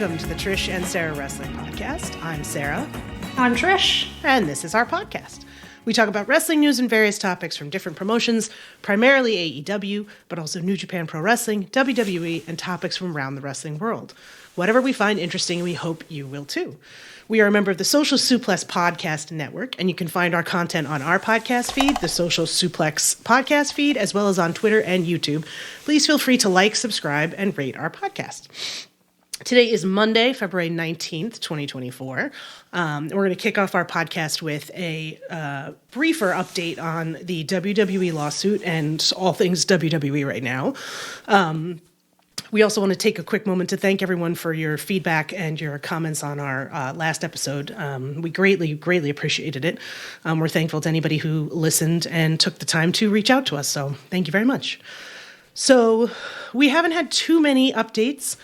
Welcome to the Trish and Sarah Wrestling Podcast. I'm Sarah. I'm Trish. And this is our podcast. We talk about wrestling news and various topics from different promotions, primarily AEW, but also New Japan Pro Wrestling, WWE, and topics from around the wrestling world. Whatever we find interesting, we hope you will too. We are a member of the Social Suplex Podcast Network, and you can find our content on our podcast feed, the Social Suplex Podcast feed, as well as on Twitter and YouTube. Please feel free to like, subscribe, and rate our podcast. Today is Monday, February 19th, 2024. And we're going to kick off our podcast with a briefer update on the WWE lawsuit and all things WWE right now. We also want to take a quick moment to thank everyone for your feedback and your comments on our last episode. We greatly appreciated it. We're thankful to anybody who listened and took the time to reach out to us. So thank you very much. So we haven't had too many updates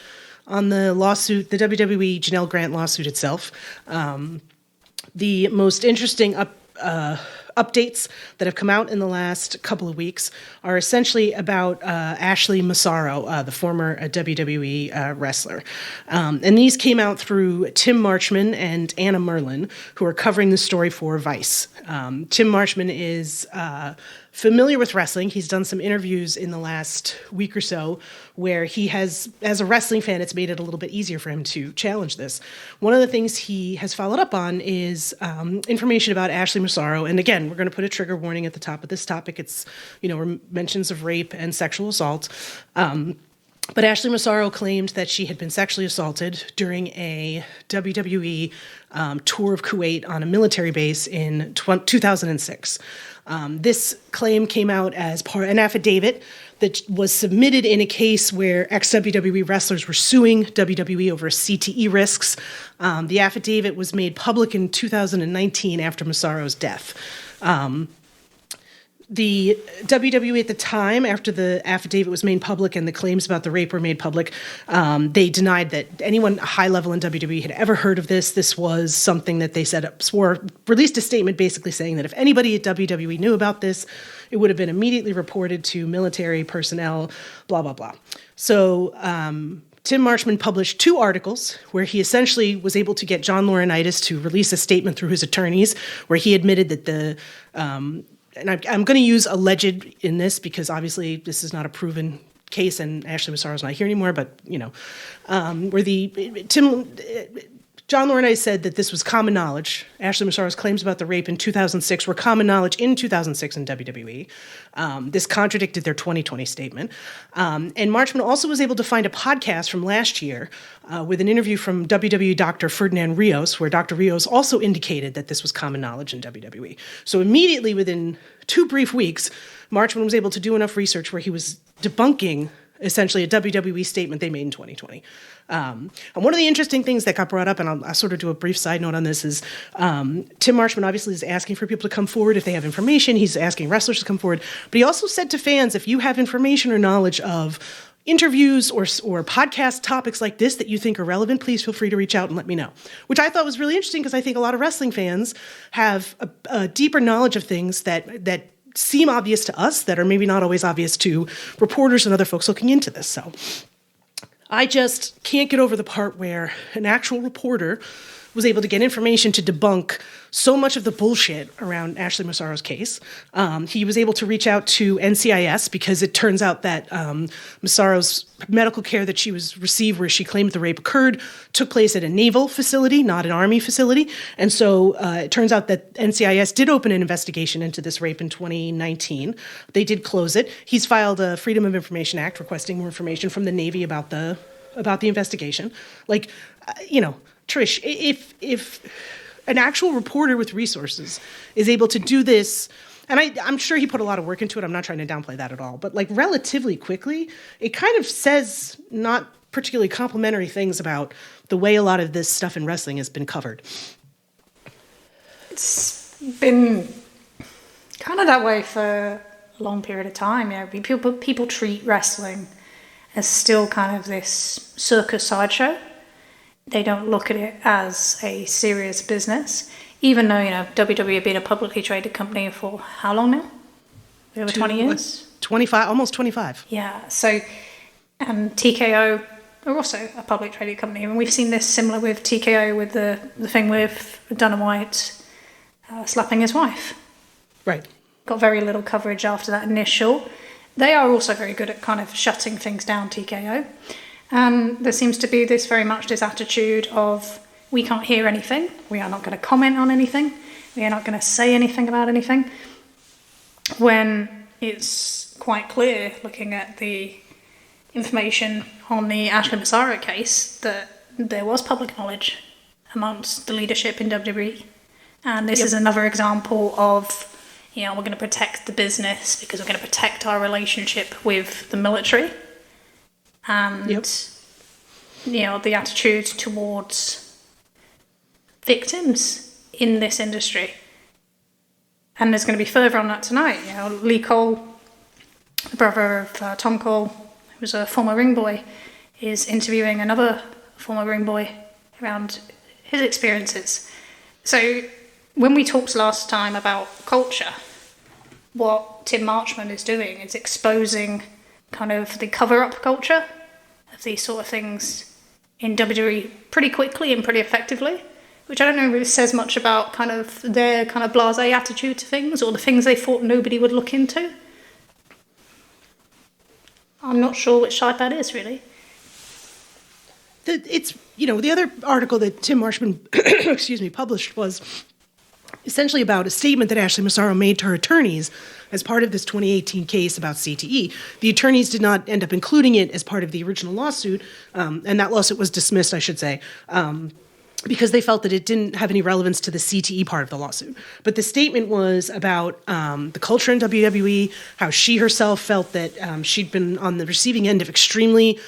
on the lawsuit, the WWE Janelle Grant lawsuit itself. The most interesting updates that have come out in the last couple of weeks are essentially about Ashley Massaro, the former WWE wrestler. And these came out through Tim Marchman and Anna Merlin, who are covering the story for Vice. Tim Marchman is familiar with wrestling. He's done some interviews in the last week or so where he has, as a wrestling fan, it's made it a little bit easier for him to challenge this. One of the things he has followed up on is information about Ashley Massaro. And again, we're going to put a trigger warning at the top of this topic. It's, mentions of rape and sexual assault. But Ashley Massaro claimed that she had been sexually assaulted during a WWE tour of Kuwait on a military base in 2006. This claim came out as part of an affidavit that was submitted in a case where ex-WWE wrestlers were suing WWE over CTE risks. The affidavit was made public in 2019 after Massaro's death. The WWE at the time, after the affidavit was made public and the claims about the rape were made public, they denied that anyone high level in WWE had ever heard of this. This was something that they released a statement basically saying that if anybody at WWE knew about this, it would have been immediately reported to military personnel, blah, blah, blah. So Tim Marchman published 2 articles where he essentially was able to get John Laurinaitis to release a statement through his attorneys where he admitted that and I'm going to use alleged in this because obviously this is not a proven case and Ashley Massaro's not here anymore, but, where John Laurinaitis said that this was common knowledge. Ashley Massaro's claims about the rape in 2006 were common knowledge in 2006 in WWE. This contradicted their 2020 statement. And Marchman also was able to find a podcast from last year with an interview from WWE Dr. Ferdinand Rios, where Dr. Rios also indicated that this was common knowledge in WWE. So immediately within 2 brief weeks, Marchman was able to do enough research where he was debunking essentially a WWE statement they made in 2020. And one of the interesting things that got brought up, and I'll sort of do a brief side note on this, is Tim Marchman obviously is asking for people to come forward if they have information. He's asking wrestlers to come forward. But he also said to fans, if you have information or knowledge of interviews or podcast topics like this that you think are relevant, please feel free to reach out and let me know. Which I thought was really interesting because I think a lot of wrestling fans have a deeper knowledge of things that seem obvious to us that are maybe not always obvious to reporters and other folks looking into this. So I just can't get over the part where an actual reporter was able to get information to debunk so much of the bullshit around Ashley Massaro's case. He was able to reach out to NCIS because it turns out that Massaro's medical care that she received where she claimed the rape occurred took place at a naval facility, not an army facility. And so it turns out that NCIS did open an investigation into this rape in 2019. They did close it. He's filed a Freedom of Information Act requesting more information from the Navy about the investigation. Trish, if an actual reporter with resources is able to do this, and I'm sure he put a lot of work into it, I'm not trying to downplay that at all, but relatively quickly, it kind of says not particularly complimentary things about the way a lot of this stuff in wrestling has been covered. It's been kind of that way for a long period of time. People treat wrestling as still kind of this circus sideshow. They don't look at it as a serious business, even though, WWE have been a publicly traded company for how long now? Over 20 years? 25, almost 25. Yeah, so TKO are also a public traded company. And we've seen this similar with TKO, with the thing with Dana White slapping his wife. Right. Got very little coverage after that initial. They are also very good at kind of shutting things down, TKO. And there seems to be this very much this attitude of, we can't hear anything, we are not going to comment on anything, we are not going to say anything about anything, when it's quite clear, looking at the information on the Ashley Massaro case, that there was public knowledge amongst the leadership in WWE. And this is another example of, we're going to protect the business because we're going to protect our relationship with the military. And, the attitude towards victims in this industry. And there's going to be further on that tonight. Lee Cole, the brother of Tom Cole, who was a former ring boy, is interviewing another former ring boy around his experiences. So when we talked last time about culture, what Tim Marchman is doing is exposing kind of the cover-up culture of these sort of things in WWE pretty quickly and pretty effectively, which I don't know if it says much about kind of their kind of blasé attitude to things, or the things they thought nobody would look into. I'm not sure which side that is, really. It's, the other article that Tim Marchman, published was essentially about a statement that Ashley Massaro made to her attorneys as part of this 2018 case about CTE. The attorneys did not end up including it as part of the original lawsuit, and that lawsuit was dismissed, I should say, because they felt that it didn't have any relevance to the CTE part of the lawsuit. But the statement was about the culture in WWE, how she herself felt that she'd been on the receiving end of extremely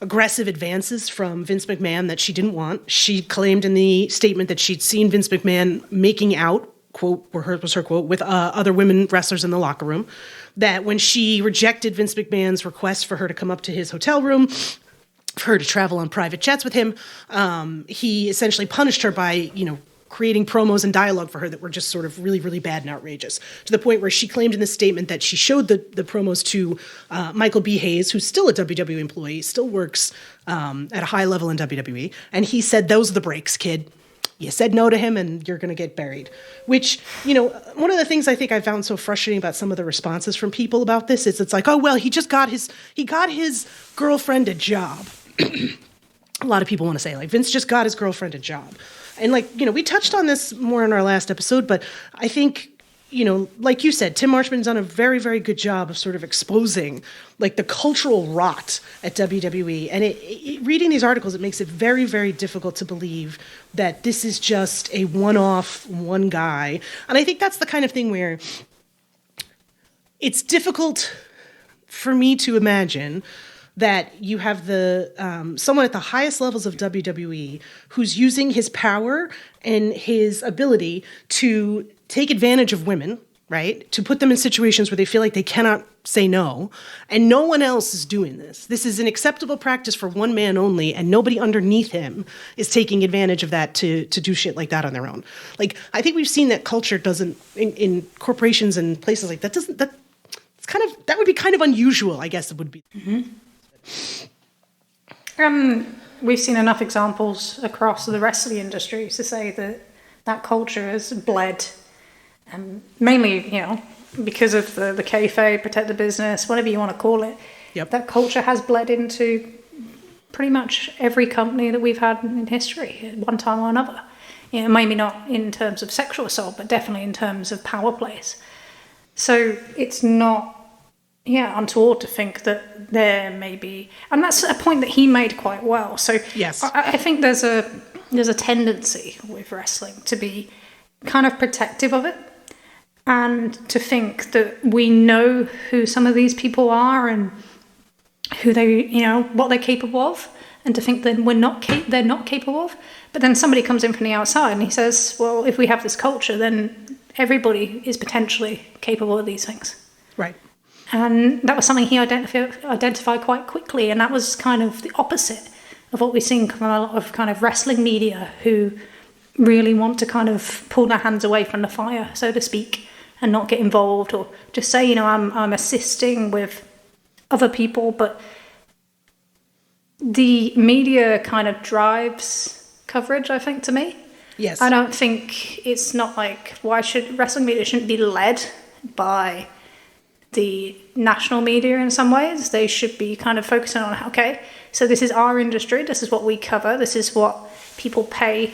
aggressive advances from Vince McMahon that she didn't want. She claimed in the statement that she'd seen Vince McMahon making out, quote, was her quote, with other women wrestlers in the locker room, that when she rejected Vince McMahon's request for her to come up to his hotel room, for her to travel on private jets with him, he essentially punished her by, creating promos and dialogue for her that were just sort of really, really bad and outrageous, to the point where she claimed in the statement that she showed the promos to Michael B. Hayes, who's still a WWE employee, still works at a high level in WWE, and he said, "Those are the breaks, kid. You said no to him and you're going to get buried." Which, one of the things I think I found so frustrating about some of the responses from people about this is it's like, oh, well, he got his girlfriend a job. A lot of people want to say, like, Vince just got his girlfriend a job. And, we touched on this more in our last episode, but I think, like you said, Tim Marchman's done a very, very good job of sort of exposing, the cultural rot at WWE. And reading these articles, it makes it very, very difficult to believe that this is just a one-off, one guy. And I think that's the kind of thing where it's difficult for me to imagine that you have someone at the highest levels of WWE who's using his power and his ability to take advantage of women, right? To put them in situations where they feel like they cannot say no, and no one else is doing this. This is an acceptable practice for one man only, and nobody underneath him is taking advantage of that to do shit like that on their own. I think we've seen that culture doesn't, in corporations and places like that, that would be kind of unusual, I guess it would be. Mm-hmm. We've seen enough examples across the rest of the industry to say that culture has bled, and mainly, because of the kayfabe, protect the business, whatever you want to call it. Yep. That culture has bled into pretty much every company that we've had in history at one time or another. Maybe not in terms of sexual assault, but definitely in terms of power plays. So it's not untoward to think that there may be, and that's a point that he made quite well. So yes, I think there's a tendency with wrestling to be kind of protective of it, and to think that we know who some of these people are and who they, what they're capable of, and to think that they're not capable of. But then somebody comes in from the outside and he says, well, if we have this culture, then everybody is potentially capable of these things. Right. And that was something he identified quite quickly, and that was kind of the opposite of what we've seen from a lot of kind of wrestling media who really want to kind of pull their hands away from the fire, so to speak, and not get involved, or just say, I'm assisting with other people, but the media kind of drives coverage, I think, to me. Yes. I don't think it's not like, why should wrestling media shouldn't be led by the national media in some ways. They should be kind of focusing on, okay, so this is our industry, this is what we cover, this is what people pay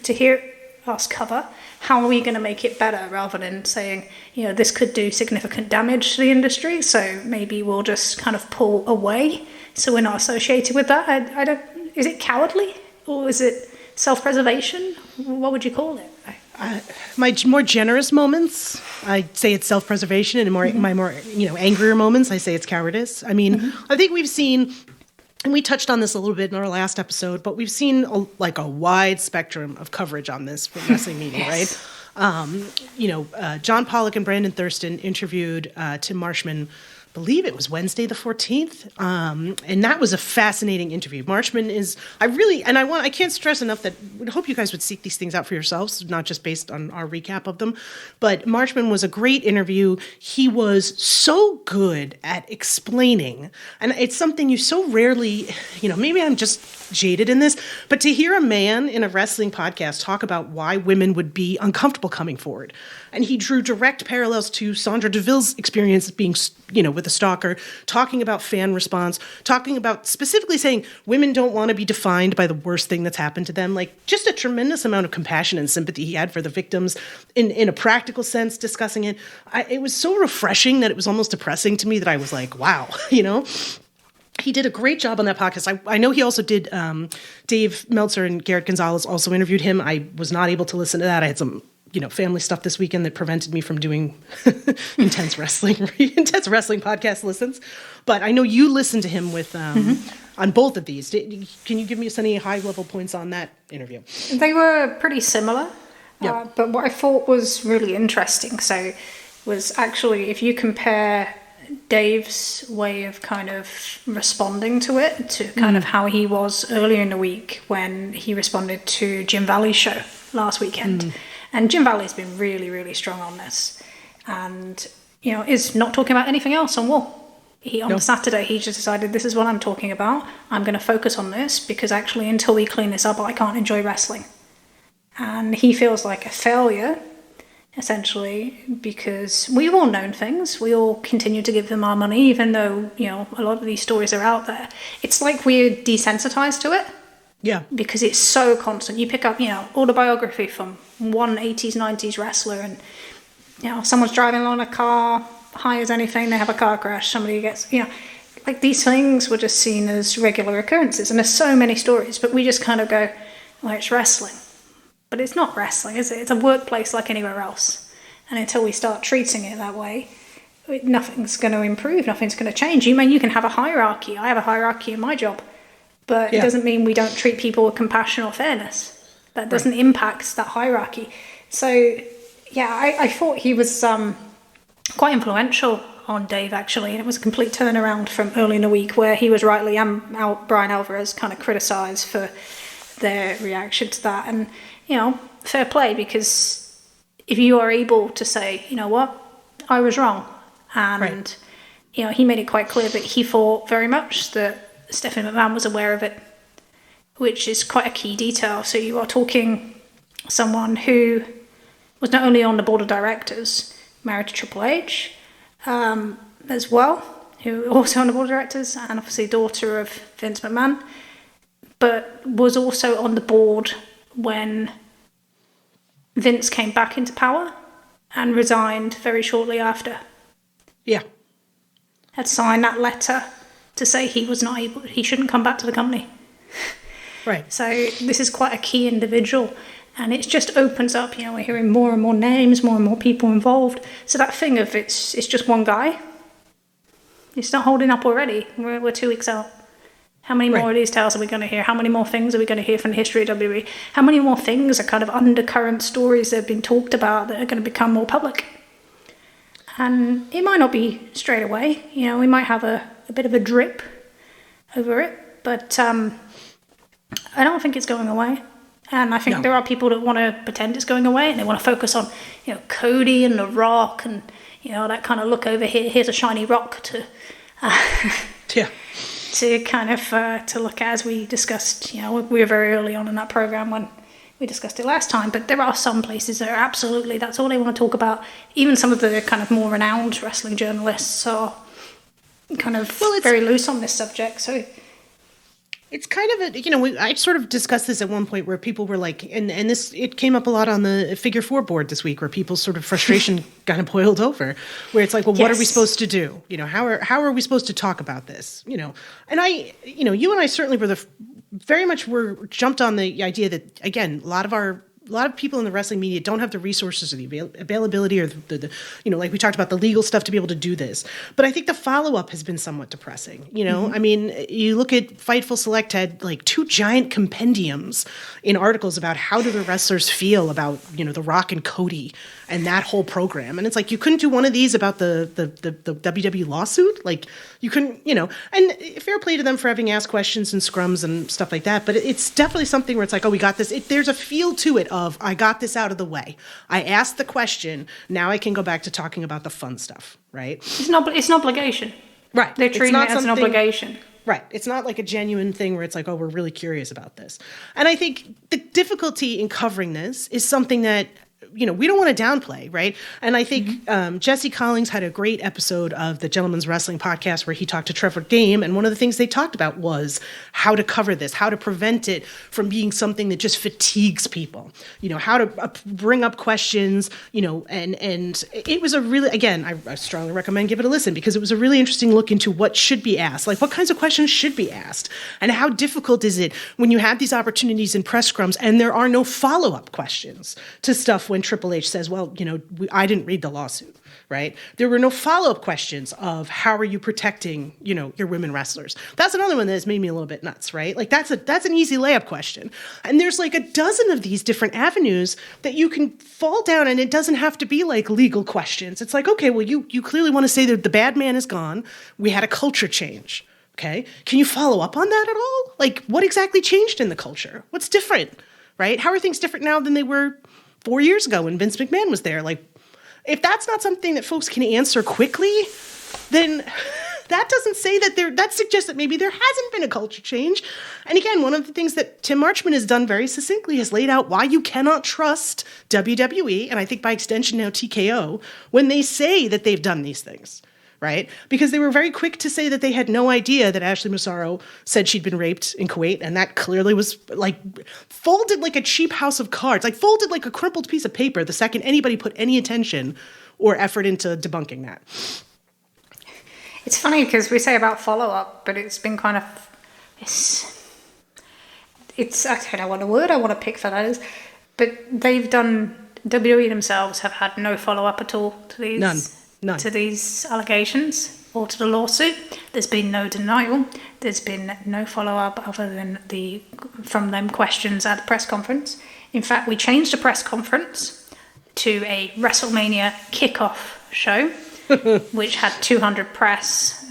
to hear us cover. How are we going to make it better, rather than saying, this could do significant damage to the industry, so maybe we'll just kind of pull away so we're not associated with that. I don't, is it cowardly or is it self-preservation? What would you call it? My more generous moments, I say it's self-preservation, and my more angrier moments, I say it's cowardice. I mean, I think we've seen, and we touched on this a little bit in our last episode, but we've seen a wide spectrum of coverage on this from wrestling media, Yes. right? John Pollock and Brandon Thurston interviewed Tim Marshman, I believe it was Wednesday the 14th. And that was a fascinating interview. Marshman is, I can't stress enough that I hope you guys would seek these things out for yourselves, not just based on our recap of them. But Marshman was a great interview. He was so good at explaining, and it's something you so rarely, maybe I'm just jaded in this, but to hear a man in a wrestling podcast talk about why women would be uncomfortable coming forward. And he drew direct parallels to Sandra Deville's experience being, with a stalker, talking about fan response, talking about specifically saying women don't want to be defined by the worst thing that's happened to them. Like, just a tremendous amount of compassion and sympathy he had for the victims in a practical sense, discussing it. It was so refreshing that it was almost depressing to me that I was like, wow, He did a great job on that podcast. I know he also did, Dave Meltzer and Garrett Gonzalez also interviewed him. I was not able to listen to that. I had some family stuff this weekend that prevented me from doing intense wrestling podcast listens. But I know you listened to him with on both of these. Can you give me any high level points on that interview? They were pretty similar. Yep. But what I thought was really interesting, was actually, if you compare Dave's way of kind of responding to it to kind of how he was earlier in the week when he responded to Jim Valley's show last weekend. And Jim Valley's been really, really strong on this. And, is not talking about anything else on Raw. On Saturday, he just decided, this is what I'm talking about. I'm going to focus on this because actually until we clean this up, I can't enjoy wrestling. And he feels like a failure, essentially, because we've all known things. We all continue to give them our money, even though, a lot of these stories are out there. It's like we're desensitized to it. Yeah. Because it's so constant. You pick up, autobiography from one 80s, 90s wrestler, and, someone's driving along a car, high as anything, they have a car crash, somebody gets, like these things were just seen as regular occurrences. And there's so many stories, but we just kind of go, well, it's wrestling. But it's not wrestling, is it? It's a workplace like anywhere else. And until we start treating it that way, nothing's going to improve, nothing's going to change. You can have a hierarchy. I have a hierarchy in my job. But it doesn't mean we don't treat people with compassion or fairness. That doesn't impact that hierarchy. So, I thought he was quite influential on Dave, actually. And it was a complete turnaround from early in the week where he was rightly, Brian Alvarez, kind of criticised for their reaction to that. And, fair play, because if you are able to say, what, I was wrong. And, he made it quite clear that he thought very much that Stephanie McMahon was aware of it, which is quite a key detail. So you are talking someone who was not only on the board of directors, married to Triple H as well, who also on the board of directors, and obviously daughter of Vince McMahon, but was also on the board when Vince came back into power and resigned very shortly after. Yeah. Had signed that letter to say he shouldn't come back to the company. Right. So this is quite a key individual, and it just opens up, we're hearing more and more names, more and more people involved. So that thing of it's just one guy, it's not holding up already. We're 2 weeks out. How many more of these tales are we going to hear? How many more things are we going to hear from the history of WWE? How many more things are kind of undercurrent stories that have been talked about that are going to become more public? And it might not be straight away. We might have a bit of a drip over it, but I don't think it's going away. And I think there are people that want to pretend it's going away, and they want to focus on, Cody and The Rock, and that kind of look over here. Here's a shiny rock to to kind of to look at, as we discussed. You know, we were very early on in that program when we discussed it last time, but there are some places that are absolutely, that's all they want to talk about. Even some of the kind of more renowned wrestling journalists are kind of very loose on this subject. So it's kind of I sort of discussed this at one point where people were like, and this, it came up a lot on the Figure 4 board this week, where people's sort of frustration kind of boiled over, where it's like, well, what are we supposed to do? You know, how are we supposed to talk about this? You know, and you and I certainly were very much jumped on the idea that, again, a lot of people in the wrestling media don't have the resources or the availability or the like we talked about, the legal stuff to be able to do this. But I think the follow-up has been somewhat depressing. You know, I mean, you look at Fightful Select had like 2 giant compendiums in articles about how do the wrestlers feel about, The Rock and Cody and that whole program. And it's like, you couldn't do one of these about the WWE lawsuit? Like, you couldn't, and fair play to them for having asked questions and scrums and stuff like that. But it's definitely something where it's like, oh, we got this. There's a feel to it of, I got this out of the way. I asked the question. Now I can go back to talking about the fun stuff, right? It's an obligation. Right. They're treating it as an obligation. Right. It's not like a genuine thing where it's like, oh, we're really curious about this. And I think the difficulty in covering this is something that, we don't want to downplay, right? And I think Jesse Collins had a great episode of the Gentleman's Wrestling podcast where he talked to Trevor Dame, and one of the things they talked about was how to cover this, how to prevent it from being something that just fatigues people, how to bring up questions, and it was a really, again, I strongly recommend give it a listen, because it was a really interesting look into what should be asked, like what kinds of questions should be asked, and how difficult is it when you have these opportunities in press scrums and there are no follow-up questions to stuff when Triple H says, well, I didn't read the lawsuit, right? There were no follow-up questions of how are you protecting, your women wrestlers. That's another one that has made me a little bit nuts, right? Like that's an easy layup question. And there's like a dozen of these different avenues that you can fall down, and it doesn't have to be like legal questions. It's like, okay, well, you clearly want to say that the bad man is gone. We had a culture change. Okay. Can you follow up on that at all? Like, what exactly changed in the culture? What's different, right? How are things different now than they were 4 years ago when Vince McMahon was there? Like, if that's not something that folks can answer quickly, then that doesn't say that suggests that maybe there hasn't been a culture change. And again, one of the things that Tim Marchman has done very succinctly has laid out why you cannot trust WWE, and I think by extension now TKO, when they say that they've done these things. Right? Because they were very quick to say that they had no idea that Ashley Massaro said she'd been raped in Kuwait, and that clearly was like folded like a cheap house of cards, like folded like a crumpled piece of paper the second anybody put any attention or effort into debunking that. It's funny because we say about follow-up, but it's been kind of, it's I don't know what word I want to pick for that is, but WWE themselves have had no follow-up at all to these. None. To these allegations or to the lawsuit. There's been no denial. There's been no follow-up other than from them questions at the press conference. In fact, we changed the press conference to a WrestleMania kickoff show, which had 200 press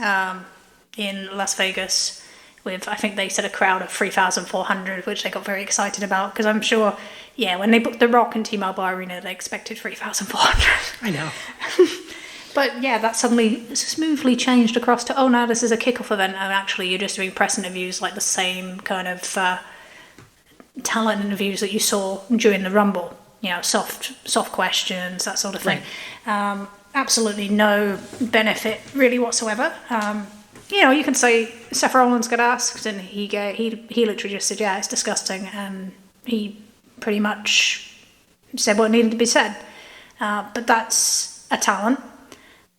in Las Vegas with, I think they said, a crowd of 3,400, which they got very excited about, because I'm sure, when they booked The Rock in T-Mobile Arena, they expected 3,400. I know. But that suddenly smoothly changed across to, oh, now this is a kickoff event, and actually you're just doing press interviews, like the same kind of talent interviews that you saw during the Rumble. Soft questions, that sort of thing. Right. Absolutely no benefit really whatsoever. You can say Seth Rollins got asked, and he literally just said, yeah, it's disgusting, and he pretty much said what needed to be said. But that's a talent.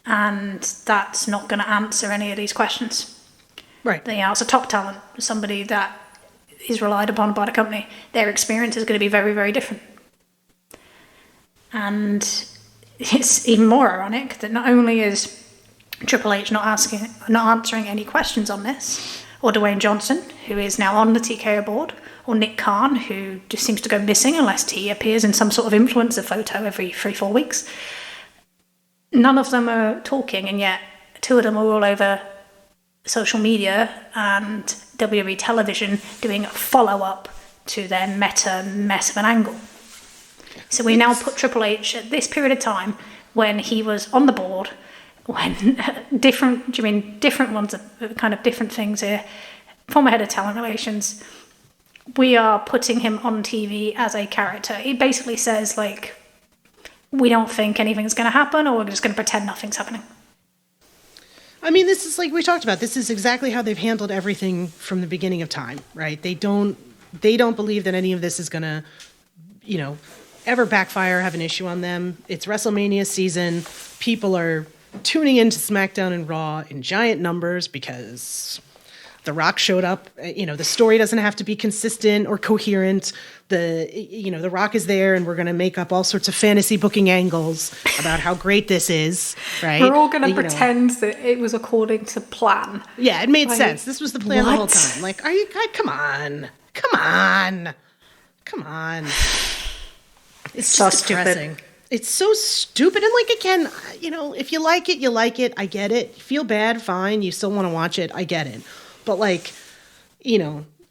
And that's not going to answer any of these questions. Right. It's a top talent, somebody that is relied upon by the company. Their experience is going to be very, very different. And it's even more ironic that not only is Triple H not answering any questions on this, or Dwayne Johnson, who is now on the TKO board, or Nick Khan, who just seems to go missing unless he appears in some sort of influencer photo every 3-4 weeks. None of them are talking, and yet 2 of them are all over social media and WWE television doing a follow-up to their meta mess of an angle. So we now put Triple H at this period of time when he was on the board, when different ones are kind of different things here. Former head of talent relations, we are putting him on TV as a character. It basically says, like, we don't think anything's going to happen, or we're just going to pretend nothing's happening. I mean, this is like we talked about. This is exactly how they've handled everything from the beginning of time, right? They don't believe that any of this is going to, ever backfire, have an issue on them. It's WrestleMania season. People are tuning into SmackDown and Raw in giant numbers because The Rock showed up. The story doesn't have to be consistent or coherent. The Rock is there, and we're going to make up all sorts of fantasy booking angles about how great this is, right? We're all going to pretend that it was according to plan. Yeah, it made sense. This was the plan the whole time. Like, are you guys? Come on. It's so just depressing. Stupid. It's so stupid. And like, again, if you like it, you like it. I get it. Feel bad, fine. You still want to watch it. I get it. But like,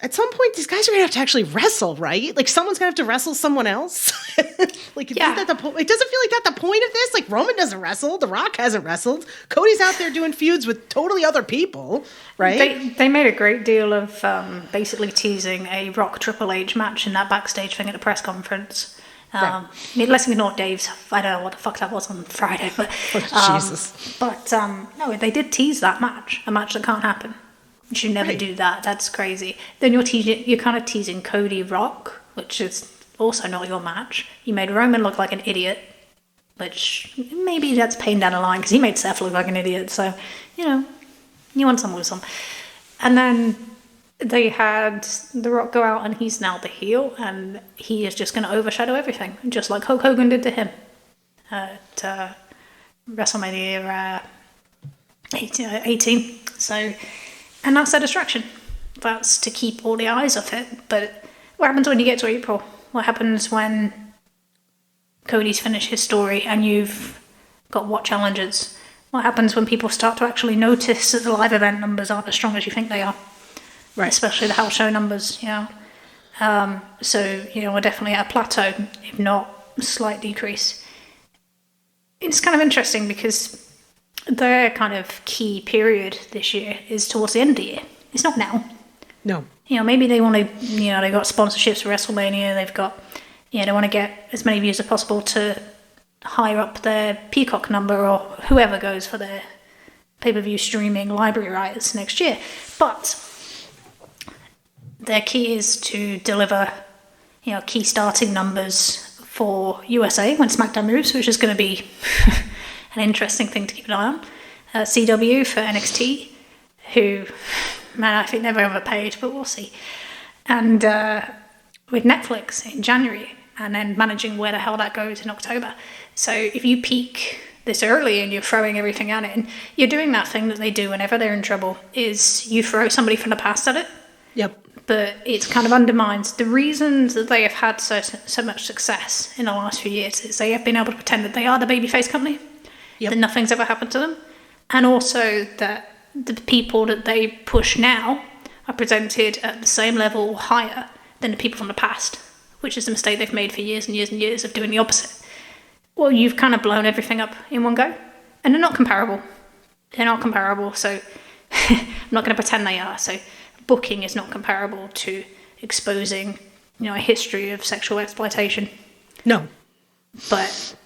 at some point, these guys are going to have to actually wrestle, right? Like, someone's going to have to wrestle someone else. Like, isn't that the point? It doesn't feel like that's the point of this. Like, Roman doesn't wrestle. The Rock hasn't wrestled. Cody's out there doing feuds with totally other people, right? They made a great deal of basically teasing a Rock Triple H match in that backstage thing at the press conference. Right. Let's ignore Dave's. I don't know what the fuck that was on Friday, but Jesus. But no, they did tease that match. A match that can't happen. You should never do that. That's crazy. Then you're kind of teasing Cody Rock, which is also not your match. You made Roman look like an idiot, which maybe that's pain down the line because he made Seth look like an idiot. So, you want someone with some. And then they had The Rock go out, and he's now the heel, and he is just going to overshadow everything, just like Hulk Hogan did to him at WrestleMania 18. So, and that's a distraction. That's to keep all the eyes off it. But what happens when you get to April? What happens when Cody's finished his story and you've got what challenges? What happens when people start to actually notice that the live event numbers aren't as strong as you think they are? Right. Especially the house show numbers, So, we're definitely at a plateau, if not a slight decrease. It's kind of interesting because their kind of key period this year is towards the end of the year. It's not now. No. Maybe they want to, they've got sponsorships for WrestleMania. They've got, they want to get as many views as possible to hire up their Peacock number or whoever goes for their pay-per-view streaming library rights next year. But their key is to deliver, key starting numbers for USA when SmackDown moves, which is going to be an interesting thing to keep an eye on. CW for NXT, who, man, I think they're overpaid, but we'll see. And with Netflix in January, and then managing where the hell that goes in October. So if you peak this early and you're throwing everything at it, and you're doing that thing that they do whenever they're in trouble, is you throw somebody from the past at it. Yep. But it kind of undermines the reasons that they have had so much success in the last few years is they have been able to pretend that they are the babyface company, that nothing's ever happened to them, and also that the people that they push now are presented at the same level or higher than the people from the past, which is the mistake they've made for years and years and years of doing the opposite. Well, you've kind of blown everything up in one go, and they're not comparable. So I'm not going to pretend they are. So booking is not comparable to exposing, a history of sexual exploitation. No. But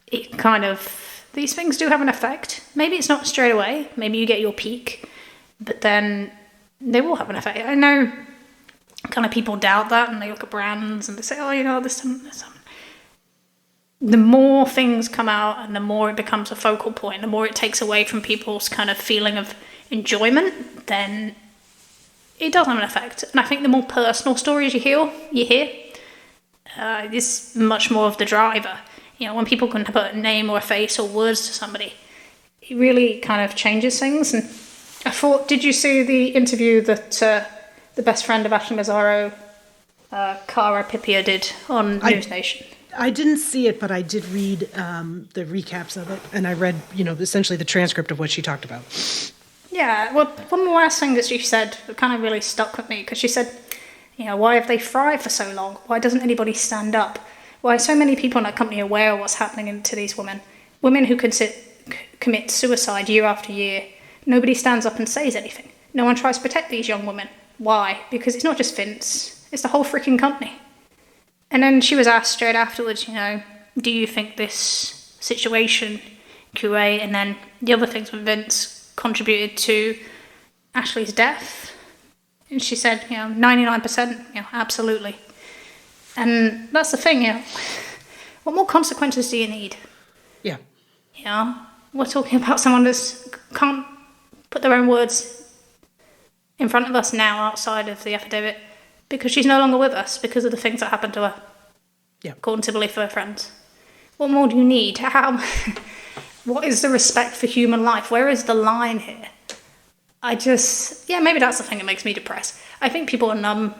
it kind of, these things do have an effect. Maybe it's not straight away. Maybe you get your peak, but then they will have an effect. I know kind of people doubt that, and they look at brands and they say, this. The more things come out and the more it becomes a focal point, the more it takes away from people's kind of feeling of enjoyment, then it does have an effect. And I think the more personal stories you hear, is much more of the driver. When people can put a name or a face or words to somebody, it really kind of changes things. And I thought, did you see the interview that the best friend of Ashley Massaro, Cara Pipia, did on News Nation? I didn't see it, but I did read the recaps of it, and I read, essentially the transcript of what she talked about. Yeah, well, one of the last things that she said that kind of really stuck with me, because she said, why have they thrived for so long? Why doesn't anybody stand up? Why are so many people in that company aware of what's happening to these women? Women who could sit commit suicide year after year, nobody stands up and says anything. No one tries to protect these young women. Why? Because it's not just Vince, it's the whole freaking company. And then she was asked straight afterwards, do you think this situation, QA, and then the other things with Vince contributed to Ashley's death? And she said, 99%, absolutely. And that's the thing, what more consequences do you need? Yeah. We're talking about someone that can't put their own words in front of us now outside of the affidavit because she's no longer with us because of the things that happened to her. Yeah. According to belief of her friends. What more do you need? What is the respect for human life? Where is the line here? Maybe that's the thing that makes me depressed. I think people are numb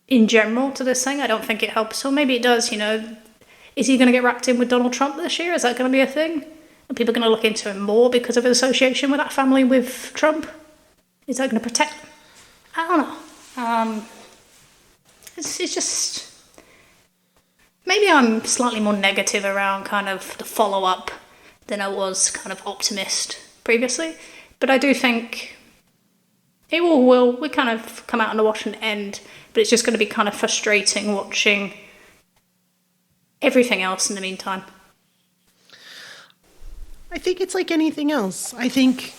in general to this thing. I don't think it helps. Or maybe it does, Is he going to get wrapped in with Donald Trump this year? Is that going to be a thing? Are people going to look into him more because of his association with that family with Trump? Is that going to protect them? I don't know. It's just... Maybe I'm slightly more negative around kind of the follow-up than I was kind of optimist previously. But I do think it we kind of come out on the wash and end, but it's just going to be kind of frustrating watching everything else in the meantime. I think it's like anything else. I think,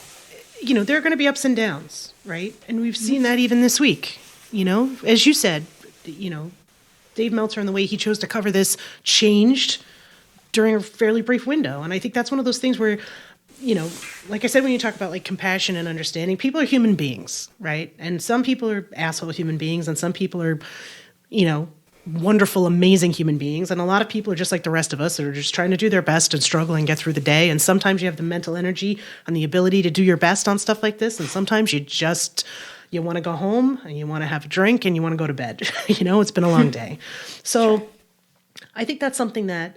there are going to be ups and downs, right? And we've seen that even this week, as you said, Dave Meltzer and the way he chose to cover this changed during a fairly brief window. And I think that's one of those things where, like I said, when you talk about like compassion and understanding, people are human beings, right? And some people are asshole human beings and some people are, wonderful, amazing human beings. And a lot of people are just like the rest of us that are just trying to do their best and struggle and get through the day. And sometimes you have the mental energy and the ability to do your best on stuff like this. And sometimes you want to go home and you want to have a drink and you want to go to bed. It's been a long day. So sure. I think that's something that,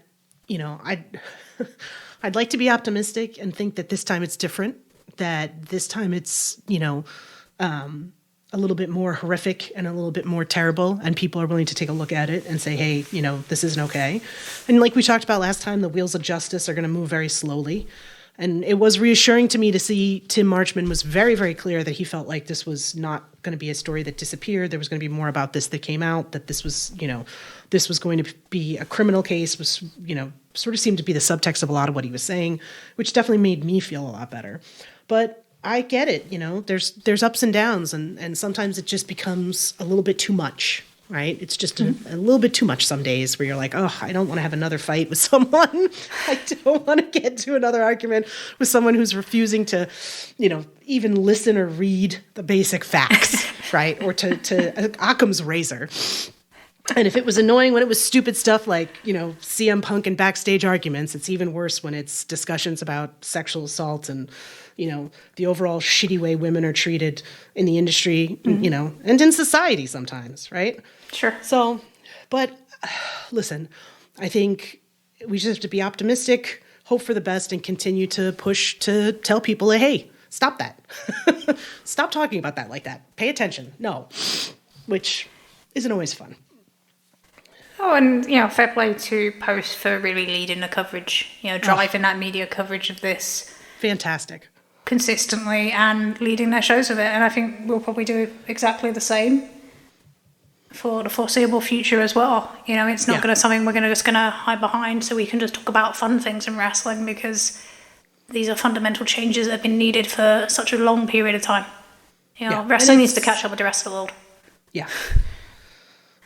I'd like to be optimistic and think that this time it's different, that this time it's, a little bit more horrific and a little bit more terrible, and people are willing to take a look at it and say, hey, this isn't okay. And like we talked about last time, the wheels of justice are going to move very slowly. And it was reassuring to me to see Tim Marchman was very, very clear that he felt like this was not going to be a story that disappeared. There was going to be more about this that came out, that this was, this was going to be a criminal case, was, sort of seemed to be the subtext of a lot of what he was saying, which definitely made me feel a lot better. But I get it, there's ups and downs, and sometimes it just becomes a little bit too much, right? It's just a little bit too much some days where you're like, oh, I don't want to have another fight with someone. I don't want to get into another argument with someone who's refusing to, even listen or read the basic facts, right? Or to Occam's razor. And if it was annoying when it was stupid stuff like, CM Punk and backstage arguments, it's even worse when it's discussions about sexual assault and, the overall shitty way women are treated in the industry, and in society sometimes, right? Sure. So, but listen, I think we just have to be optimistic, hope for the best, and continue to push to tell people, hey, stop that. Stop talking about that like that. Pay attention. No. Which isn't always fun. Oh, and, fair play to Post for really leading the coverage, driving that media coverage of this. Fantastic. Consistently and leading their shows with it. And I think we'll probably do exactly the same for the foreseeable future as well. It's not something we're just going to hide behind so we can just talk about fun things in wrestling, because these are fundamental changes that have been needed for such a long period of time. Wrestling needs to catch up with the rest of the world. Yeah.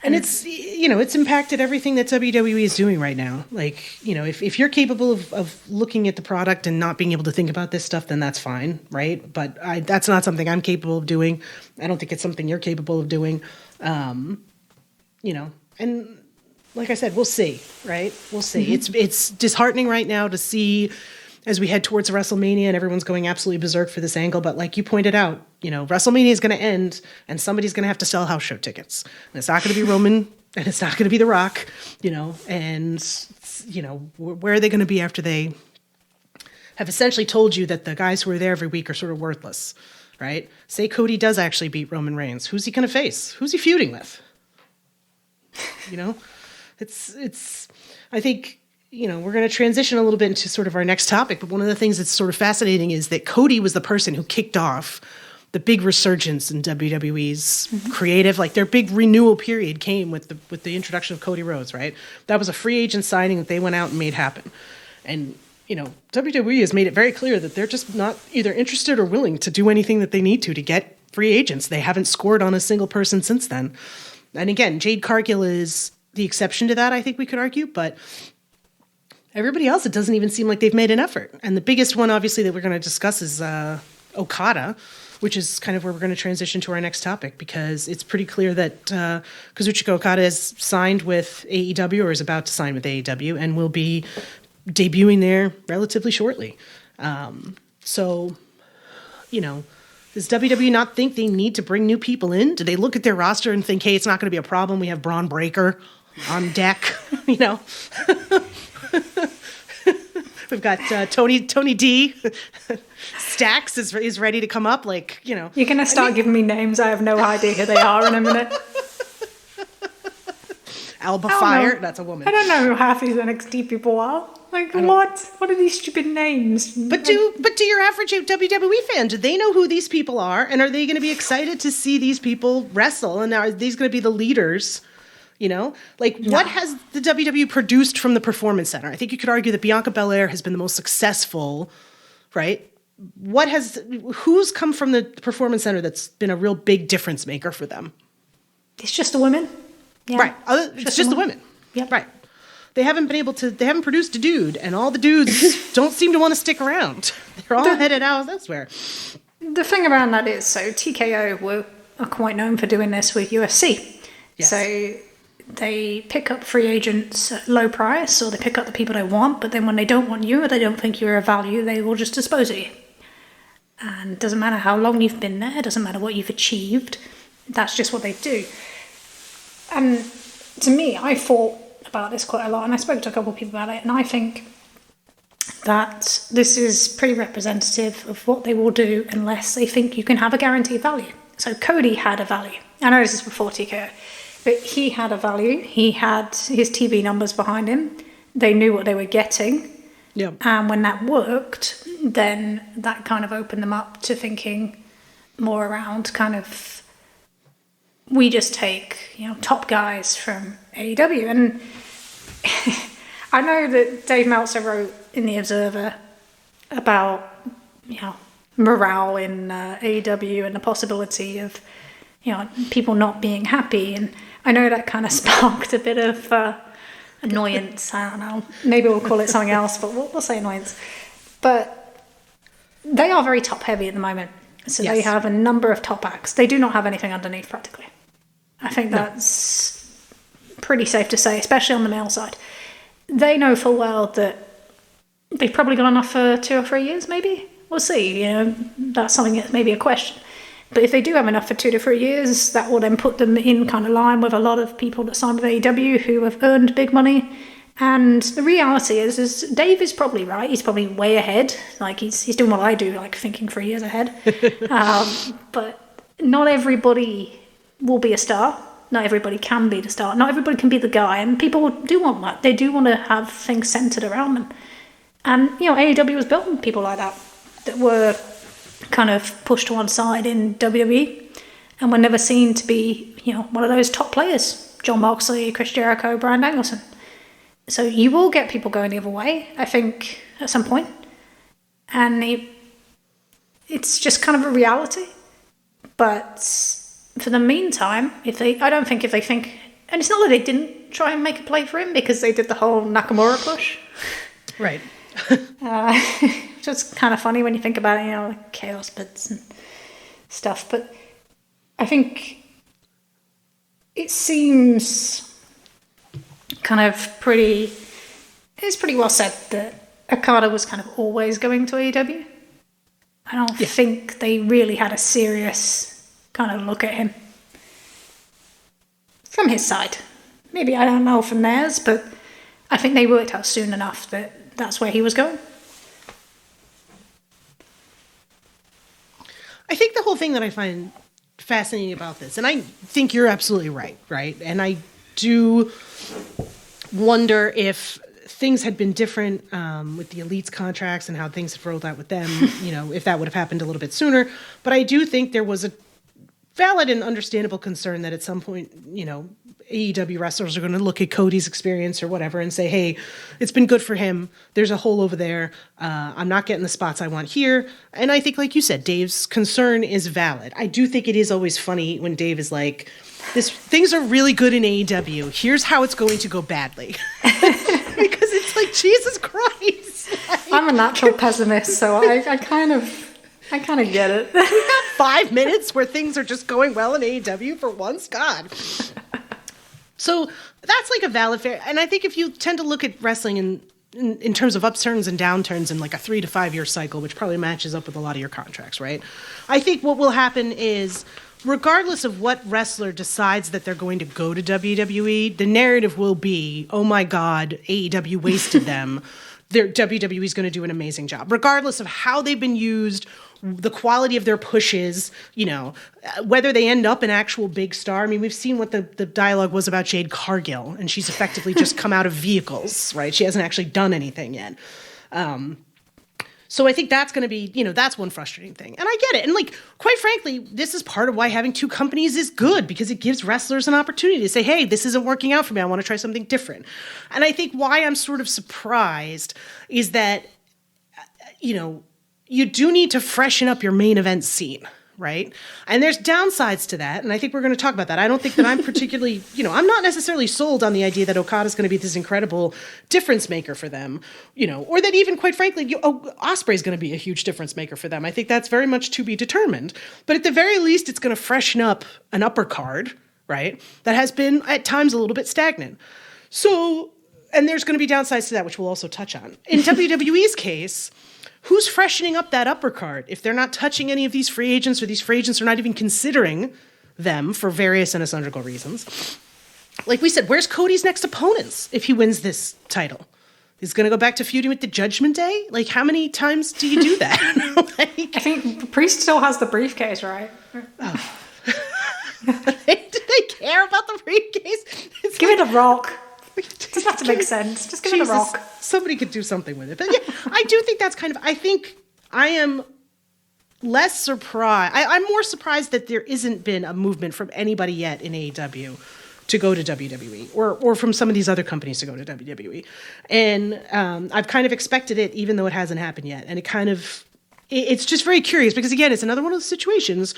And it's, it's impacted everything that WWE is doing right now. Like, if you're capable of looking at the product and not being able to think about this stuff, then that's fine, right? But that's not something I'm capable of doing. I don't think it's something you're capable of doing. And like I said, we'll see, right? We'll see. Mm-hmm. It's disheartening right now to see as we head towards WrestleMania and everyone's going absolutely berserk for this angle. But like you pointed out, WrestleMania is going to end and somebody's going to have to sell house show tickets. And it's not going to be Roman and it's not going to be The Rock, and, where are they going to be after they have essentially told you that the guys who are there every week are sort of worthless, right? Say Cody does actually beat Roman Reigns. Who's he going to face? Who's he feuding with? It's I think, we're going to transition a little bit into sort of our next topic. But one of the things that's sort of fascinating is that Cody was the person who kicked off the big resurgence in WWE's creative, like their big renewal period came with the introduction of Cody Rhodes, right? That was a free agent signing that they went out and made happen. And, WWE has made it very clear that they're just not either interested or willing to do anything that they need to get free agents. They haven't scored on a single person since then. And again, Jade Cargill is the exception to that, I think we could argue, but everybody else, it doesn't even seem like they've made an effort. And the biggest one, obviously, that we're going to discuss is Okada, which is kind of where we're going to transition to our next topic, because it's pretty clear that Kazuchika Okada is signed with AEW, or is about to sign with AEW, and will be debuting there relatively shortly. So, does WWE not think they need to bring new people in? Do they look at their roster and think, hey, it's not going to be a problem, we have Braun Breaker on deck, We've got Tony D. Stacks is ready to come up. You're going to start giving me names. I have no idea who they are in a minute. Alba Fire. That's a woman. I don't know who half these NXT people are. What? What are these stupid names? But do your average WWE fan, do they know who these people are? And are they going to be excited to see these people wrestle? And are these going to be the leaders? What has the WWE produced from the Performance Center? I think you could argue that Bianca Belair has been the most successful, right? Who's come from the Performance Center that's been a real big difference maker for them? It's just the women. Yeah. Right. It's just the women. Yep. Right. They haven't produced a dude, and all the dudes don't seem to want to stick around. They're all headed out elsewhere. The thing around that is, so TKO are quite known for doing this with UFC. Yes. So they pick up free agents at low price, or they pick up the people they want, but then when they don't want you or they don't think you're a value, they will just dispose of you. And it doesn't matter how long you've been there, it doesn't matter what you've achieved, that's just what they do. And to me, I thought about this quite a lot, and I spoke to a couple of people about it, and I think that this is pretty representative of what they will do unless they think you can have a guaranteed value. So Cody had a value. I know this is before TKO. But he had a value. He had his TV numbers behind him. They knew what they were getting. Yeah. And when that worked, then that kind of opened them up to thinking more around kind of, we just take, top guys from AEW. And I know that Dave Meltzer wrote in The Observer about, morale in AEW and the possibility of, people not being happy. And I know that kind of sparked a bit of annoyance. I don't know. Maybe we'll call it something else, but we'll say annoyance. But they are very top heavy at the moment. So yes. They have a number of top acts. They do not have anything underneath practically. I think that's pretty safe to say, especially on the male side. They know full well that they've probably got enough for 2 or 3 years, maybe. We'll see. That's something that's maybe a question. But if they do have enough for 2 to 3 years, that will then put them in kind of line with a lot of people that signed with AEW who have earned big money. And the reality is Dave is probably right. He's probably way ahead. He's doing what I do, thinking 3 years ahead. But not everybody will be a star. Not everybody can be the star. Not everybody can be the guy. And people do want that. They do want to have things centered around them. And, AEW was built on people like that were kind of pushed to one side in WWE and were never seen to be, one of those top players. Jon Moxley, Chris Jericho, Bryan Danielson. So you will get people going the other way, I think, at some point. And it's just kind of a reality. But for the meantime, I don't think if they think, and it's not that they didn't try and make a play for him because they did the whole Nakamura push. Right. Which is kind of funny when you think about it, like chaos bits and stuff. But I think it seems kind of it's pretty well said that Okada was kind of always going to AEW. I don't think they really had a serious kind of look at him from his side. Maybe, I don't know, from theirs, but I think they worked out soon enough that that's where he was going. I think the whole thing that I find fascinating about this, and I think you're absolutely right? And I do wonder if things had been different with the Elite's contracts and how things had rolled out with them, if that would have happened a little bit sooner. But I do think there was a valid and understandable concern that at some point, AEW wrestlers are going to look at Cody's experience or whatever and say, hey, it's been good for him. There's a hole over there. I'm not getting the spots I want here. And I think, like you said, Dave's concern is valid. I do think it is always funny when Dave is like, things are really good in AEW. Here's how it's going to go badly. Because it's like, Jesus Christ. I'm a natural pessimist, so I kind of get it. We have 5 minutes where things are just going well in AEW for once. God. So that's like a valid fair. And I think if you tend to look at wrestling in terms of upturns and downturns in like a 3 to 5 year cycle, which probably matches up with a lot of your contracts, right? I think what will happen is, regardless of what wrestler decides that they're going to go to WWE, the narrative will be, oh my God, AEW wasted them. WWE is going to do an amazing job, regardless of how they've been used, the quality of their pushes, whether they end up an actual big star. I mean, we've seen what the dialogue was about Jade Cargill, and she's effectively just come out of vehicles, right? She hasn't actually done anything yet. So I think that's going to be, that's one frustrating thing. And I get it. And quite frankly, this is part of why having two companies is good, because it gives wrestlers an opportunity to say, hey, this isn't working out for me. I want to try something different. And I think why I'm sort of surprised is that, you do need to freshen up your main event scene, right? And there's downsides to that, and I think we're going to talk about that. I don't think that I'm particularly, I'm not necessarily sold on the idea that Okada's going to be this incredible difference maker for them, or that even, quite frankly, Ospreay's going to be a huge difference maker for them. I think that's very much to be determined. But at the very least, it's going to freshen up an upper card, right, that has been, at times, a little bit stagnant. So, and there's going to be downsides to that, which we'll also touch on. In WWE's case, who's freshening up that upper card if they're not touching any of these free agents, or these free agents are not even considering them for various and asymmetrical reasons? Like we said, where's Cody's next opponents if he wins this title? He's going to go back to feuding with the Judgment Day? How many times do you do that? I think Priest still has the briefcase, right? Oh. Do they care about the briefcase? Give it a Rock. It doesn't have to make sense. Just give it a Rock. Somebody could do something with it. But yeah, I do think that's I think I am less surprised. I'm more surprised that there isn't been a movement from anybody yet in AEW to go to WWE, or from some of these other companies to go to WWE. And I've kind of expected it, even though it hasn't happened yet. And it's just very curious, because again, it's another one of those situations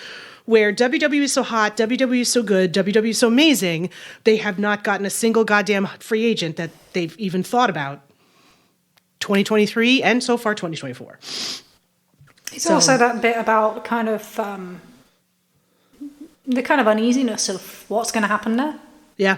where WWE is so hot, WWE is so good, WWE is so amazing, they have not gotten a single goddamn free agent that they've even thought about 2023 and so far 2024. It's also that bit about kind of the kind of uneasiness of what's going to happen there. Yeah.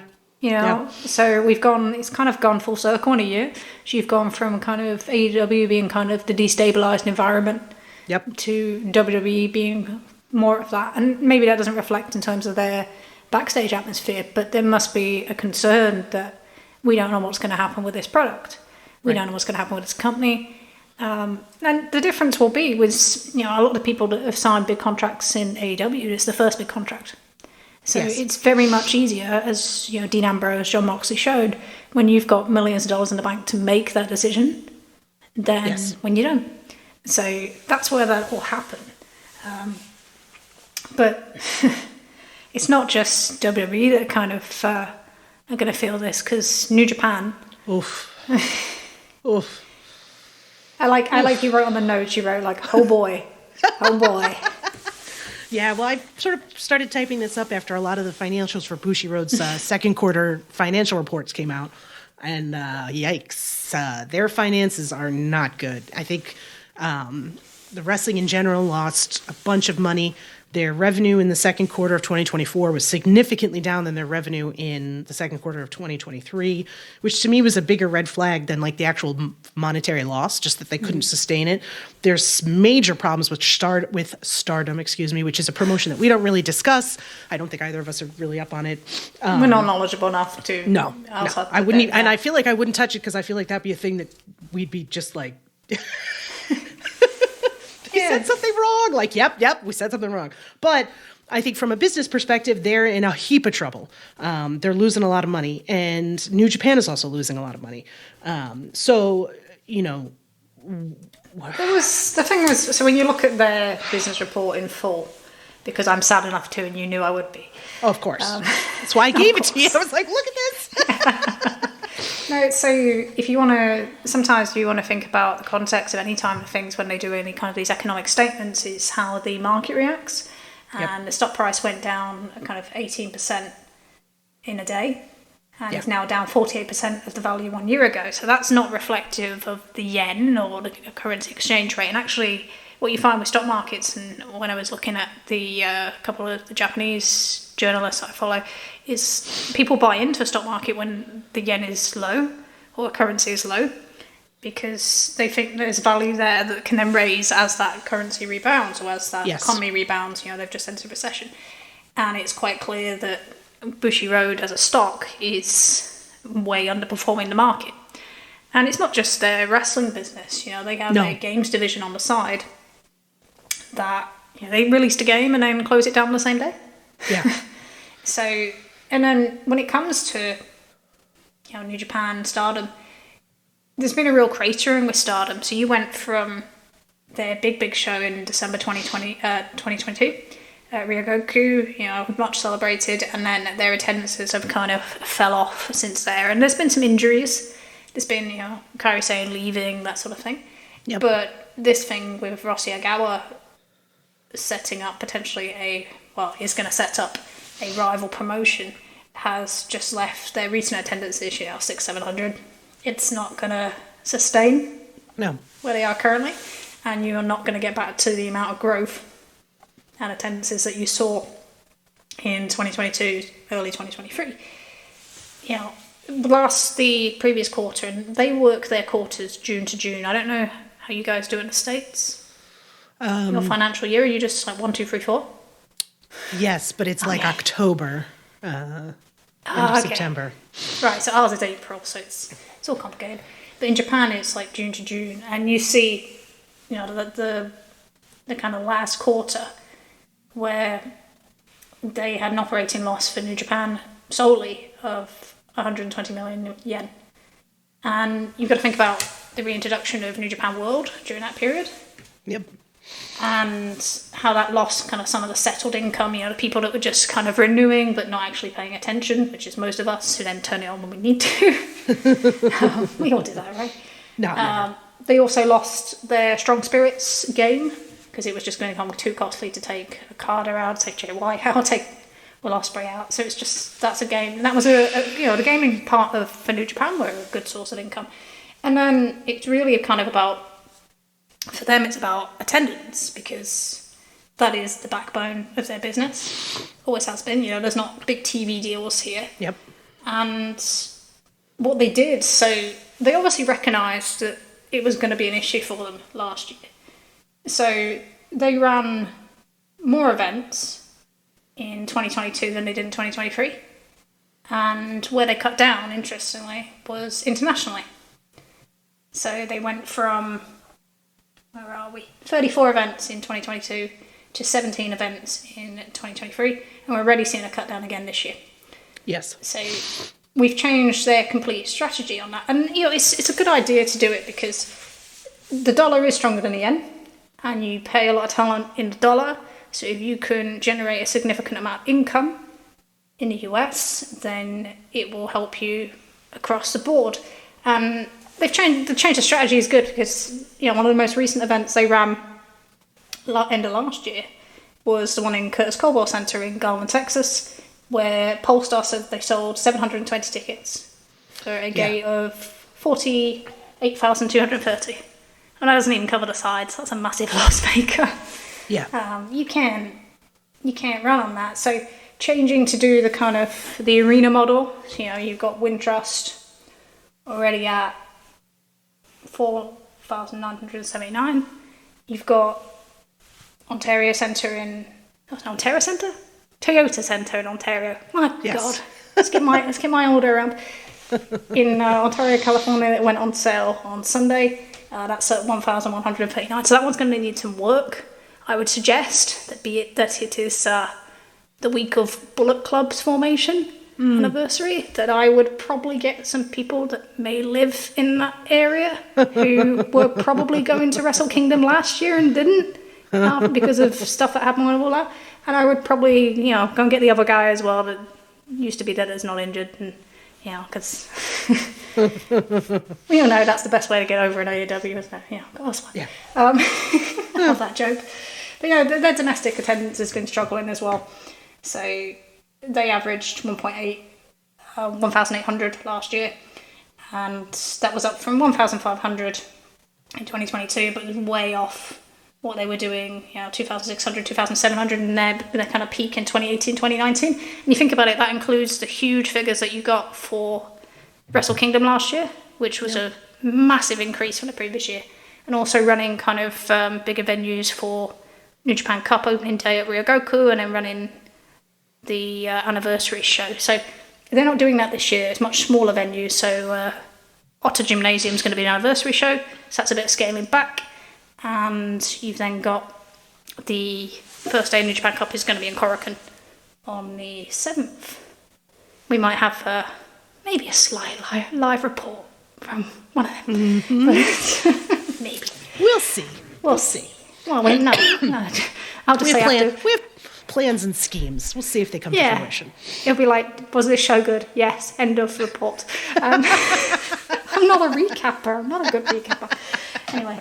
So it's kind of gone full circle in a year. So you've gone from kind of AEW being kind of the destabilized environment, to WWE being more of that. And maybe that doesn't reflect in terms of their backstage atmosphere, but there must be a concern that we don't know what's going to happen with this product. We don't know what's going to happen with this company. And the difference will be with, a lot of the people that have signed big contracts in AEW, it's the first big contract. So it's very much easier, as Dean Ambrose, John Moxley showed, when you've got millions of dollars in the bank to make that decision, than when you don't. So that's where that will happen. But it's not just WWE that kind of are going to feel this, because New Japan. Oof. Oof. I like you wrote on the notes. You wrote oh boy, oh boy. Yeah, well, I sort of started typing this up after a lot of the financials for Bushiroad's second quarter financial reports came out. And yikes, their finances are not good. I think the wrestling in general lost a bunch of money. Their revenue in the second quarter of 2024 was significantly down than their revenue in the second quarter of 2023, which to me was a bigger red flag than the actual monetary loss, just that they couldn't sustain it. There's major problems with Stardom, which is a promotion that we don't really discuss. I don't think either of us are really up on it. We're not knowledgeable enough to. No, I wouldn't even, and I feel like I wouldn't touch it, because I feel like that'd be a thing that we'd be just like. said something wrong. Like, yep, we said something wrong. But I think from a business perspective, they're in a heap of trouble. They're losing a lot of money, and New Japan is also losing a lot of money. So, you know, the thing was, so when you look at their business report in full, because I'm sad enough to, and you knew I would be. Oh, of course. That's why I gave it to you. I was like, look at this. No, so if you want to, sometimes you want to think about the context of any time of things when they do any kind of these economic statements is how the market reacts. And the stock price went down kind of 18% in a day, and is now down 48% of the value 1 year ago. So that's not reflective of the yen or the currency exchange rate. And actually, what you find with stock markets, and when I was looking at the couple of the Japanese journalists I follow, is people buy into a stock market when the yen is low or the currency is low, because they think there's value there that can then raise as that currency rebounds or as that economy rebounds. You know, they've just entered recession. And it's quite clear that Bushiroad as a stock is way underperforming the market. And it's not just their wrestling business. You know, they have a games division on the side that, you know, they released a game and then close it down the same day. Yeah. So, and then when it comes to, you know, New Japan, Stardom, there's been a real cratering with Stardom. So you went from their big show in December 2022, Ryogoku, you know, much celebrated, and then their attendances have kind of fell off since there. And there's been some injuries. There's been, you know, Kairi Sane leaving, that sort of thing. Yep. But this thing with Rossi Agawa setting up potentially is going to set up a rival promotion, has just left their recent attendances, you know, 600-700. It's not going to sustain where they are currently, and you're not going to get back to the amount of growth and attendances that you saw in 2022, early 2023. You know, the previous quarter, and they work their quarters June to June. I don't know how you guys do it in the States. Your financial year, are you just like 1, 2, 3, 4? Yes, but it's like October, end of September. Right, so ours is April, so it's all complicated. But in Japan, it's like June to June, and you see, you know, the kind of last quarter where they had an operating loss for New Japan solely of 120 million yen. And you've got to think about the reintroduction of New Japan World during that period. Yep. And how that lost kind of some of the settled income, you know, the people that were just kind of renewing but not actually paying attention, which is most of us, who then turn it on when we need to. We all do that, right? No. They also lost their Strong Spirits game because it was just going to become too costly to take Okada out, take Jay White out, take Will Ospreay out. So it's just, that's a game. And that was the gaming part of for New Japan were a good source of income. And then it's really kind of about, for them, it's about attendance, because that is the backbone of their business. Always has been. You know, there's not big TV deals here. Yep. And what they did, so they obviously recognised that it was going to be an issue for them last year. So they ran more events in 2022 than they did in 2023. And where they cut down, interestingly, was internationally. So they went from, 34 events in 2022 to 17 events in 2023, and we're already seeing a cut down again this year. Yes. So we've changed their complete strategy on that, and you know it's a good idea to do it because the dollar is stronger than the yen, and you pay a lot of talent in the dollar. So if you can generate a significant amount of income in the US, then it will help you across the board. They've changed the strategy is good because, you know, one of the most recent events they ran end of last year was the one in Curtis Caldwell Center in Garland, Texas, where Polestar said they sold 720 tickets for a gate of 48,230. And that doesn't even cover the sides. That's a massive loss maker. Yeah. You can't run on that. So changing to do the kind of the arena model, you know, you've got Wintrust already at 4,979. You've got Ontario Centre in Ontario Centre? Toyota Centre in Ontario. My God. Let's get my order around. In Ontario, California, it went on sale on Sunday. That's at 1,139. So that one's going to need some work. I would suggest that it is the week of Bullet Club's formation anniversary, that I would probably get some people that may live in that area who were probably going to Wrestle Kingdom last year and didn't because of stuff that happened with all that. And I would probably, go and get the other guy as well that used to be dead that's not injured. And, because we all know that's the best way to get over an AEW, isn't it? Yeah, of course. Yeah. I love that joke. But, their domestic attendance has been struggling as well. So they averaged 1,800 last year, and that was up from 1,500 in 2022, but it was way off what they were doing, 2,600, 2,700 in their kind of peak in 2018, 2019. And you think about it, that includes the huge figures that you got for Wrestle Kingdom last year, which was a massive increase from the previous year, and also running kind of bigger venues for New Japan Cup opening day at Ryogoku, and then running the anniversary show. So they're not doing that this year. It's much smaller venues. So Otter Gymnasium is going to be an anniversary show. So that's a bit of scaling back. And you've then got the first day of New Japan Cup is going to be in Korakuen on the 7th. We might have maybe a slight live report from one of them. But maybe. We'll see. We'll see. Well, no. I'll just say we have plans and schemes. We'll see if they come to fruition. It'll be like, was this show good? Yes. End of report. I'm not a recapper. I'm not a good recapper. Anyway,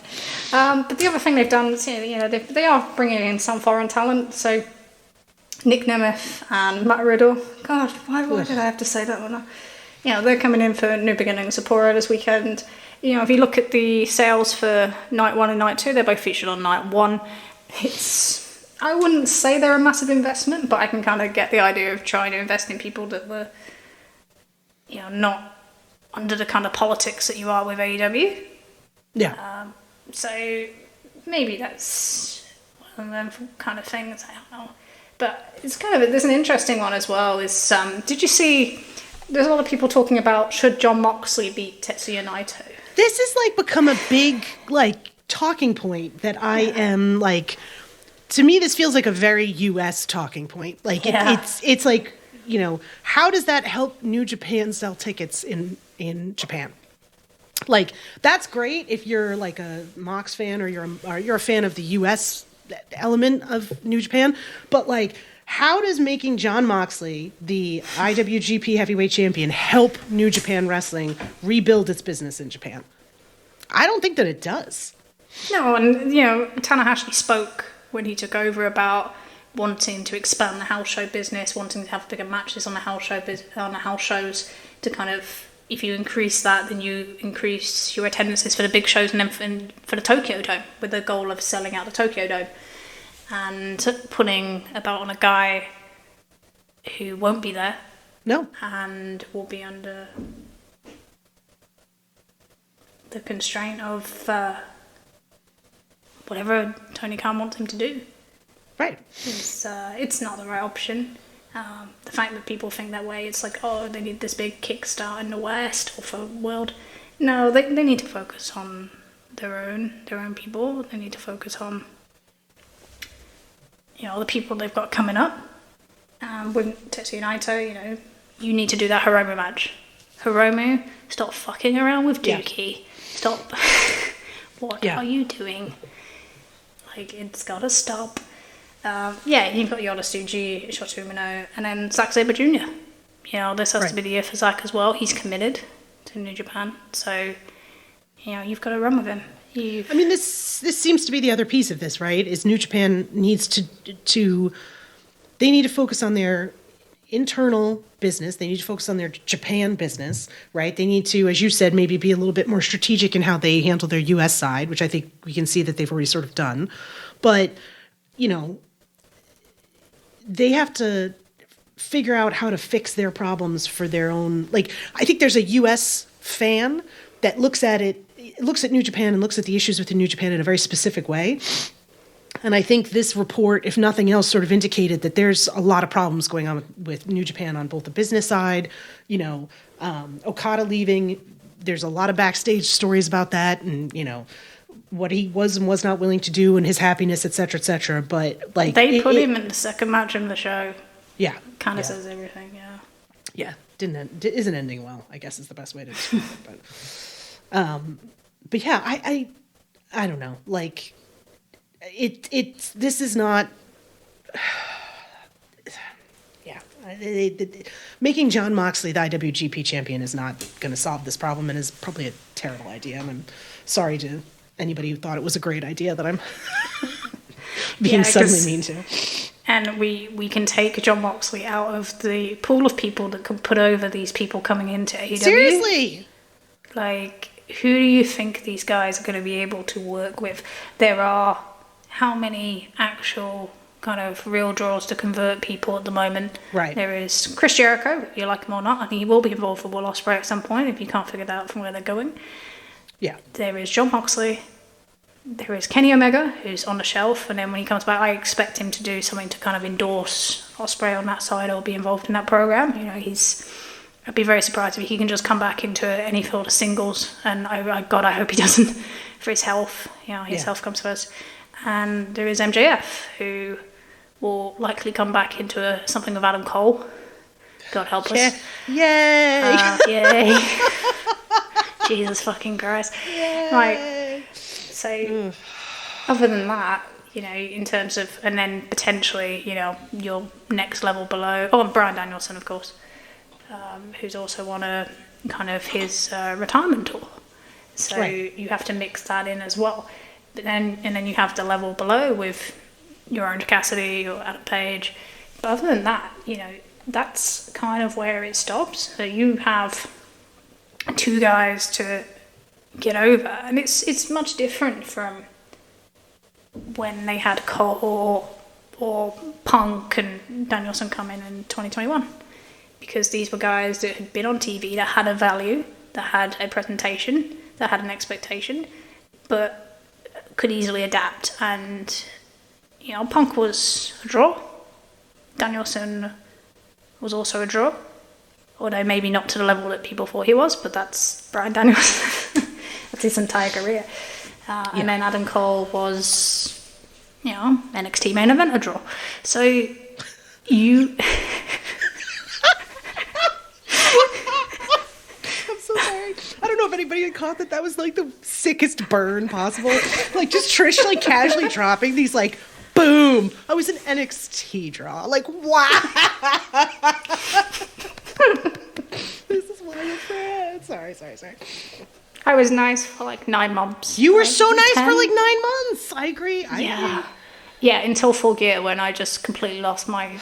but the other thing they've done is, they are bringing in some foreign talent. So Nick Nemeth and Matt Riddle. God, why did I have to say that one? They're coming in for New Beginnings Sapporo this weekend. If you look at the sales for night 1 and night 2, they're both featured on night 1. I wouldn't say they're a massive investment, but I can kind of get the idea of trying to invest in people that were, not under the kind of politics that you are with AEW. Yeah. So maybe that's one of them kind of things. I don't know. But it's there's an interesting one as well. Is did you see? There's a lot of people talking about should Jon Moxley beat Tetsuya Naito. This has become a big talking point that I am to me, this feels like a very U.S. talking point. It's like, how does that help New Japan sell tickets in Japan? That's great if you're a Mox fan or you're a fan of the U.S. element of New Japan. But how does making Jon Moxley the IWGP Heavyweight Champion help New Japan Wrestling rebuild its business in Japan? I don't think that it does. No, and Tanahashi spoke when he took over about wanting to expand the house show business, wanting to have bigger matches on the house shows to kind of, if you increase that, then you increase your attendances for the big shows and then for the Tokyo Dome, with the goal of selling out the Tokyo Dome. And putting a belt on a guy who won't be there. No. And will be under the constraint of whatever Tony Khan wants him to do. Right. It's not the right option. The fact that people think that way, it's they need this big kickstart in the West or for world. No, they need to focus on their own people. They need to focus on the people they've got coming up. With Tetsuya Naito, you need to do that Hiromu match. Hiromu, stop fucking around with Dookie. Yeah. Stop. What are you doing? It's gotta stop. You've got Yoda Tsuji, Shota Umino, and then Zack Sabre Jr. This has to be the year for Zack as well. He's committed to New Japan, so you've got to run with him. This seems to be the other piece of this, right? Is New Japan needs to they need to focus on their internal business. They need to focus on their Japan business, right? They need to, as you said, maybe be a little bit more strategic in how they handle their U.S. side, which I think we can see that they've already sort of done. But, they have to figure out how to fix their problems for their own. I think there's a U.S. fan that looks at New Japan and looks at the issues within New Japan in a very specific way. And I think this report, if nothing else, sort of indicated that there's a lot of problems going on with New Japan on both the business side, Okada leaving, there's a lot of backstage stories about that, and what he was and was not willing to do, and his happiness, etc., but like they put him in the second match in the show. Yeah, kind of says everything. Yeah, isn't ending well, I guess is the best way to describe it. But yeah, I don't know. Like, this is not. Yeah, making Jon Moxley the IWGP champion is not going to solve this problem, and is probably a terrible idea. And I'm sorry to anybody who thought it was a great idea that I'm being suddenly mean to. And we can take Jon Moxley out of the pool of people that can put over these people coming into AEW. Seriously? Like, who do you think these guys are going to be able to work with? There are how many actual kind of real draws to convert people at the moment? Right. There is Chris Jericho, if you like him or not, and he will be involved with Will Ospreay at some point if you can't figure that out from where they're going. Yeah. There is Jon Moxley. There is Kenny Omega, who's on the shelf, and then when he comes back, I expect him to do something to kind of endorse Ospreay on that side or be involved in that program. I'd be very surprised if he can just come back into any field of singles, and I hope he doesn't, for his health. His health comes first. And there is MJF, who will likely come back into something with Adam Cole. God help us. Yay! Yay. Jesus fucking Christ. Yay. Right. So, other than that, in terms of, and then potentially, your next level below, and Bryan Danielson, of course, who's also on a kind of his retirement tour. So right. You have to mix that in as well. But then you have the level below with your Orange Cassidy or Adam Page. But other than that, that's kind of where it stops. So you have two guys to get over, and it's much different from when they had Cole or Punk and Danielson come in 2021, because these were guys that had been on TV, that had a value, that had a presentation, that had an expectation, but could easily adapt. And Punk was a draw, Danielson was also a draw, although maybe not to the level that people thought he was, but that's Bryan Danielson. That's his entire career. And then Adam Cole was, NXT main event, a draw. So you... I'm so sorry. I don't know if anybody had caught that was like the sickest burn possible. Like just Trish like casually dropping these like, boom. I was an NXT draw. Like, wow. This is why we're friends. Sorry. I was nice for like 9 months. You were so nice 10. For like 9 months. I agree. Yeah, until Full Gear, when I just completely lost my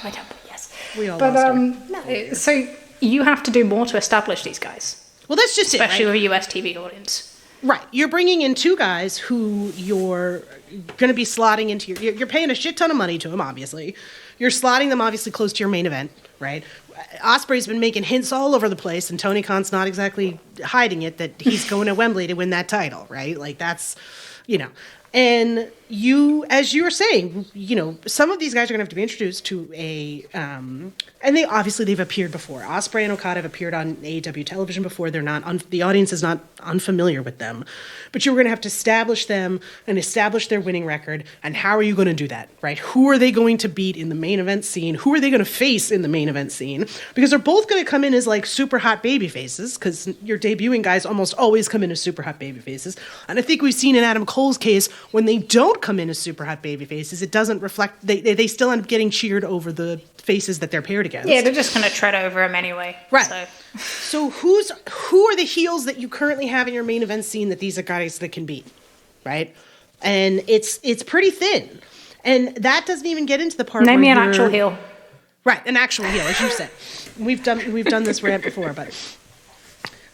temper. Yes. We all lost no, so you have to do more to establish these guys. Well, that's just especially it, right? with a US TV audience. Right. You're bringing in two guys who you're going to be slotting into you're paying a shit ton of money to them, obviously. You're slotting them obviously close to your main event, right? Ospreay's been making hints all over the place, and Tony Khan's not exactly hiding it that he's going to Wembley to win that title, right? Like that's, and you, as you were saying, some of these guys are going to have to be introduced to a, and they've appeared before. Ospreay and Okada have appeared on AEW television before. They're not, the audience is not unfamiliar with them, but you're going to have to establish them and establish their winning record. And how are you going to do that, right? Who are they going to beat in the main event scene? Who are they going to face in the main event scene? Because they're both going to come in as like super hot baby faces, because your debuting guys almost always come in as super hot baby faces. And I think we've seen in Adam Cole's case, when they don't come in as super hot baby faces, it doesn't reflect, they still end up getting cheered over the faces that they're paired against. Yeah, they're just going to tread over him anyway. Right. So who are the heels that you currently have in your main event scene that these are guys that can beat, right? And it's pretty thin. And that doesn't even get into the part Name me an actual heel. Right, an actual heel, as you said. We've done this rant before, but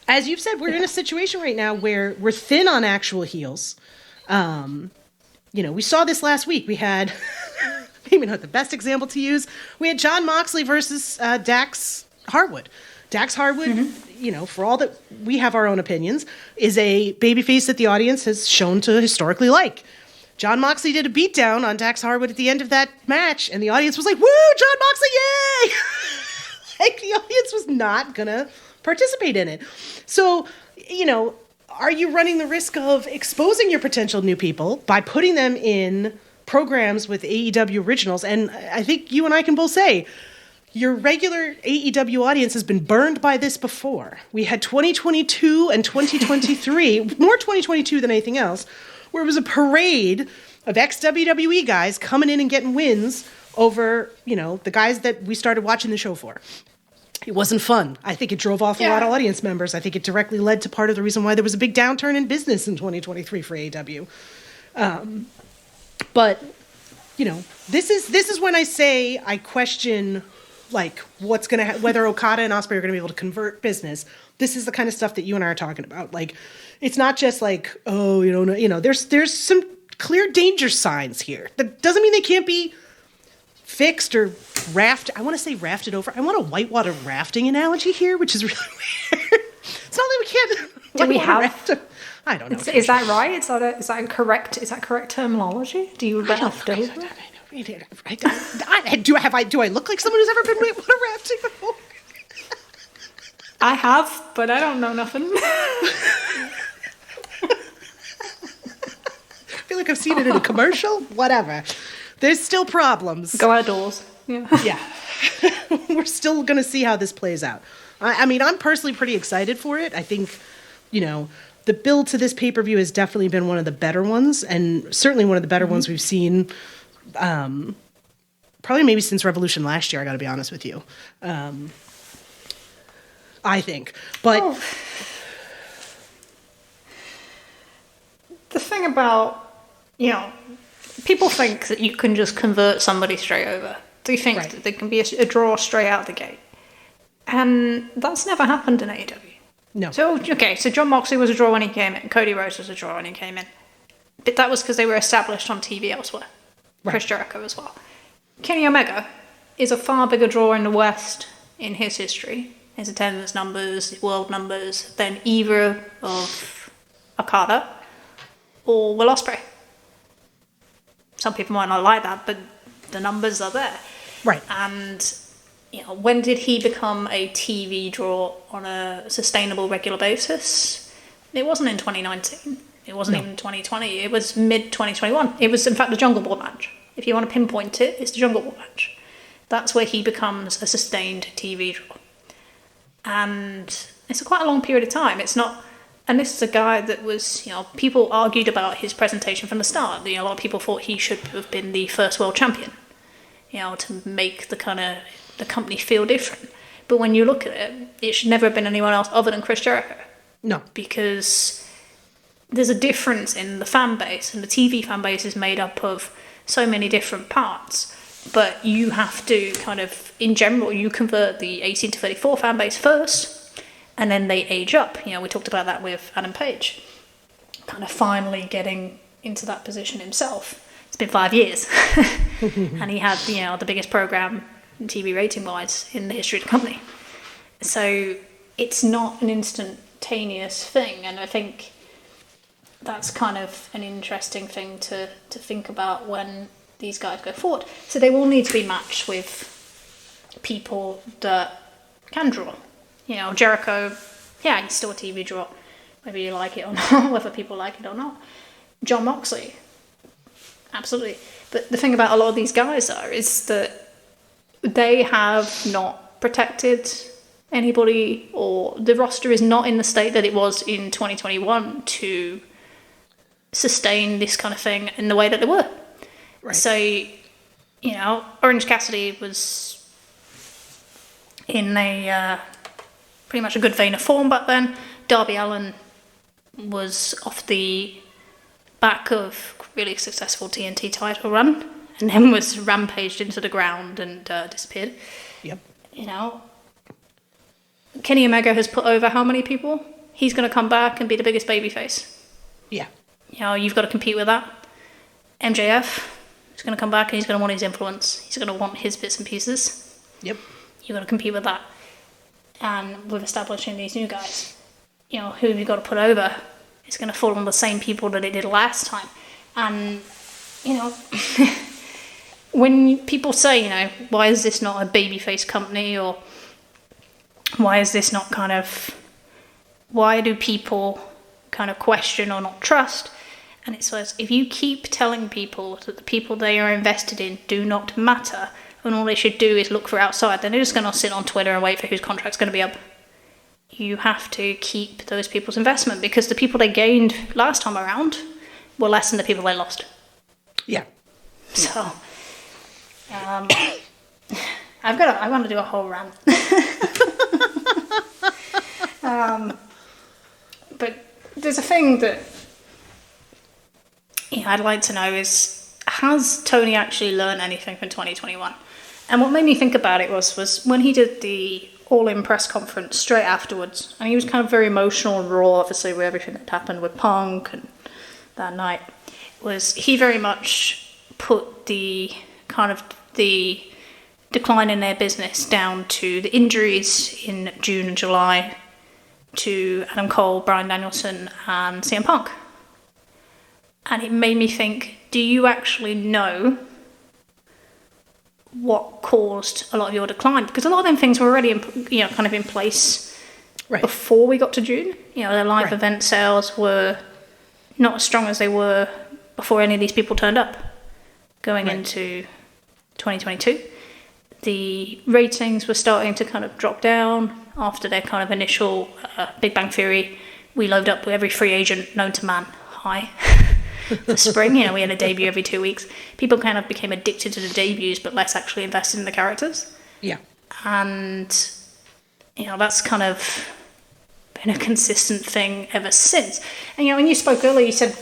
as you've said, we're in a situation right now where we're thin on actual heels. We saw this last week. We had, maybe not the best example to use, we had Jon Moxley versus Dax Harwood. Dax Harwood, for all that we have our own opinions, is a babyface that the audience has shown to historically like. Jon Moxley did a beatdown on Dax Harwood at the end of that match, and the audience was like, woo, Jon Moxley, yay! Like, the audience was not gonna participate in it. So, are you running the risk of exposing your potential new people by putting them in programs with AEW originals? And I think you and I can both say, your regular AEW audience has been burned by this before. We had 2022 and 2023, more 2022 than anything else, where it was a parade of ex-WWE guys coming in and getting wins over, the guys that we started watching the show for. It wasn't fun. I think it drove off a lot of audience members. I think it directly led to part of the reason why there was a big downturn in business in 2023 for AEW. But, this is when I say I question, like, what's going to whether Okada and Ospreay are going to be able to convert business. This is the kind of stuff that you and I are talking about. Like, it's not just like, there's some clear danger signs here. That doesn't mean they can't be fixed or I want to say rafted over. I want a whitewater rafting analogy here, which is really weird. It's not that we can't. Do we have? I don't know. Is that right? Is that correct terminology? Do you raft over? Do I look like someone who's ever been whitewater rafting before? I have, but I don't know nothing. I feel like I've seen it in a commercial. Whatever. There's still problems. Go outdoors. Yeah. We're still going to see how this plays out. I mean, I'm personally pretty excited for it. I think, the build to this pay-per-view has definitely been one of the better ones, and certainly one of the better ones we've seen, probably maybe since Revolution last year, I got to be honest with you. I think. But the thing about, people think that you can just convert somebody straight over. They think that there can be a draw straight out the gate. And that's never happened in AEW. No. So John Moxley was a draw when he came in. Cody Rhodes was a draw when he came in. But that was because they were established on TV elsewhere. Right. Chris Jericho as well. Kenny Omega is a far bigger draw in the West in his history, his attendance numbers, his world numbers, than either of Okada or Will Ospreay. Some people might not like that, but the numbers are there. Right. And, when did he become a TV draw on a sustainable, regular basis? It wasn't in 2019. It wasn't even 2020. It was mid-2021. It was, in fact, the Jungle Boy match. If you want to pinpoint it, it's the Jungle Boy match. That's where he becomes a sustained TV draw. And it's quite a long period of time. It's not... And this is a guy that was, people argued about his presentation from the start. A lot of people thought he should have been the first world champion, to make the company feel different. But when you look at it, it should never have been anyone else other than Chris Jericho. No. Because there's a difference in the fan base, and the TV fan base is made up of so many different parts. But you have to in general, you convert the 18 to 34 fan base first, and then they age up. We talked about that with Adam Page. Finally getting into that position himself. It's been 5 years. And he had, the biggest program TV rating-wise in the history of the company. So it's not an instantaneous thing. And I think that's an interesting thing to think about when these guys go forward. So they will need to be matched with people that can draw. Jericho, he's still a TV draw, whether you like it or not, whether people like it or not. John Moxley, absolutely. But the thing about a lot of these guys is that they have not protected anybody, or the roster is not in the state that it was in 2021 to sustain this kind of thing in the way that they were. Right. So, Orange Cassidy was in a... pretty much a good vein of form back then. Darby Allin was off the back of a really successful TNT title run, and then was rampaged into the ground and disappeared. Yep. Kenny Omega has put over how many people? He's going to come back and be the biggest babyface. Yeah. You've got to compete with that. MJF is going to come back and he's going to want his influence. He's going to want his bits and pieces. Yep. You've got to compete with that. And with establishing these new guys, who you've got to put over, it's going to fall on the same people that it did last time. And, when people say, why is this not a babyface company, or Why is this not kind of... Why do people kind of question or not trust? And it says, if you keep telling people that the people they are invested in do not matter, and all they should do is look for outside, then they're just going to sit on Twitter and wait for whose contract's going to be up. You have to keep those people's investment, because the people they gained last time around were less than the people they lost. Yeah. So, I want to do a whole rant. But there's a thing that I'd like to know is, has Tony actually learned anything from 2021? And what made me think about it was when he did the all-in press conference straight afterwards, and he was kind of very emotional and raw, obviously, with everything that happened with Punk and that night, was he very much put the kind of the decline in their business down to the injuries in June and July to Adam Cole, Bryan Danielson and CM Punk. And it made me think, do you actually know what caused a lot of your decline? Because a lot of them things were already kind of in place before we got to June. The live event sales were not as strong as they were before any of these people turned up going into 2022. The ratings were starting to kind of drop down after their kind of initial Big Bang Theory. We load up with every free agent known to man high. The spring, we had a debut every 2 weeks. People kind of became addicted to the debuts, but less actually invested in the characters. Yeah. And, that's kind of been a consistent thing ever since. And, when you spoke earlier, you said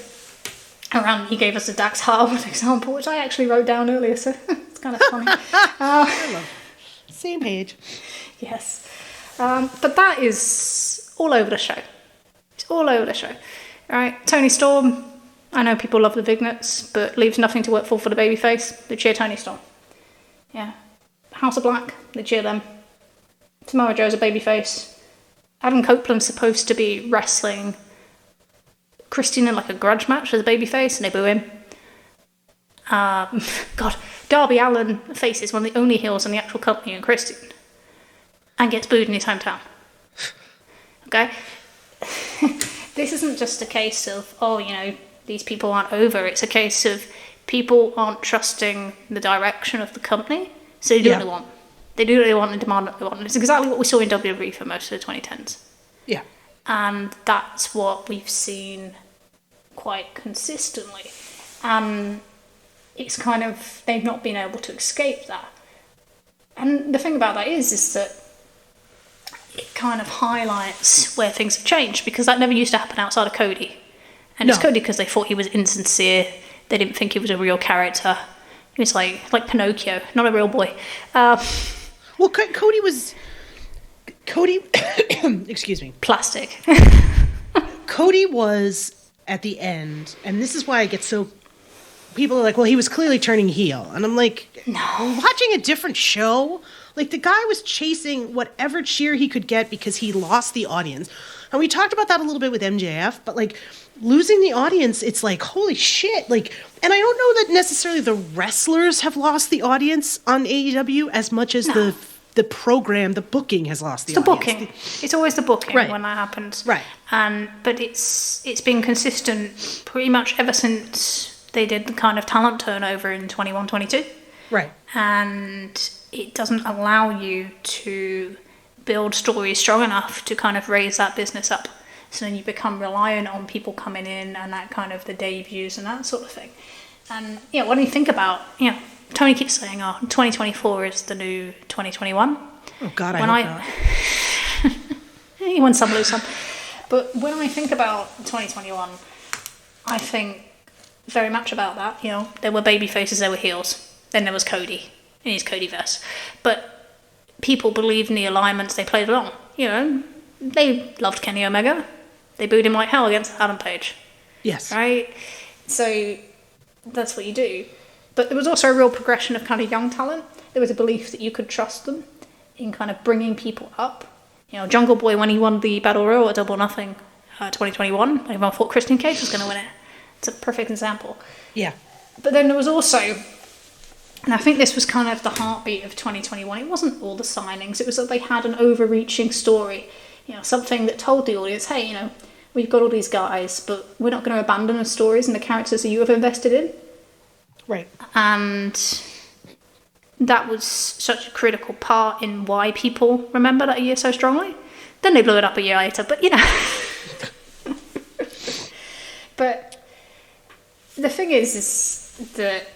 you gave us a Dax Harwood example, which I actually wrote down earlier, so it's kind of funny. I love it. Same page. Yes. But that is all over the show. It's all over the show. All right, Tony Storm. I know people love the Vignettes, but leaves nothing to work for the babyface. They cheer Tony Storm. Yeah. House of Black, they cheer them. Samoa Joe's a babyface. Adam Copeland's supposed to be wrestling Christian in like a grudge match as a babyface, and they boo him. Darby Allin faces one of the only heels in the actual company in Christian, and gets booed in his hometown. Okay? This isn't just a case of, these people aren't over. It's a case of people aren't trusting the direction of the company, so they do what they want. They do what they want and demand what they want. And it's exactly what we saw in WWE for most of the 2010s. Yeah. And that's what we've seen quite consistently. It's kind of, they've not been able to escape that. And the thing about that is that it kind of highlights where things have changed, because that never used to happen outside of Cody. And it's Cody because they thought he was insincere. They didn't think he was a real character. He was like Pinocchio, not a real boy. Well, Cody was... excuse me. Plastic. Cody was, at the end, and this is why I get so... People are like, well, he was clearly turning heel. And I'm like, no. Watching a different show... Like, the guy was chasing whatever cheer he could get because he lost the audience. And we talked about that a little bit with MJF, but, like, losing the audience, it's like, holy shit. Like, and I don't know that necessarily the wrestlers have lost the audience on AEW as much as the program, the booking has lost the audience. Booking. It's always the booking when that happens. Right. But it's been consistent pretty much ever since they did the kind of talent turnover in 21-22. Right. And it doesn't allow you to build stories strong enough to kind of raise that business up. So then you become reliant on people coming in and that kind of the debuts and that sort of thing. And when you think about, Tony keeps saying, 2024 is the new 2021. Oh God, I hope not. You win some, lose some. But when I think about 2021, I think very much about that. There were baby faces, there were heels. Then there was Cody in his Codyverse. But people believed in the alignments, they played along. They loved Kenny Omega. They booed him like hell against Adam Page. Yes. Right? So that's what you do. But there was also a real progression of kind of young talent. There was a belief that you could trust them in kind of bringing people up. Jungle Boy, when he won the Battle Royal at Double or Nothing 2021, everyone thought Christian Cage was going to win it. It's a perfect example. Yeah. But then there was also And I think this was kind of the heartbeat of 2021. It wasn't all the signings. It was that they had an overreaching story, something that told the audience, hey, we've got all these guys, but we're not going to abandon the stories and the characters that you have invested in. Right. And that was such a critical part in why people remember that year so strongly. Then they blew it up a year later, but But the thing is that,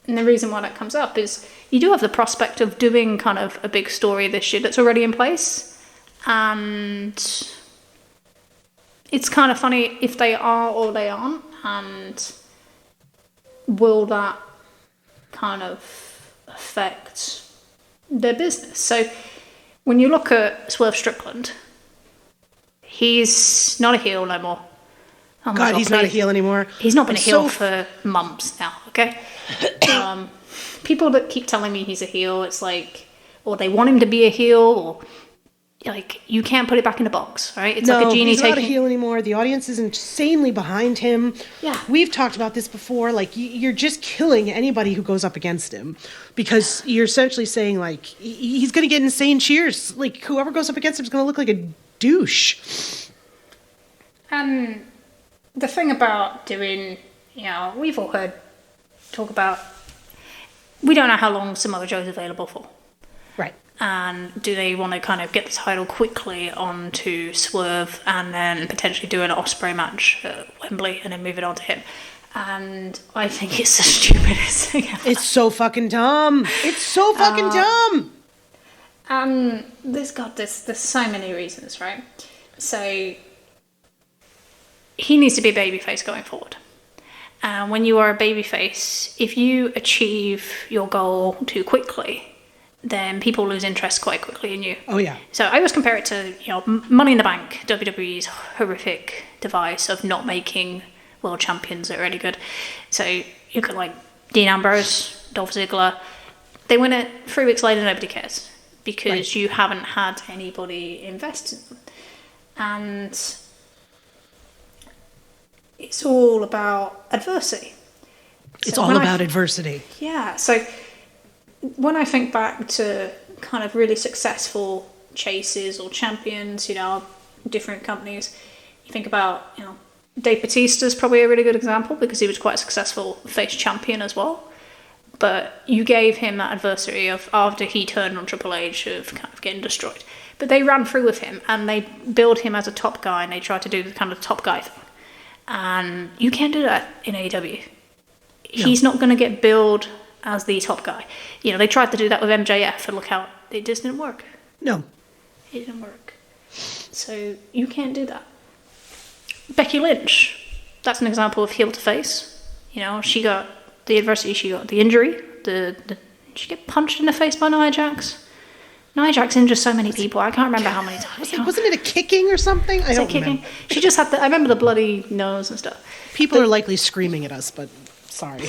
and the reason why that comes up is you do have the prospect of doing kind of a big story this year that's already in place. And it's kind of funny if they are or they aren't. And will that kind of affect their business? So when you look at Swerve Strickland, he's not a heel no more. Oh God, he's not a heel anymore. He's not been a heel for months now, okay? People that keep telling me he's a heel, it's like, or they want him to be a heel, or like, you can't put it back in a box, right? It's like a genie he's not a heel anymore. The audience is insanely behind him. Yeah. We've talked about this before. Like, you're just killing anybody who goes up against him, because you're essentially saying, like, he's going to get insane cheers. Like, whoever goes up against him is going to look like a douche. The thing about doing, we've all heard talk about, we don't know how long Samoa Joe's available for. Right. And do they want to kind of get the title quickly onto Swerve and then potentially do an Ospreay match at Wembley and then move it on to him? And I think it's the stupidest thing ever. It's so fucking dumb. It's so fucking dumb. There's so many reasons, right? So he needs to be a babyface going forward. And when you are a babyface, if you achieve your goal too quickly, then people lose interest quite quickly in you. Oh, yeah. So I always compare it to, Money in the Bank, WWE's horrific device of not making world champions that are really good. So you could like Dean Ambrose, Dolph Ziggler, they win it 3 weeks later, nobody cares because you haven't had anybody invest in them. And it's all about adversity. It's all about adversity. Yeah. So when I think back to kind of really successful chases or champions, different companies, you think about, Dave Bautista's probably a really good example because he was quite a successful face champion as well. But you gave him that adversity of after he turned on Triple H of kind of getting destroyed. But they ran through with him and they built him as a top guy and they tried to do the kind of top guy thing. And you can't do that in AEW. No. He's not going to get billed as the top guy. They tried to do that with MJF and look how it just didn't work. No. It didn't work. So you can't do that. Becky Lynch, that's an example of heel to face. She got the adversity, she got the injury. Did she get punched in the face by Nia Jax? Nia Jax injured so many people. I can't remember how many times. Wasn't it a kicking or something? I don't remember. She just had I remember the bloody nose and stuff. People are likely screaming at us, but sorry.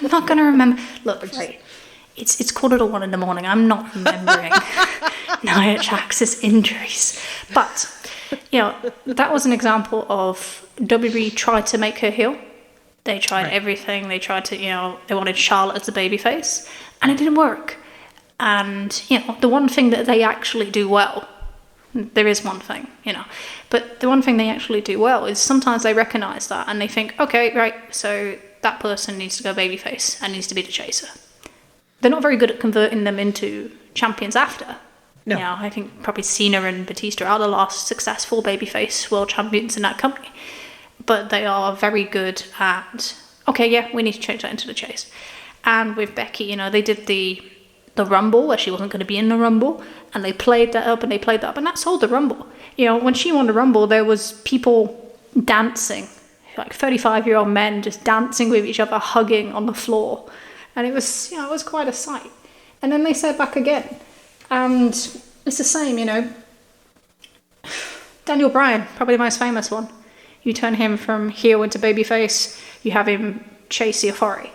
I'm not going to remember. Look, right. It's 1:45 in the morning. I'm not remembering Nia Jax's injuries. But, that was an example of WWE tried to make her heel. They tried everything. They tried to, they wanted Charlotte as the babyface. And it didn't work. And, the one thing that they actually do well, there is one thing, but the one thing they actually do well is sometimes they recognise that and they think, okay, right, so that person needs to go babyface and needs to be the chaser. They're not very good at converting them into champions after. No. I think probably Cena and Batista are the last successful babyface world champions in that company. But they are very good at, okay, yeah, we need to change that into the chase. And with Becky, they did the Rumble, where she wasn't going to be in the Rumble, and they played that up, and that sold the Rumble. When she won the Rumble, there was people dancing, like 35-year-old men just dancing with each other, hugging on the floor. And it was, it was quite a sight. And then they said back again. And it's the same, Daniel Bryan, probably the most famous one. You turn him from heel into babyface, you have him chase the authority.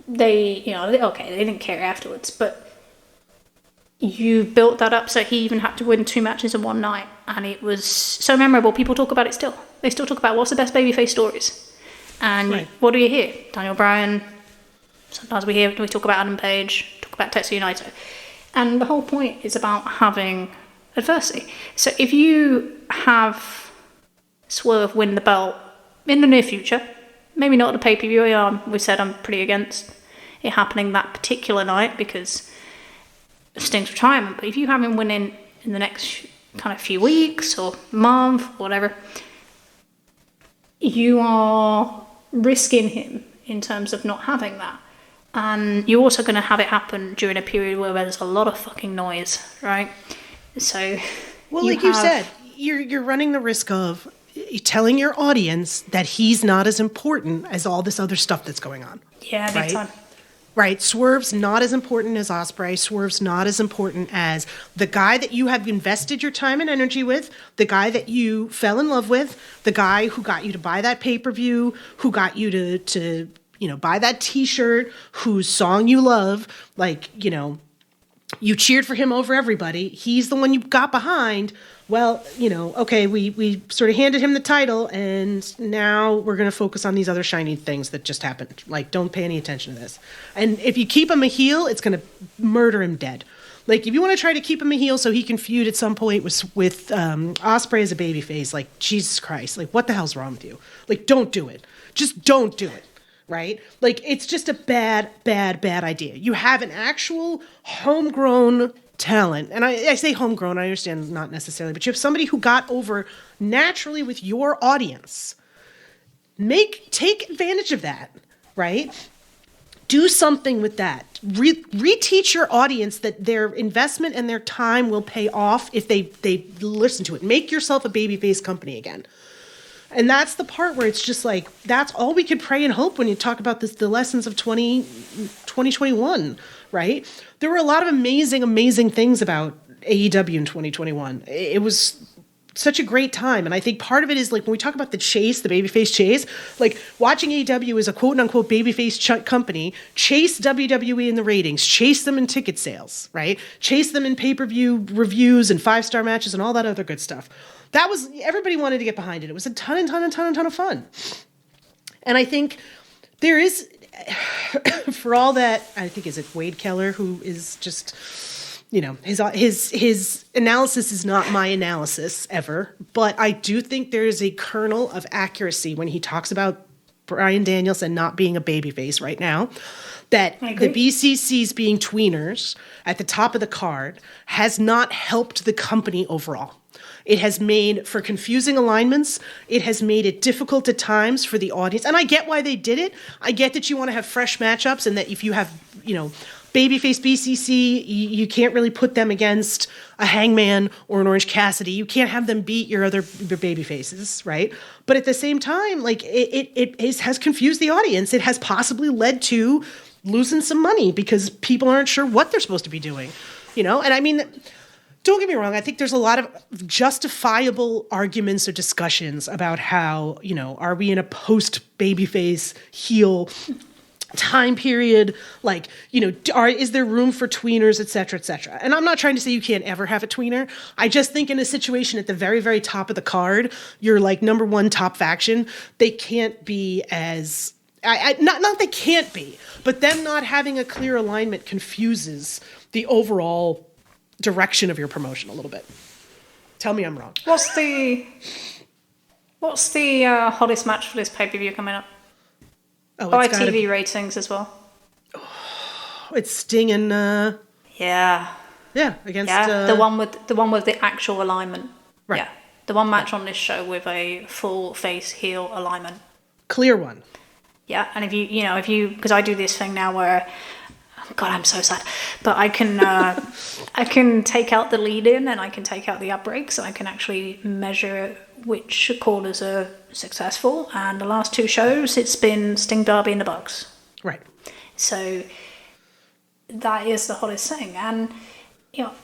They didn't care afterwards, but you built that up so he even had to win 2 matches in one night, and it was so memorable. People talk about it still. They still talk about what's the best babyface stories. And what do you hear? Daniel Bryan Sometimes we talk about Adam Page, talk about Tetsuya Naito. And the whole point is about having adversity. So if you have Swerve win the belt in the near future, maybe not at the pay-per-view, we said I'm pretty against it happening that particular night because of Sting's retirement, but if you have him winning in the next kind of few weeks or month, whatever, you are risking him in terms of not having that. And you're also going to have it happen during a period where there's a lot of fucking noise, right? So, well, you said, you're running the risk of telling your audience that he's not as important as all this other stuff that's going on. Yeah, big time. Right, Swerve's not as important as Ospreay. Swerve's not as important as the guy that you have invested your time and energy with, the guy that you fell in love with, the guy who got you to buy that pay-per-view, who got you to buy that T-shirt, whose song you love, you cheered for him over everybody. He's the one you got behind. Well, okay, we sort of handed him the title, and now we're going to focus on these other shiny things that just happened. Don't pay any attention to this. And if you keep him a heel, it's going to murder him dead. If you want to try to keep him a heel so he can feud at some point with Ospreay as a babyface, Jesus Christ, what the hell's wrong with you? Don't do it. Just don't do it. Right? It's just a bad, bad, bad idea. You have an actual homegrown talent. And I say homegrown, I understand not necessarily, but you have somebody who got over naturally with your audience. Take advantage of that, right? Do something with that. Reteach your audience that their investment and their time will pay off if they listen to it. Make yourself a babyface company again. And that's the part where it's just that's all we could pray and hope when you talk about the lessons of 2021, right? There were a lot of amazing, amazing things about AEW in 2021. It was such a great time. And I think part of it is when we talk about the chase, the babyface chase, watching AEW as a quote unquote babyface company, chase WWE in the ratings, chase them in ticket sales, right? Chase them in pay-per-view reviews and 5-star matches and all that other good stuff. Everybody wanted to get behind it. It was a ton of fun. And I think there is, for all that, I think, is it Wade Keller, who is just, his analysis is not my analysis ever, but I do think there is a kernel of accuracy when he talks about Bryan Danielson not being a babyface right now, that the BCCs being tweeners at the top of the card has not helped the company overall. It has made for confusing alignments. It has made it difficult at times for the audience. And I get why they did it. I get that you want to have fresh matchups and that if you have, babyface BCC, you can't really put them against a Hangman or an Orange Cassidy. You can't have them beat your baby faces, right? But at the same time, it has confused the audience. It has possibly led to losing some money because people aren't sure what they're supposed to be doing, And I mean, don't get me wrong. I think there's a lot of justifiable arguments or discussions about how, are we in a post-babyface heel time period? Is there room for tweeners, et cetera, et cetera? And I'm not trying to say you can't ever have a tweener. I just think in a situation at the very, very top of the card, you're number one top faction. They can't be as... not they can't be, but them not having a clear alignment confuses the overall direction of your promotion a little bit. Tell me I'm wrong. What's the hottest match for this pay-per-view coming up? By TV ratings as well. Oh, it's Sting and against the one with the actual alignment. Right. Yeah. The one match on this show with a full face heel alignment. Clear one. Yeah, and if you because I do this thing now where God, I'm so sad. But I can take out the lead in and I can take out the up breaks and I can actually measure which quarters are successful. And the last two shows, it's been Sting, Darby, and the Bucks. Right. So that is the hottest thing. And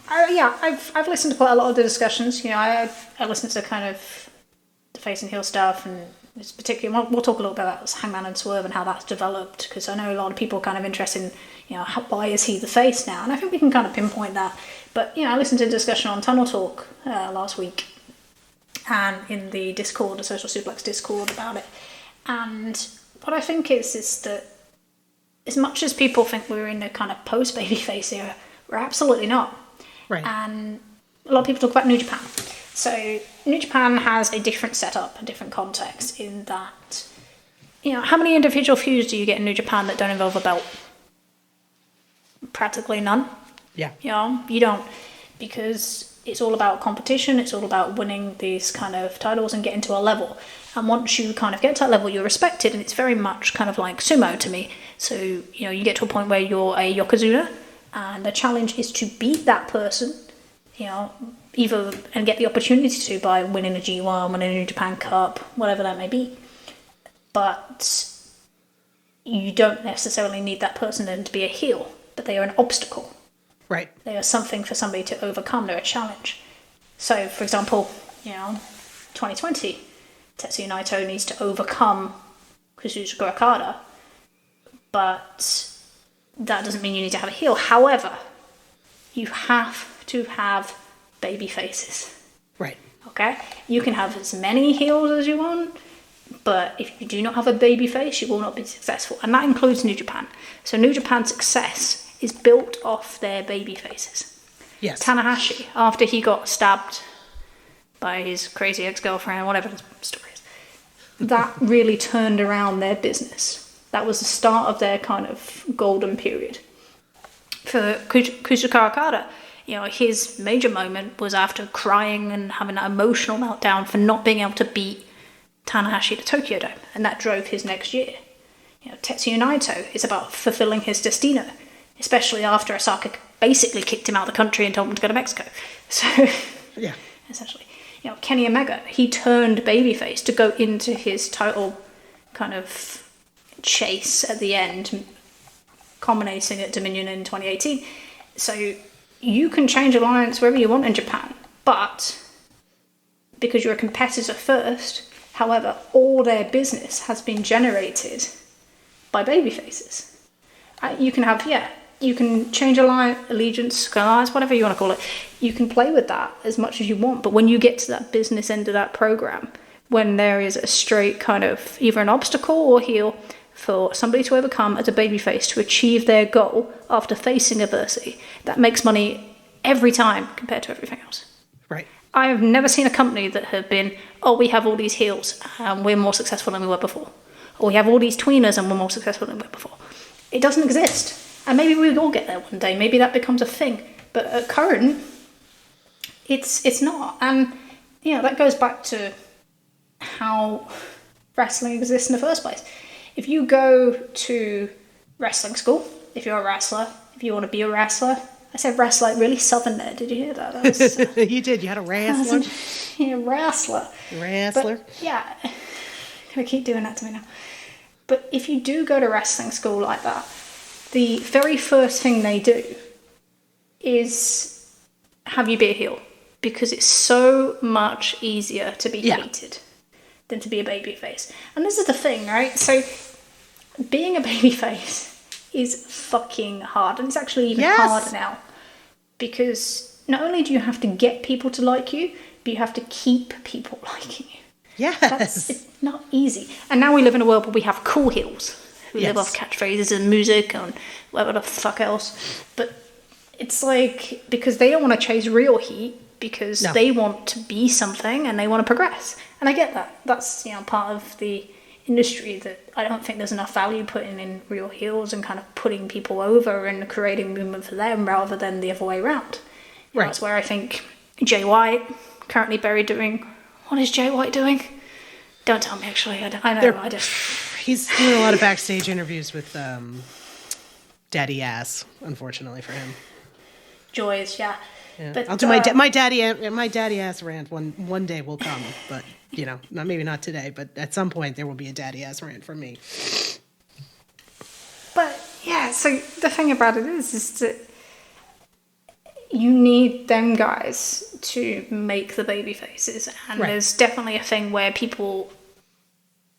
I've listened to quite a lot of the discussions. I listened to kind of the face and heel stuff, and it's particularly we'll talk a little about Hangman and Swerve and how that's developed, because I know a lot of people are kind of interested in why is he the face now, and I think we can kind of pinpoint that. But I listened to a discussion on Tunnel Talk last week, and in the Discord, the Social Suplex Discord, about it. And what I think is that as much as people think we're in a kind of post-babyface era, we're absolutely not. Right. And a lot of people talk about New Japan. So New Japan has a different setup, a different context in that, how many individual feuds do you get in New Japan that don't involve a belt? Practically none. Yeah. You don't, because it's all about competition, it's all about winning these kind of titles and getting to a level. And once you kind of get to that level, you're respected, and it's very much kind of like sumo to me. So, you get to a point where you're a Yokozuna, and the challenge is to beat that person, either and get the opportunity to by winning a G1, winning a New Japan Cup, whatever that may be. But you don't necessarily need that person then to be a heel, but they are an obstacle. Right. They are something for somebody to overcome. They're a challenge. So, for example, 2020, Tetsuya Naito needs to overcome Kazuchika Okada, but that doesn't mean you need to have a heel. However, you have to have baby faces. Right. Okay? You can have as many heels as you want, but if you do not have a baby face, you will not be successful. And that includes New Japan. So New Japan's success is built off their baby faces. Yes. Tanahashi, after he got stabbed by his crazy ex-girlfriend, whatever the story is, that really turned around their business. That was the start of their kind of golden period. For Kazuchika Okada, his major moment was after crying and having an emotional meltdown for not being able to beat Tanahashi at Tokyo Dome, and that drove his next year. Tetsuya Naito is about fulfilling his destino, especially after Osaka basically kicked him out of the country and told him to go to Mexico. So, yeah, essentially, Kenny Omega, he turned babyface to go into his title kind of chase at the end, culminating at Dominion in 2018. So you can change alliance wherever you want in Japan, but because you're a competitor first, however, all their business has been generated by babyfaces. You can change allegiance, whatever you want to call it. You can play with that as much as you want, but when you get to that business end of that program, when there is a straight kind of either an obstacle or heel for somebody to overcome as a babyface to achieve their goal after facing adversity, that makes money every time compared to everything else. Right. I have never seen a company that have been, we have all these heels and we're more successful than we were before. Or we have all these tweeners and we're more successful than we were before. It doesn't exist. And maybe we all get there one day. Maybe that becomes a thing. But at current, it's not. And, that goes back to how wrestling exists in the first place. If you go to wrestling school, if you're a wrestler, if you want to be a wrestler, I said wrestler like really southern there. Did you hear that? That was, you did. You had a wrestler. Wrestler. Wrestler. But, yeah. Gonna keep doing that to me now. But if you do go to wrestling school like that, the very first thing they do is have you be a heel, because it's so much easier to be hated than to be a babyface. And this is the thing, right? So being a babyface is fucking hard, and it's actually even harder now, because not only do you have to get people to like you, but you have to keep people liking you. Yes. It's not easy. And now we live in a world where we have cool heels who live off catchphrases and music and whatever the fuck else. But it's like, because they don't want to chase real heat, because they want to be something and they want to progress. And I get that. That's, part of the industry that I don't think there's enough value putting in real heels and kind of putting people over and creating movement for them rather than the other way around. Right. That's where I think Jay White, currently buried doing... What is Jay White doing? Don't tell me, actually. I just... He's doing a lot of backstage interviews with Daddy Ass, unfortunately for him. Joys, yeah. But, I'll do my daddy ass rant one day will come, but maybe not today, but at some point there will be a daddy ass rant from me. But yeah, so the thing about it is that you need them guys to make the baby faces, and there's definitely a thing where people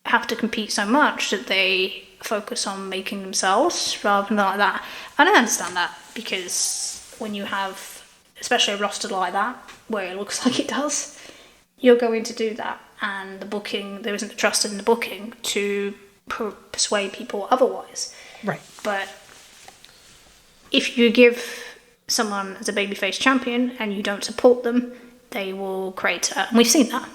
have to compete so much that they focus on making themselves rather than like that. And I understand that, because when you have especially a roster like that where it looks like it does, you're going to do that, and the booking, there isn't the trust in the booking to persuade people otherwise. Right. But if you give someone as a babyface champion and you don't support them, they will create. And we've seen that.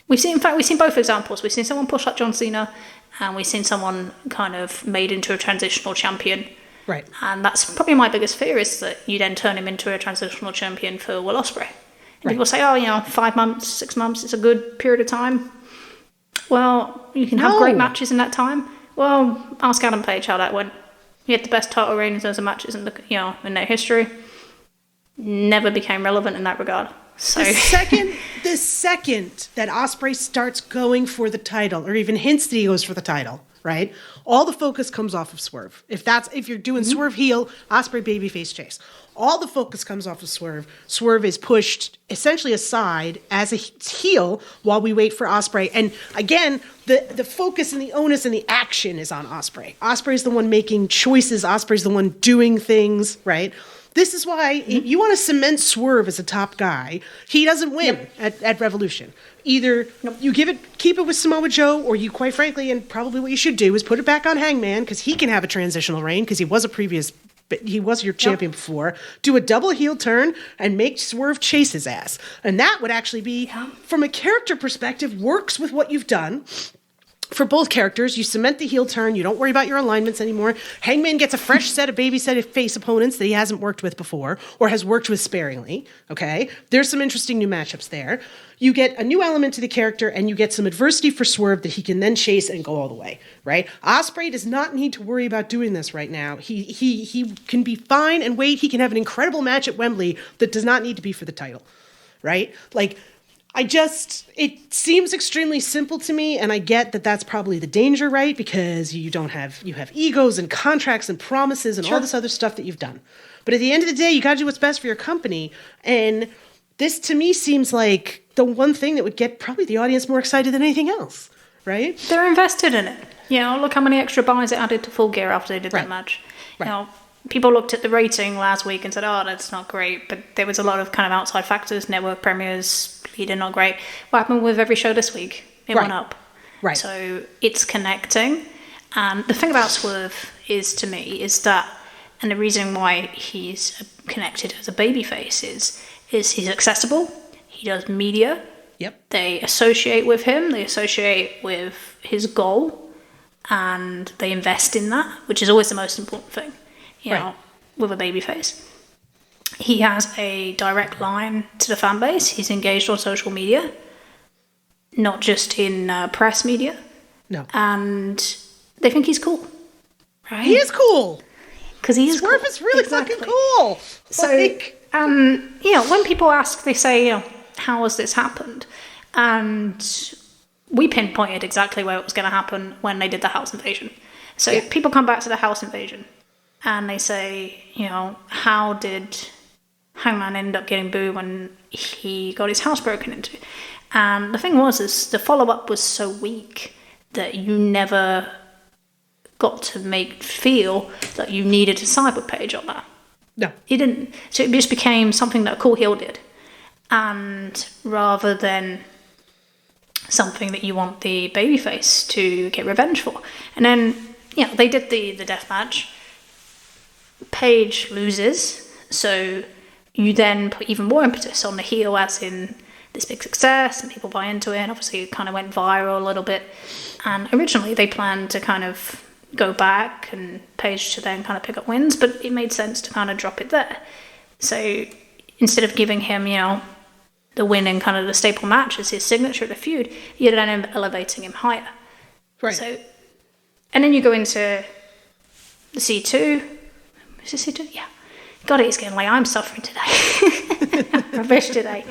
We've seen both examples. We've seen someone push like John Cena, and we've seen someone kind of made into a transitional champion. Right. And that's probably my biggest fear, is that you then turn him into a transitional champion for Will Ospreay. And people say, 5 months, 6 months, it's a good period of time. Well, you can have great matches in that time. Well, ask Adam Page how that went. He had the best title reign in terms of matches in their history. Never became relevant in that regard. So The second that Ospreay starts going for the title, or even hints that he goes for the title, right? All the focus comes off of Swerve. If you're doing Swerve heel, Ospreay babyface chase, all the focus comes off of Swerve. Swerve is pushed essentially aside as a heel while we wait for Ospreay. And again, the focus and the onus and the action is on Ospreay. Ospreay's the one making choices. Ospreay's the one doing things, right? This is why if you want to cement Swerve as a top guy, he doesn't win at Revolution. Either you keep it with Samoa Joe, or you, quite frankly, and probably what you should do is put it back on Hangman, because he can have a transitional reign, because he was your champion before. Do a double heel turn and make Swerve chase his ass. And that would actually be, from a character perspective, works with what you've done. For both characters, you cement the heel turn. You don't worry about your alignments anymore. Hangman gets a fresh set of face opponents that he hasn't worked with before, or has worked with sparingly. Okay? There's some interesting new matchups there. You get a new element to the character, and you get some adversity for Swerve that he can then chase and go all the way, right? Ospreay does not need to worry about doing this right now. He can be fine and wait. He can have an incredible match at Wembley that does not need to be for the title, right? It seems extremely simple to me, and I get that that's probably the danger, right? Because you have egos and contracts and promises and all this other stuff that you've done. But at the end of the day, you got to do what's best for your company. And this, to me, seems like the one thing that would get probably the audience more excited than anything else, right? They're invested in it. Look how many extra buys it added to Full Gear after they did that match. Right. People looked at the rating last week and said, that's not great. But there was a lot of kind of outside factors, network premieres, leader, not great. What happened with every show this week? It went up. Right. So it's connecting. And the thing about Swerve is that, and the reason why he's connected as a babyface is he's accessible. He does media. Yep. They associate with him. They associate with his goal. And they invest in that, which is always the most important thing. With a babyface. He has a direct line to the fan base. He's engaged on social media, not just in press media. No. And they think he's cool, right? He is cool. Because he is Swerve cool. is really fucking cool. So, when people ask, they say, how has this happened? And we pinpointed exactly where it was going to happen when they did the house invasion. So people come back to the house invasion. And they say, how did Hangman end up getting booed when he got his house broken into? And the thing is the follow-up was so weak that you never got to feel that you needed to side with Page on that. No. You didn't. So it just became something that a cool heel did. And rather than something that you want the babyface to get revenge for. And then, they did the death match. Page loses, so you then put even more impetus on the heel, as in this big success, and people buy into it, and obviously it kind of went viral a little bit. And originally they planned to kind of go back and Page to then kind of pick up wins, but it made sense to kind of drop it there. So instead of giving him, the win in kind of the staple match as his signature of the feud, you're then elevating him higher. Right. So, and then you go into the C2. Is it C2? Yeah. God, it's getting late. I'm suffering today. Rubbish today.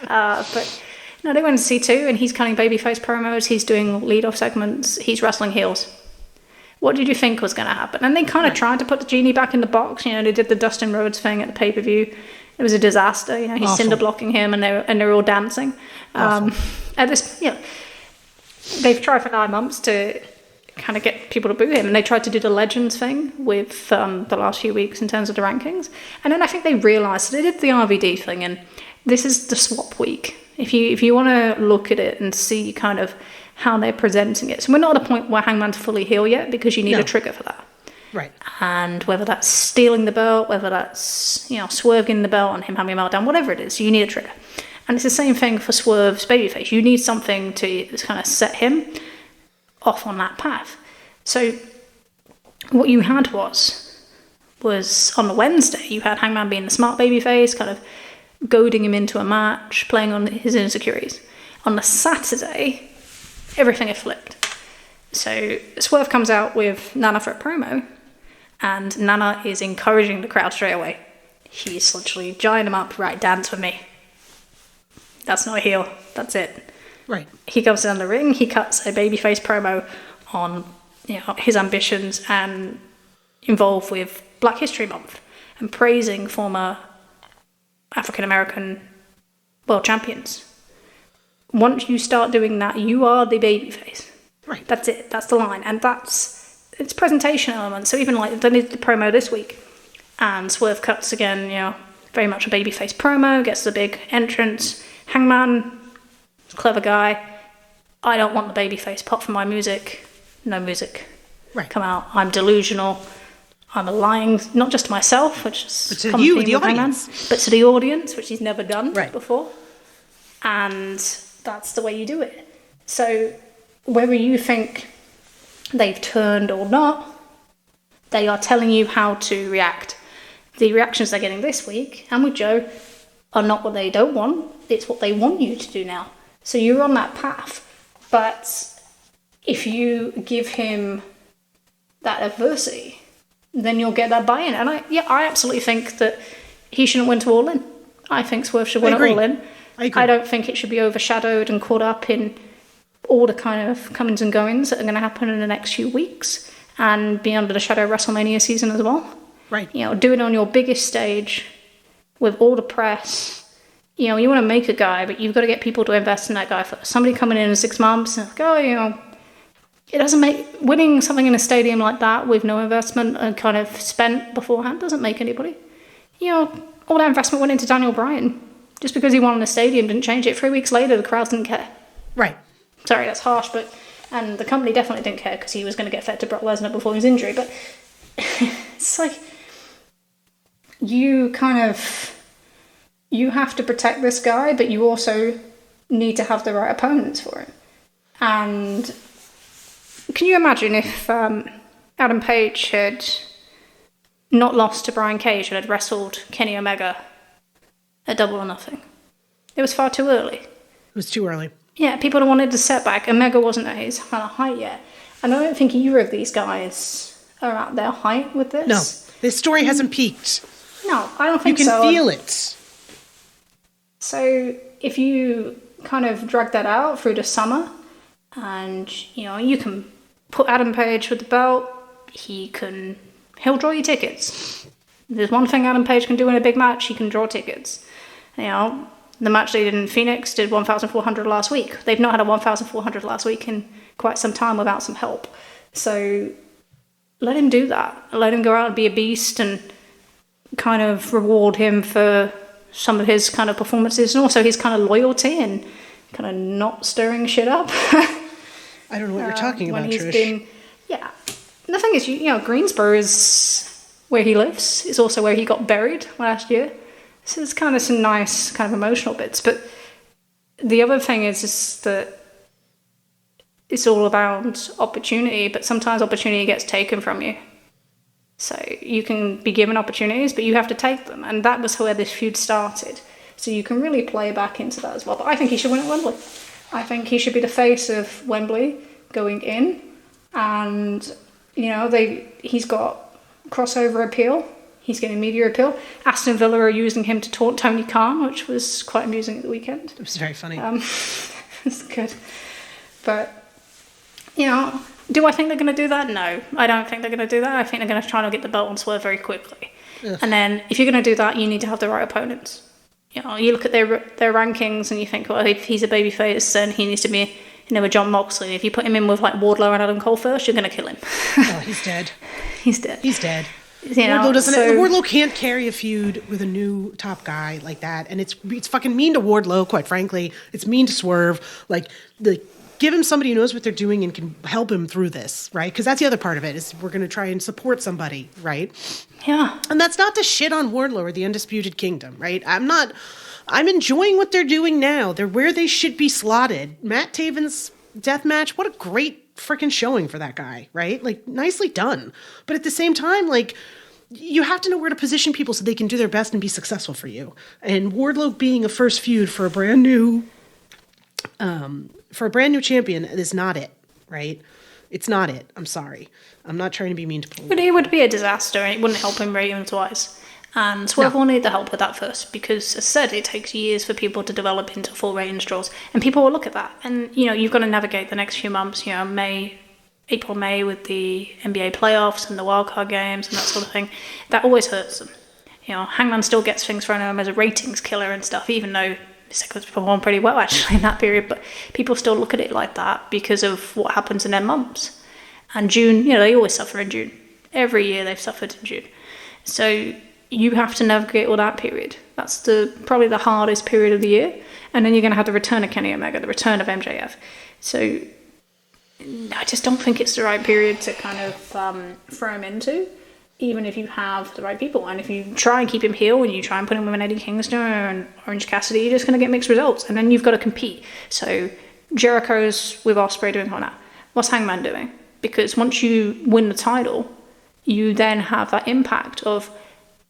But no, they went to C2 and he's cutting babyface promos. He's doing lead-off segments. He's wrestling heels. What did you think was going to happen? And they kind of tried to put the genie back in the box. They did the Dustin Rhodes thing at the pay-per-view. It was a disaster. He's cinder blocking him and they're all dancing. At this, they've tried for 9 months to kind of get people to boo him, and they tried to do the Legends thing with the last few weeks in terms of the rankings, and then I think they realised they did the RVD thing, and this is the swap week. If you want to look at it and see kind of how they're presenting it, so we're not at a point where Hangman's fully heel yet, because you need a trigger for that. Right. And whether that's stealing the belt, whether that's, Swerve getting the belt and him having a meltdown, whatever it is, you need a trigger. And it's the same thing for Swerve's babyface. You need something to kind of set him off on that path. So what you had was on the Wednesday, you had Hangman being the smart babyface, kind of goading him into a match, playing on his insecurities. On the Saturday, everything had flipped. So Swerve comes out with Nana for a promo, and Nana is encouraging the crowd straight away. He's literally jiving him up, right, dance with me. That's not a heel, that's it. Right. He comes down the ring, he cuts a babyface promo on his ambitions and involved with Black History Month and praising former African-American world champions. Once you start doing that, you are the babyface. Right. That's it. That's the line. And it's presentation element. So even like they did the promo this week, and Swerve cuts again, very much a babyface promo, gets the big entrance. Hangman, clever guy. I don't want the babyface. Pop for my music. No music. Right. Come out. I'm delusional. I'm lying, not just to myself, which is but to you, the audience. Hangman, but to the audience, which he's never done right. before. And that's the way you do it. So whether you think they've turned or not, they are telling you how to react. The reactions they're getting this week, and with Joe, are not what they don't want. It's what they want you to do now. So you're on that path. But if you give him that adversity, then you'll get that buy-in. And I absolutely think that he shouldn't win to All In. I think Swerve should win at All In. I agree. I don't think it should be overshadowed and caught up in all the kind of comings and goings that are going to happen in the next few weeks and be under the shadow of WrestleMania season as well. Right. Do it on your biggest stage with all the press. You want to make a guy, but you've got to get people to invest in that guy first. Somebody coming in 6 months and it doesn't make winning something in a stadium like that with no investment and kind of spent beforehand doesn't make anybody. All that investment went into Daniel Bryan. Just because he won in a stadium didn't change it. 3 weeks later, the crowds didn't care. Right. Sorry, that's harsh, and the company definitely didn't care because he was going to get fed to Brock Lesnar before his injury. But it's like you have to protect this guy, but you also need to have the right opponents for it. And can you imagine if Adam Page had not lost to Brian Cage and had wrestled Kenny Omega at Double or Nothing? It was far too early. It was too early. Yeah, people had wanted a setback. Omega wasn't at his kind of height yet. And I don't think either of these guys are at their height with this. No, this story hasn't peaked. No, I don't think so. You can feel it. So if you kind of drag that out through the summer and, you can put Adam Page with the belt, he'll draw you tickets. There's one thing Adam Page can do in a big match, he can draw tickets. The match they did in Phoenix did 1,400 last week. They've not had a 1,400 last week in quite some time without some help. So let him do that. Let him go out and be a beast and kind of reward him for some of his kind of performances and also his kind of loyalty and kind of not stirring shit up. I don't know what you're talking about, Trish. And the thing is, Greensboro is where he lives. It's also where he got buried last year. So there's kind of some nice kind of emotional bits. But the other thing is that it's all about opportunity, but sometimes opportunity gets taken from you. So you can be given opportunities, but you have to take them. And that was where this feud started. So you can really play back into that as well. But I think he should win at Wembley. I think he should be the face of Wembley going in. And, he's got crossover appeal. He's getting media appeal. Aston Villa are using him to taunt Tony Khan, which was quite amusing at the weekend. It was very funny. It's good. But, do I think they're going to do that? No, I don't think they're going to do that. I think they're going to try and get the belt on Swerve very quickly. Ugh. And then if you're going to do that, you need to have the right opponents. You look at their rankings and you think, well, if he's a babyface, then he needs to be with John Moxley. If you put him in with like Wardlow and Adam Cole first, you're going to kill him. Oh, he's dead. He's dead. He's dead. Wardlow can't carry a feud with a new top guy like that, and it's fucking mean to Wardlow. Quite frankly, it's mean to Swerve. Like give him somebody who knows what they're doing and can help him through this, right? Because that's the other part of it, is we're going to try and support somebody, right? Yeah. And that's not to shit on Wardlow or the Undisputed Kingdom, right? I'm enjoying what they're doing now. They're where they should be slotted. Matt Taven's death match, what a great freaking showing for that guy, right? Like, nicely done. But at the same time, like, you have to know where to position people so they can do their best and be successful for you. And Wardlow being a first feud for a brand new champion is not it, right? It's not it. I'm sorry. I'm not trying to be mean to Paul. But it would be a disaster, and it wouldn't help him ratings-wise. And Swerve will need the help with that first, because, as I said, it takes years for people to develop into full ratings draws, and people will look at that. And, you know, you've got to navigate the next few months, you know, April, May, with the NBA playoffs and the wildcard games and that sort of thing. That always hurts them. You know, Hangman still gets things thrown at him as a ratings killer and stuff, even though his segments performed pretty well, actually, in that period. But people still look at it like that because of what happens in their months. And June, you know, they always suffer in June. Every year they've suffered in June. So you have to navigate all that period. That's probably the hardest period of the year. And then you're going to have the return of Kenny Omega, the return of MJF. So I just don't think it's the right period to kind of throw him into, even if you have the right people. And if you try and keep him heel and you try and put him with an Eddie Kingston and Orange Cassidy, you're just going to get mixed results. And then you've got to compete. So Jericho's with Ospreay doing all that. What's Hangman doing? Because once you win the title, you then have that impact of,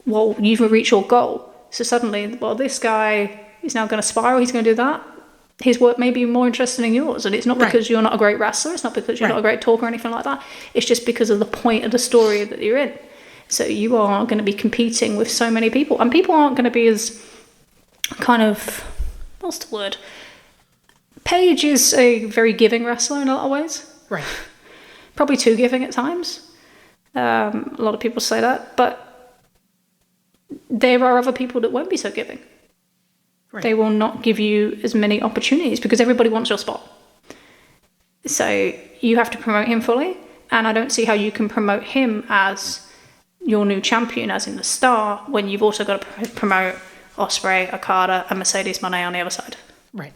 well, you've reached your goal. So suddenly, well, this guy is now going to spiral. He's going to do that. His work may be more interesting than yours. And it's not because you're not a great wrestler. It's not because you're not a great talker or anything like that. It's just because of the point of the story that you're in. So you are going to be competing with so many people. And people aren't going to be as kind of, what's the word? Paige is a very giving wrestler in a lot of ways. Right. Probably too giving at times. A lot of people say that. But there are other people that won't be so giving. Right. They will not give you as many opportunities because everybody wants your spot. So you have to promote him fully. And I don't see how you can promote him as your new champion, as in the star, when you've also got to promote Ospreay, Okada, and Mercedes Moné on the other side. Right.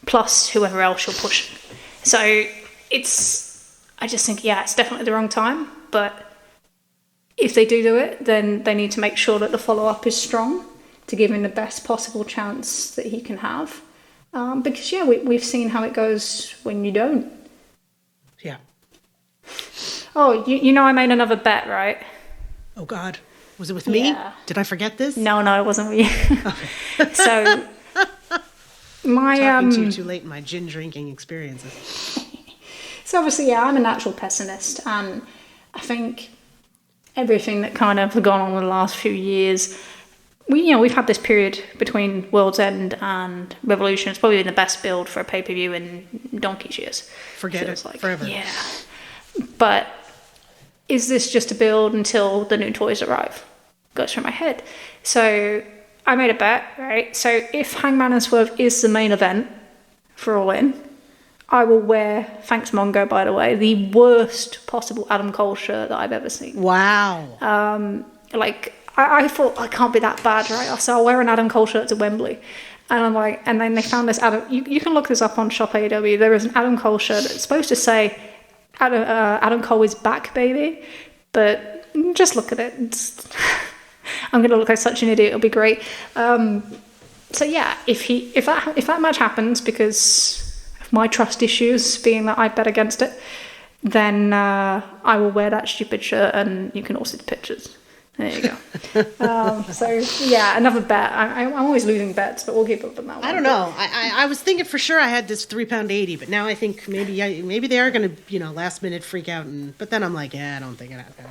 Plus whoever else you're pushing. So I just think, it's definitely the wrong time. But if they do it, then they need to make sure that the follow-up is strong to give him the best possible chance that he can have. Because, we've seen how it goes when you don't. Yeah. Oh, you know I made another bet, right? Oh, God. Was it with me? Yeah. Did I forget this? No, it wasn't with you. Okay. So, my... Talking to you too late in my gin drinking experiences. So, obviously, I'm a natural pessimist. And I think everything that kind of gone on in the last few years... We've had this period between World's End and Revolution. It's probably been the best build for a pay-per-view in donkey's years. Forget it forever. Yeah. But is this just a build until the new toys arrive? Goes through my head. So I made a bet, right? So if Hangman and Swerve is the main event for All In, I will wear, thanks Mongo by the way, the worst possible Adam Cole shirt that I've ever seen. Wow. I thought, I can't be that bad, right? So I'll wear an Adam Cole shirt to Wembley. And I'm like, and then they found this Adam, you can look this up on Shop AEW. There is an Adam Cole shirt that's supposed to say, Adam Cole is back, baby. But just look at it. I'm going to look like such an idiot. It'll be great. So yeah, if that match happens because of my trust issues, being that I bet against it, then I will wear that stupid shirt and you can all see the pictures. There you go. Another bet. I'm always losing bets, but we'll keep up with that one. I don't know. I was thinking for sure I had this £3.80, but now I think maybe they are going to last minute freak out. But then I'm like, I don't think it happened.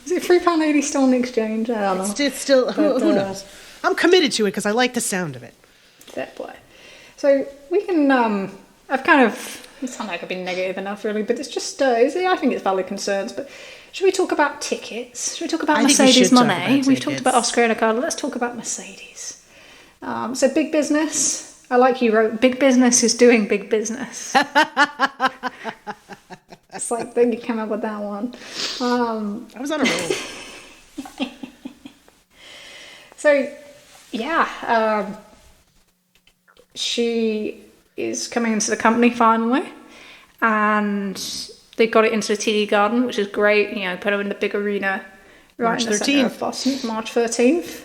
Is it £3.80 still in exchange? I don't know. It's still who knows. I'm committed to it because I like the sound of it. Fair play. So we can. I've kind of. It's not like I've been negative enough, really, but it's just. I think it's valid concerns, but. Should we talk about tickets? Should we talk about Mercedes Moné? We've talked about Oscar and Okada. Let's talk about Mercedes. So big business. I like you wrote, big business is doing big business. It's like then you came up with that one. I was on a roll. So, yeah. She is coming into the company finally, and they got it into the TD Garden, which is great. You know, put it in the big arena, right March in the centre of 13th. Boston, March 13th.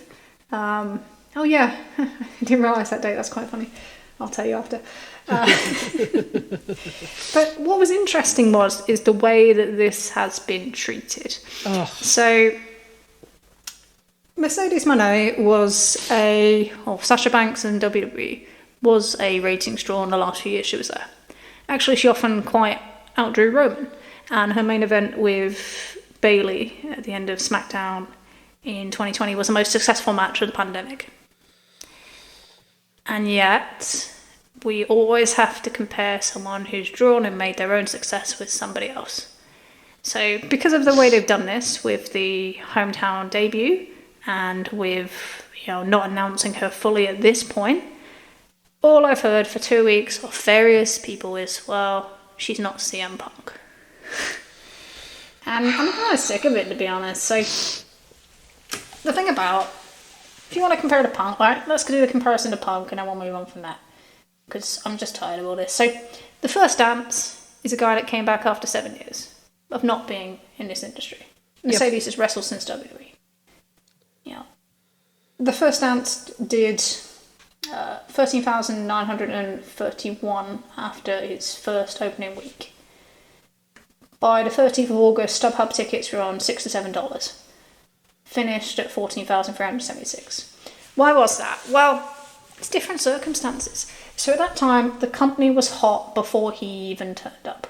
Oh yeah, I didn't realise that date. That's quite funny. I'll tell you after. But what was interesting is the way that this has been treated. Oh. So Mercedes Moné Sasha Banks and WWE was a ratings draw in the last few years she was there. Actually, she often quite outdrew Roman, and her main event with Bayley at the end of SmackDown in 2020 was the most successful match of the pandemic. And yet, we always have to compare someone who's drawn and made their own success with somebody else. So, because of the way they've done this with the hometown debut and with, not announcing her fully at this point, all I've heard for 2 weeks of various people is, well, she's not CM Punk. And I'm kind of sick of it, to be honest. So, the thing about, if you want to compare to Punk, right, let's do the comparison to Punk and then we'll move on from that. Because I'm just tired of all this. So, the first dance is a guy that came back after 7 years of not being in this industry. Mercedes has wrestled since WWE. Yeah. The first dance did 13,931 after its first opening week. By the 13th of August, StubHub tickets were on $6 to $7. Finished at 14,376. Why was that? Well, it's different circumstances. So at that time, the company was hot before he even turned up.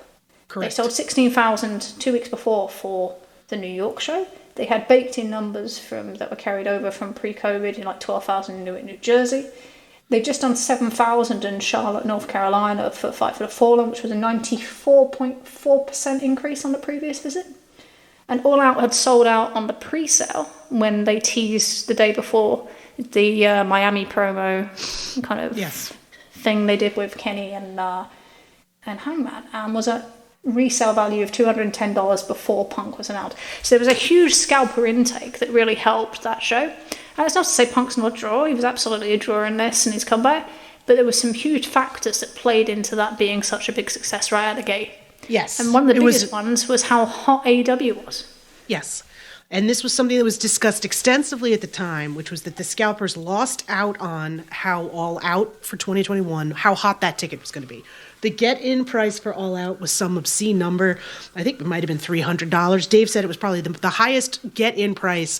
Correct. They sold 16,000 2 weeks before for the New York show. They had baked-in numbers that were carried over from pre-COVID, like 12,000 in New Jersey. They'd just done 7,000 in Charlotte, North Carolina for Fight for the Fallen, which was a 94.4% increase on the previous visit. And All Out had sold out on the pre-sale when they teased the day before the Miami promo kind of thing they did with Kenny and Hangman, and was a resale value of $210 before Punk was announced. So there was a huge scalper intake that really helped that show. And it's not to say Punk's not a draw, he was absolutely a draw in this and his comeback, but there were some huge factors that played into that being such a big success right out of the gate. Yes. And one of the biggest ones was how hot AEW was. Yes. And this was something that was discussed extensively at the time, which was that the scalpers lost out on how All Out for 2021, how hot that ticket was going to be. The get-in price for All Out was some obscene number. I think it might have been $300. Dave said it was probably the highest get-in price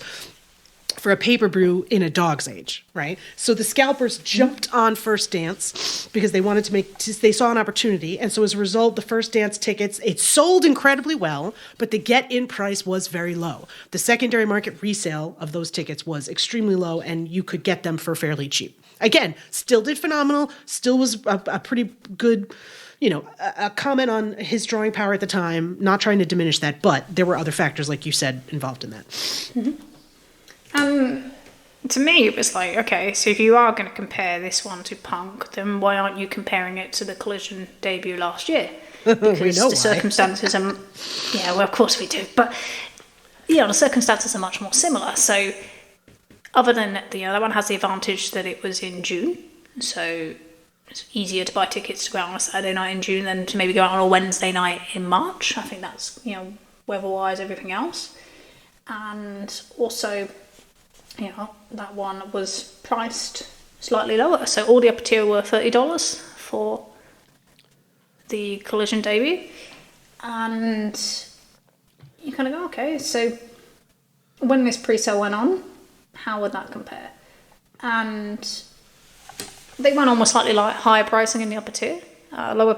for a pay-per-view in a dog's age, right? So the scalpers jumped on First Dance because they wanted they saw an opportunity. And so as a result, the First Dance tickets, it sold incredibly well, but the get-in price was very low. The secondary market resale of those tickets was extremely low, and you could get them for fairly cheap. Again, still did phenomenal, still was a pretty good, a comment on his drawing power at the time, not trying to diminish that, but there were other factors, like you said, involved in that. Mm-hmm. To me, it was like, okay, so if you are going to compare this one to Punk, then why aren't you comparing it to the Collision debut last year? Because we know the circumstances are... Yeah, well, of course we do. But, the circumstances are much more similar. So, other than that, that one has the advantage that it was in June. So, it's easier to buy tickets to go out on a Saturday night in June than to maybe go out on a Wednesday night in March. I think that's, weather-wise, everything else. And also... that one was priced slightly lower. So all the upper tier were $30 for the Collision debut. And you kind of go, okay, so when this pre-sale went on, how would that compare? And they went on with slightly higher pricing in the upper tier. Lower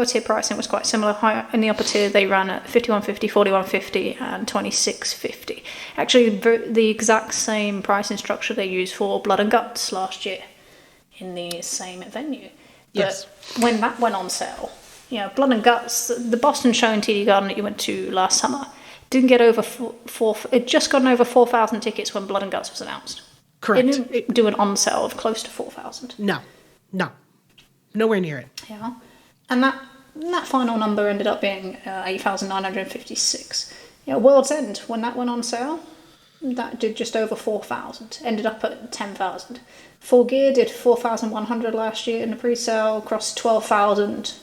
tier pricing was quite similar. Higher in the upper tier, they ran at $51.50, $41.50, and $26.50. Actually, the exact same pricing structure they used for Blood and Guts last year in the same venue. Yes. But when that went on sale, Blood and Guts, the Boston show in TD Garden that you went to last summer, didn't get over it just gotten over 4,000 tickets when Blood and Guts was announced. Correct. It didn't do an on sale of close to 4,000. No. Nowhere near it. Yeah. And that final number ended up being 8,956. World's End, when that went on sale, That did just over 4,000. Ended up at 10,000. Full Gear did 4,100 last year in the pre-sale, crossed 12,000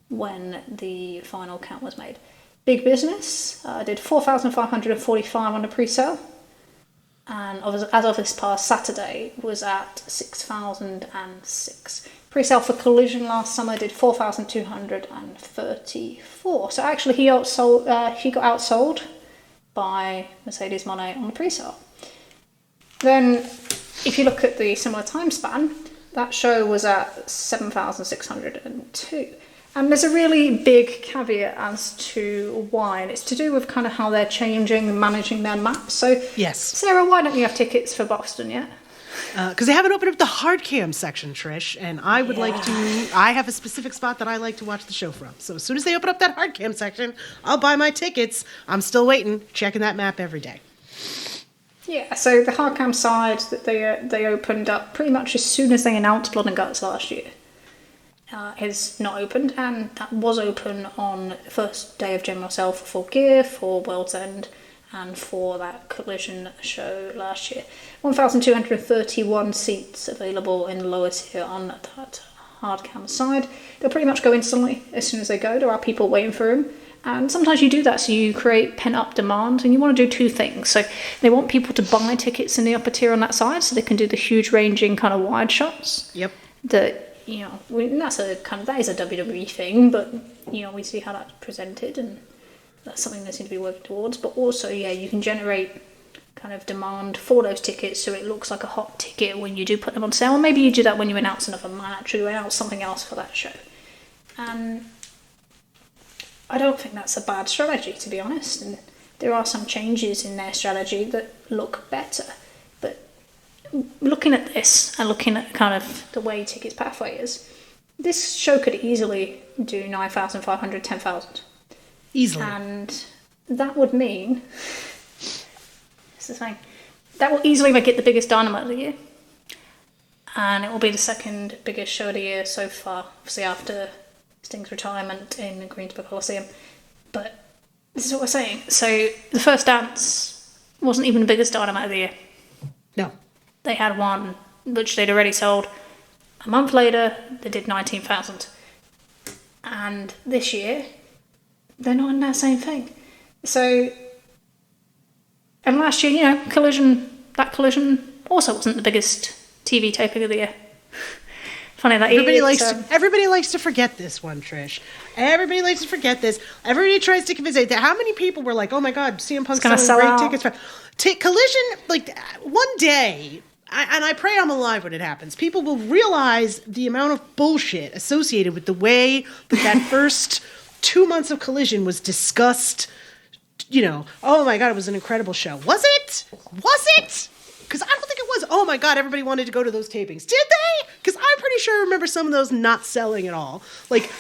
when the final count was made. Big Business did 4,545 on the pre-sale, and as of this past Saturday was at 6,006. Pre-sale for Collision last summer did 4,234. So actually he got outsold by Mercedes Moné on the pre-sale. Then if you look at the similar time span, that show was at 7,602. And there's a really big caveat as to why, and it's to do with kind of how they're changing and managing their maps. So, yes, Sarah, why don't you have tickets for Boston yet? Because they haven't opened up the hard cam section, Trish, and I would like to. I have a specific spot that I like to watch the show from. So as soon as they open up that hard cam section, I'll buy my tickets. I'm still waiting, checking that map every day. Yeah, so the hard cam side that they opened up pretty much as soon as they announced Blood and Guts last year. Is not opened, and that was open on the first day of general sale for Full Gear, for World's End, and for that Collision show last year. 1,231 seats available in the lower tier on that hard cam side. They'll pretty much go instantly as soon as they go. There are people waiting for them, and sometimes you do that so you create pent-up demand, and you want to do two things. So they want people to buy tickets in the upper tier on that side so they can do the huge ranging kind of wide shots. Yep. That, you know, that is a WWE thing, but, you know, we see how that's presented, and that's something they seem to be working towards. But also, yeah, you can generate kind of demand for those tickets so it looks like a hot ticket when you do put them on sale. Or maybe you do that when you announce another match or you announce something else for that show. And I don't think that's a bad strategy, to be honest. And there are some changes in their strategy that look better. Looking at this and looking at kind of the way Tickets Pathway is, this show could easily do 9,500, 10,000. Easily. And that would mean, it's the thing, that will easily make it the biggest Dynamite of the year. And it will be the second biggest show of the year so far, obviously after Sting's retirement in Greensboro Coliseum. But this is what we're saying. So the first dance wasn't even the biggest Dynamite of the year. No. They had one which they'd already sold. A month later, they did 19,000. And this year, they're not in that same thing. So, and last year, you know, Collision also wasn't the biggest TV taping of the year. Funny that everybody likes to forget this one, Trish. Everybody likes to forget this. Everybody tries to convince it. How many people were like, "Oh my God, CM Punk's selling great tickets for Collision"? Like one day. And I pray I'm alive when it happens. People will realize the amount of bullshit associated with the way that first 2 months of Collision was discussed. You know, oh my God, it was an incredible show. Was it? Because I don't think it was. Oh my God, everybody wanted to go to those tapings. Did they? Because I'm pretty sure I remember some of those not selling at all. Like,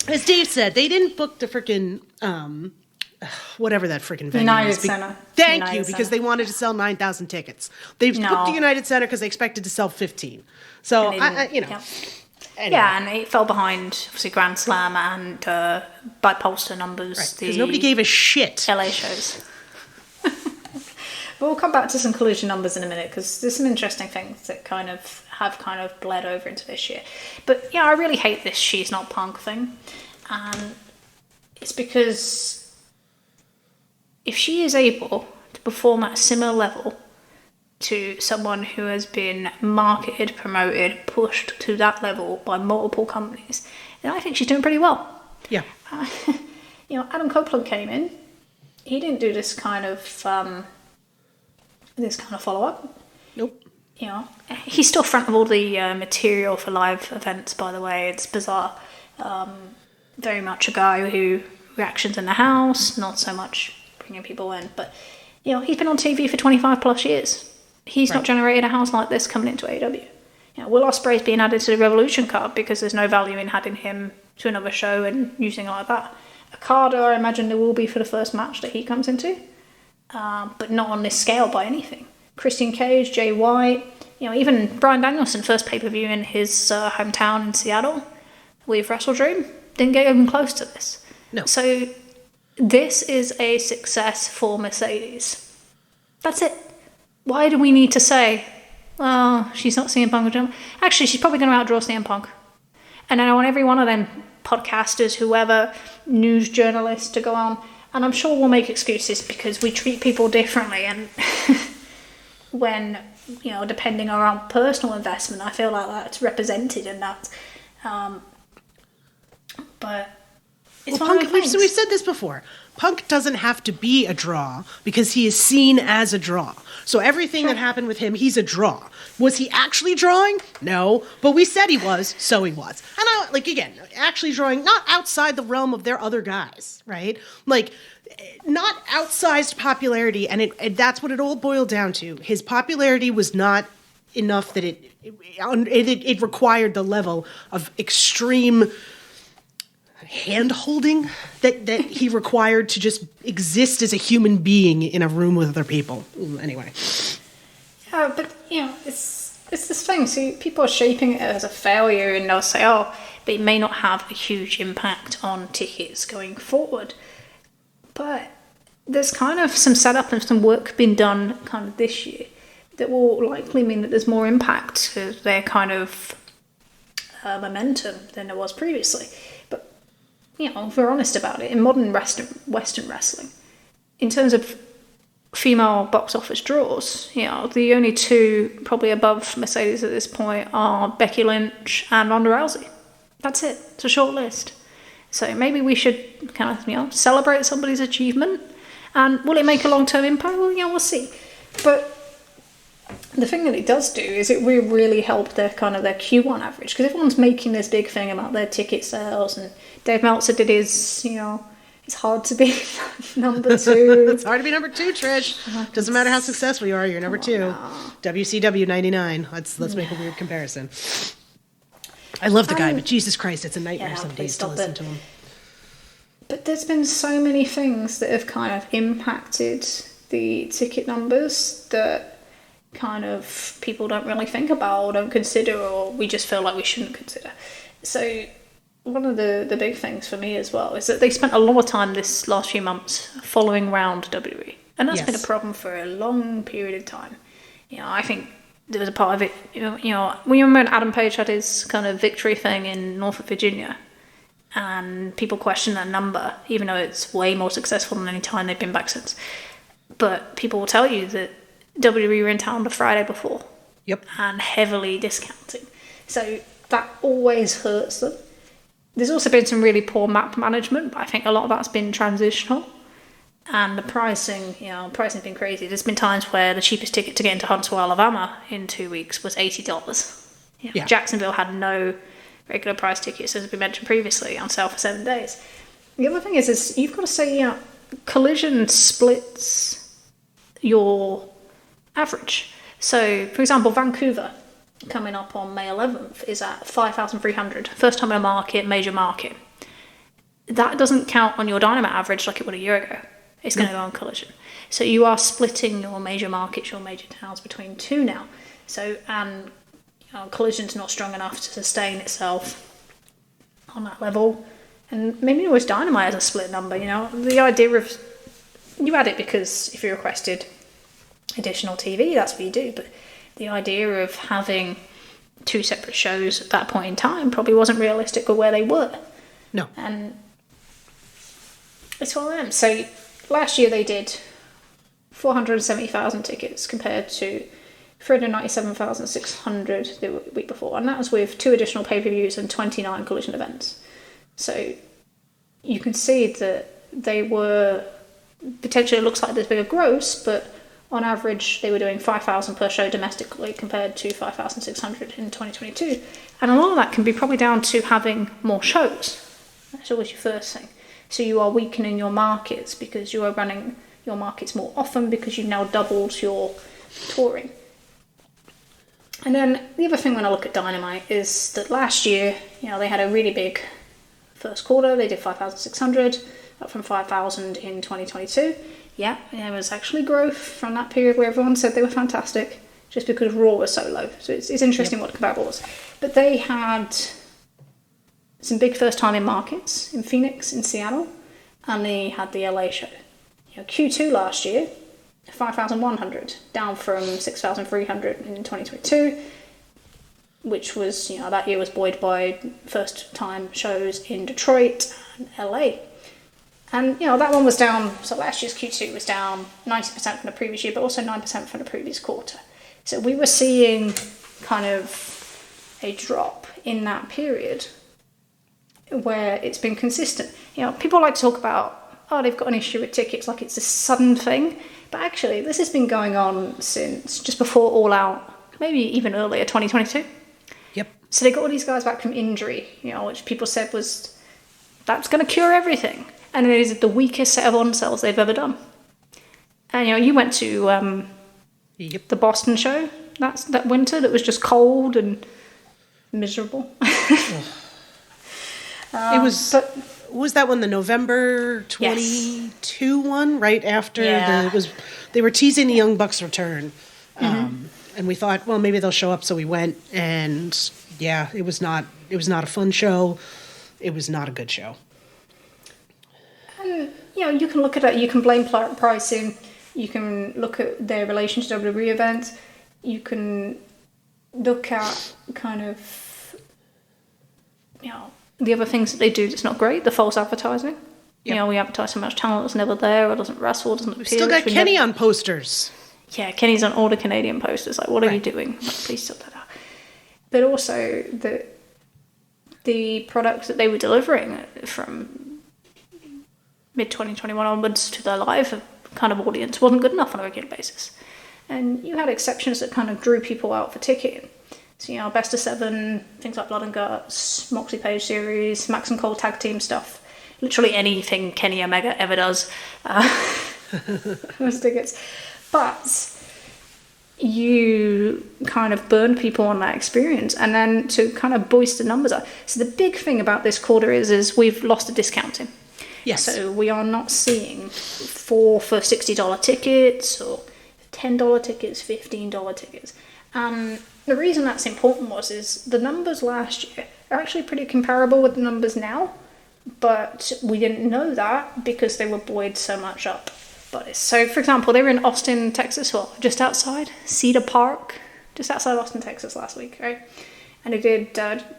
as Dave said, they didn't book the freaking... whatever that freaking venue United is. Center. Thank you, because they wanted to sell 9,000 tickets. They've booked the United Center because they expected to sell 15. So, you know. Yeah. Anyway. Yeah, and it fell behind, obviously, Grand Slam and by pollster numbers. Right, because nobody gave a shit. LA shows. But we'll come back to some Collision numbers in a minute, because there's some interesting things that have bled over into this year. But, yeah, I really hate this She's Not Punk thing. And it's because... if she is able to perform at a similar level to someone who has been marketed, promoted, pushed to that level by multiple companies, then I think she's doing pretty well. Yeah. You know, Adam Copeland came in. He didn't do this kind of follow-up. Nope. You know, he's still front of all the material for live events, by the way. It's bizarre. Very much a guy who reactions in the house, not so much bringing people in, but you know, he's been on TV for 25 plus years. He's not generated a house like this coming into AEW. You know, Will Ospreay's being added to the Revolution card because there's no value in adding him to another show and using it like that. Okada, I imagine there will be for the first match that he comes into, but not on this scale by anything. Christian Cage, Jay White, you know, even Bryan Danielson, first pay-per-view in his hometown in Seattle with WrestleDream, didn't get even close to this. No. So this is a success for Mercedes. That's it. Why do we need to say, oh, she's not CM Punk? Actually, she's probably going to outdraw CM Punk. And I want every one of them podcasters, whoever, news journalists to go on. And I'm sure we'll make excuses because we treat people differently. And when, depending on our personal investment, I feel like that's represented in that. But it's one of the things. We've said this before. Punk doesn't have to be a draw because he is seen as a draw. So everything that happened with him, he's a draw. Was he actually drawing? No. But we said he was, so he was. And again, actually drawing, not outside the realm of their other guys, right? Not outsized popularity, and that's what it all boiled down to. His popularity was not enough that it required the level of extreme hand-holding that he required to just exist as a human being in a room with other people. Anyway. Yeah, but, it's this thing. So people are shaping it as a failure, and they'll say, oh, but it may not have a huge impact on tickets going forward. But there's kind of some setup and some work being done kind of this year that will likely mean that there's more impact to their kind of momentum than there was previously. But, if we're honest about it, in modern Western wrestling, in terms of female box office draws, the only two probably above Mercedes at this point are Becky Lynch and Ronda Rousey. That's it. It's a short list. So maybe we should kind of, celebrate somebody's achievement. And will it make a long-term impact? Well, we'll see. But the thing that it does do is it will really help their Q1 average. Because everyone's making this big thing about their ticket sales. And Dave Meltzer did his, it's hard to be number two. It's hard to be number two, Trish. Doesn't matter how successful you are, you're number two. No. WCW 99. Let's make a weird comparison. I love the guy, but Jesus Christ, it's a nightmare some days to listen to him. But there's been so many things that have kind of impacted the ticket numbers that kind of people don't really think about or don't consider, or we just feel like we shouldn't consider. So one of the big things for me as well is that they spent a lot of time this last few months following around WWE. And that's been a problem for a long period of time. I think there was a part of it, when you remember when Adam Page had his kind of victory thing in Norfolk, Virginia, and people question that number, even though it's way more successful than any time they've been back since. But people will tell you that WWE were in town the Friday before. Yep. And heavily discounting. So that always hurts them. There's also been some really poor map management, but I think a lot of that's been transitional. And the pricing's been crazy. There's been times where the cheapest ticket to get into Huntsville, Alabama in 2 weeks was $80. Yeah. Jacksonville had no regular price tickets, as we mentioned previously, on sale for 7 days. The other thing is you've got to say, Collision splits your average. So, for example, Vancouver, coming up on May 11th, is at 5,300. First time in a market, major market. That doesn't count on your Dynamite average like it would a year ago. It's going to go on Collision. So you are splitting your major markets, your major towns between two now. So, and Collision's not strong enough to sustain itself on that level. And maybe always Dynamite as a split number, The idea of, you add it because if you requested additional TV, that's what you do. But the idea of having two separate shows at that point in time probably wasn't realistic with where they were. No. And it's one of them. So last year they did 470,000 tickets compared to 397,600 the week before. And that was with 2 additional pay-per-views and 29 Collision events. So you can see that they were, potentially it looks like there's bigger gross, but on average they were doing 5,000 per show domestically compared to 5,600 in 2022. And a lot of that can be probably down to having more shows. That's always your first thing. So you are weakening your markets because you are running your markets more often because you've now doubled your touring. And then the other thing when I look at Dynamite is that last year, they had a really big first quarter. They did 5,600, up from 5,000 in 2022. Yeah, there was actually growth from that period where everyone said they were fantastic just because Raw was so low. So it's interesting what the comparable was. But they had some big first time in markets, in Phoenix, in Seattle, and they had the LA show. Q2 last year 5,100, down from 6,300 in 2022, which was, that year was buoyed by first time shows in Detroit and LA. And, that one was down, so last year's Q2 was down 90% from the previous year, but also 9% from the previous quarter. So we were seeing kind of a drop in that period where it's been consistent. People like to talk about, they've got an issue with tickets, like it's a sudden thing. But actually, this has been going on since just before All Out, maybe even earlier, 2022. Yep. So they got all these guys back from injury, which people said that's going to cure everything. And it is the weakest set of on-sales they've ever done. And, you went to the Boston show that winter that was just cold and miserable. It was... Was that one the November 22 one? Right after they were teasing the Young Bucks return. And we thought, well, maybe they'll show up, so we went, and it was not a fun show. It was not a good show. And you can look at it, you can blame pricing, you can look at their relation to WWE events, you can look at kind of the other things that they do that's not great, the false advertising. Yep. We advertise so much talent that's never there or doesn't wrestle, doesn't appear. Still got Kenny on posters. Yeah, Kenny's on all the Canadian posters. Like, what are you doing? Like, please sort that out. But also the products that they were delivering from mid-2021 onwards to their live kind of audience wasn't good enough on a regular basis. And you had exceptions that kind of drew people out for ticketing. So, best of 7, things like Blood and Guts, Moxley Page series, Max and Cole tag team stuff. Literally anything Kenny Omega ever does. Those tickets. But you kind of burn people on that experience, and then to kind of boost the numbers up. So the big thing about this quarter is we've lost the discounting. Yes. So we are not seeing $4 for $60 tickets or $10 tickets, $15 tickets. The reason that's important is the numbers last year are actually pretty comparable with the numbers now, but we didn't know that because they were buoyed so much up. So, for example, they were in Austin, Texas, just outside Cedar Park, just outside Austin, Texas last week, right? And they did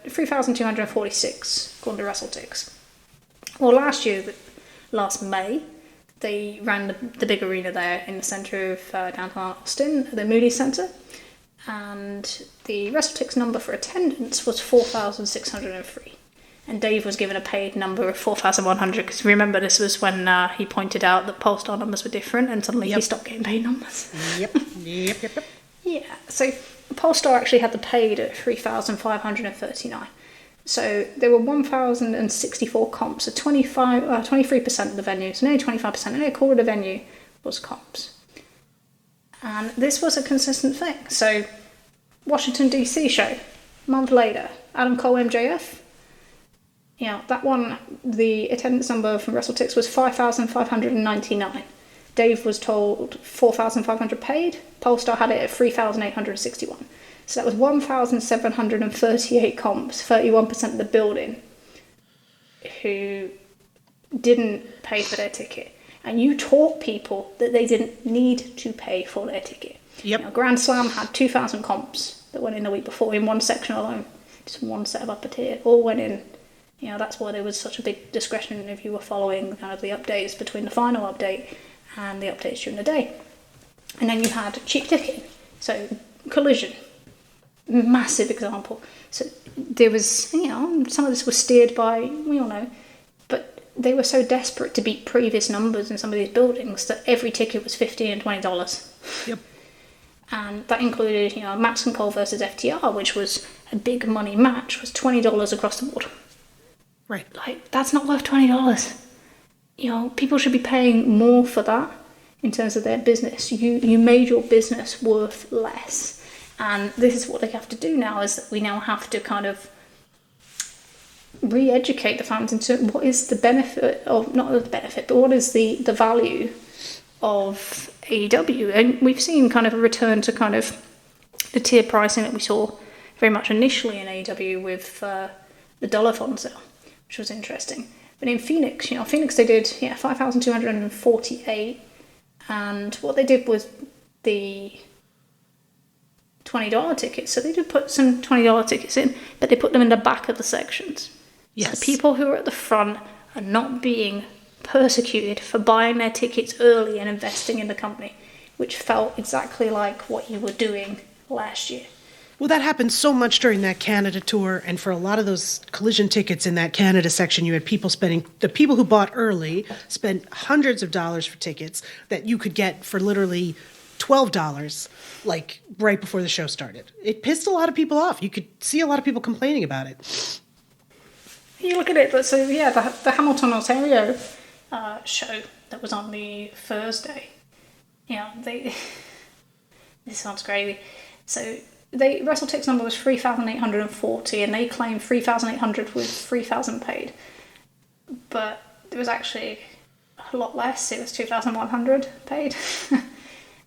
3,246 according to WrestleTix. Well, last May, they ran the big arena there in the centre of downtown Austin, the Moody Center. And the WrestleTix number for attendance was 4,603. And Dave was given a paid number of 4,100, because remember this was when he pointed out that Polestar numbers were different, and suddenly he stopped getting paid numbers. Yep. Yeah, so Polestar actually had the paid at 3,539. So there were 1,064 comps, so 23% of the venue, so nearly 25%, nearly a quarter of the venue was comps. And this was a consistent thing. So, Washington DC show, a month later, Adam Cole MJF. That one, the attendance number from WrestleTix was 5,599. Dave was told 4,500 paid. Polestar had it at 3,861. So that was 1,738 comps, 31% of the building, who didn't pay for their ticket. And you taught people that they didn't need to pay for their ticket. Yep. Grand Slam had 2,000 comps that went in the week before in one section alone. Just one set of upper tier. All went in. That's why there was such a big discretion if you were following kind of the updates between the final update and the updates during the day. And then you had cheap ticketing. So, Collision. Massive example. So, there was, some of this was steered by, we all know, but they were so desperate to beat previous numbers in some of these buildings that every ticket was $15 and $20. Yep. And that included, Max and Cole versus FTR, which was a big money match, was $20 across the board. Right. Like, that's not worth $20. People should be paying more for that in terms of their business. You made your business worth less. And this is what they have to do now, is that we now have to kind of re-educate the fans into what is the benefit of, not the benefit, but what is the value of AEW. And we've seen kind of a return to kind of the tier pricing that we saw very much initially in AEW with the dollar font sale, which was interesting. But in Phoenix, Phoenix they did 5,248, And what they did was the $20 tickets. So they did put some $20 tickets in, but they put them in the back of the sections. Yes. So people who are at the front are not being persecuted for buying their tickets early and investing in the company, which felt exactly like what you were doing last year. Well, that happened so much during that Canada tour, and for a lot of those collision tickets in that Canada section, you had people spending, the people who bought early spent hundreds of dollars for tickets that you could get for literally $12, like right before the show started. It pissed a lot of people off. You could see a lot of people complaining about it. You look at it, but so yeah, the Hamilton, Ontario show that was on the Thursday, this sounds crazy. So the WrestleTix number was 3,840, and they claimed 3,800 with 3,000 paid. But it was actually a lot less. It was 2,100 paid.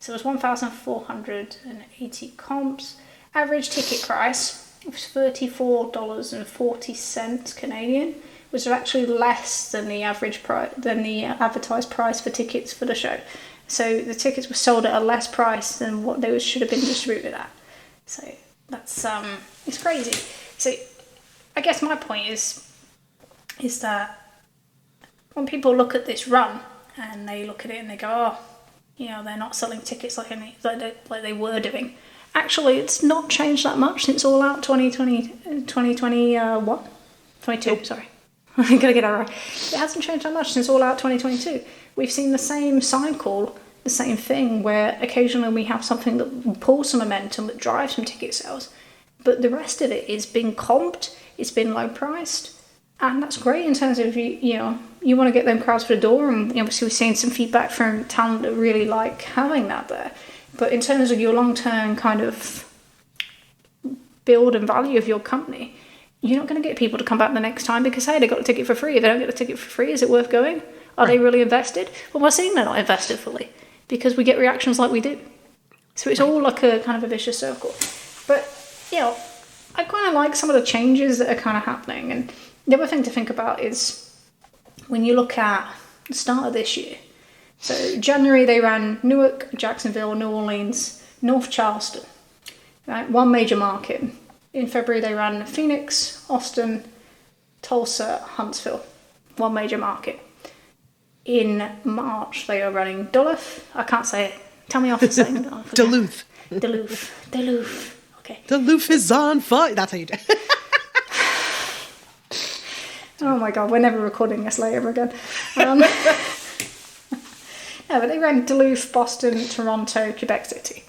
So it was 1,480 comps. Average ticket price was $34.40 Canadian, which was actually less than the average price, than the advertised price for tickets for the show. So the tickets were sold at a less price than what they should have been distributed at. So that's it's crazy. So I guess my point is that when people look at this run and they look at it and they go, oh, they're not selling tickets like they were doing. Actually, it's not changed that much since All Out 2021? 22, Nope. Sorry. I'm going to get that right. It hasn't changed that much since All Out 2022. We've seen the same cycle, the same thing, where occasionally we have something that pulls some momentum, that drives some ticket sales, but the rest of it is being comped, it's been low priced, and that's great in terms of, you want to get them crowds through the door, and obviously we've seen some feedback from talent that really like having that there. But in terms of your long-term kind of build and value of your company, you're not going to get people to come back the next time because, hey, they got a ticket for free. If they don't get a ticket for free, is it worth going? Are they really invested? Well, we're seeing they're not invested fully because we get reactions like we do. So it's all like a kind of a vicious circle. But, I kind of like some of the changes that are kind of happening. And the other thing to think about is when you look at the start of this year. So January they ran Newark, Jacksonville, New Orleans, North Charleston, right? One major market. In February they ran Phoenix, Austin, Tulsa, Huntsville, one major market. In March they are running Duluth. I can't say it. Tell me off for saying it. Duluth. Duluth. Okay. Duluth is on fire. That's how you do it. Oh my God, we're never recording this later again. No, but they ran Duluth, Boston, Toronto, Quebec City.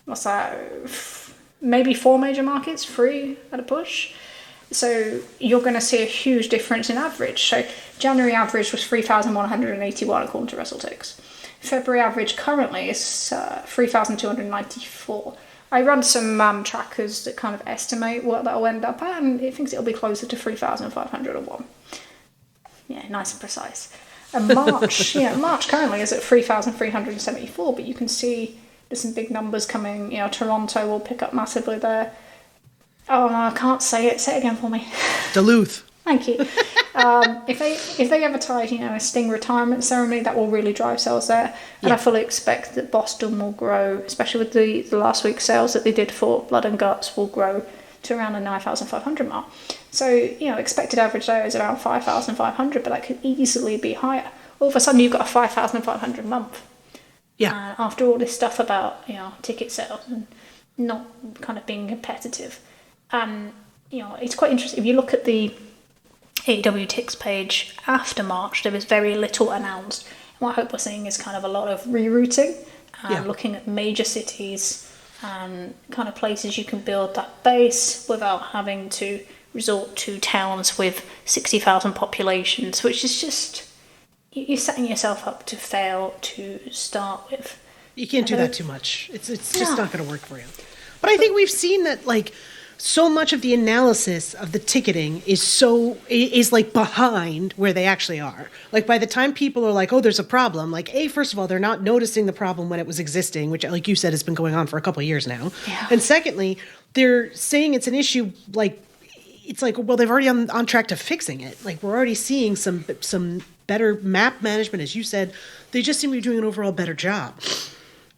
What's that? Maybe 4 major markets, 3 at a push. So you're going to see a huge difference in average. So January average was 3,181 according to WrestleTix. February average currently is 3,294. I run some trackers that kind of estimate what that'll end up at, and it thinks it'll be closer to 3,501. Yeah, nice and precise. And March, March currently is at 3,374, but you can see there's some big numbers coming. Toronto will pick up massively there. Oh no, I can't say it. Say it again for me. Duluth. Thank you. If they advertise, a Sting retirement ceremony, that will really drive sales there. And I fully expect that Boston will grow, especially with the last week's sales that they did for Blood and Guts, will grow to around the 9,500 mark. So, expected average there is around 5,500, but that could easily be higher. All of a sudden, you've got a 5,500 month. Yeah. After all this stuff about, ticket sales and not kind of being competitive. And, it's quite interesting. If you look at the AEW Tix page after March, there was very little announced. And what I hope we're seeing is kind of a lot of rerouting and looking at major cities and kind of places you can build that base without having to resort to towns with 60,000 populations, which is just, you're setting yourself up to fail to start with. You can't do that too much. It's just not going to work for you. But I think we've seen that, so much of the analysis of the ticketing is behind where they actually are. By the time people are like, oh, there's a problem, first of all, they're not noticing the problem when it was existing, which, like you said, has been going on for a couple of years now. Yeah. And secondly, they're saying it's an issue, they've already on track to fixing it. We're already seeing some better map management, as you said. They just seem to be doing an overall better job.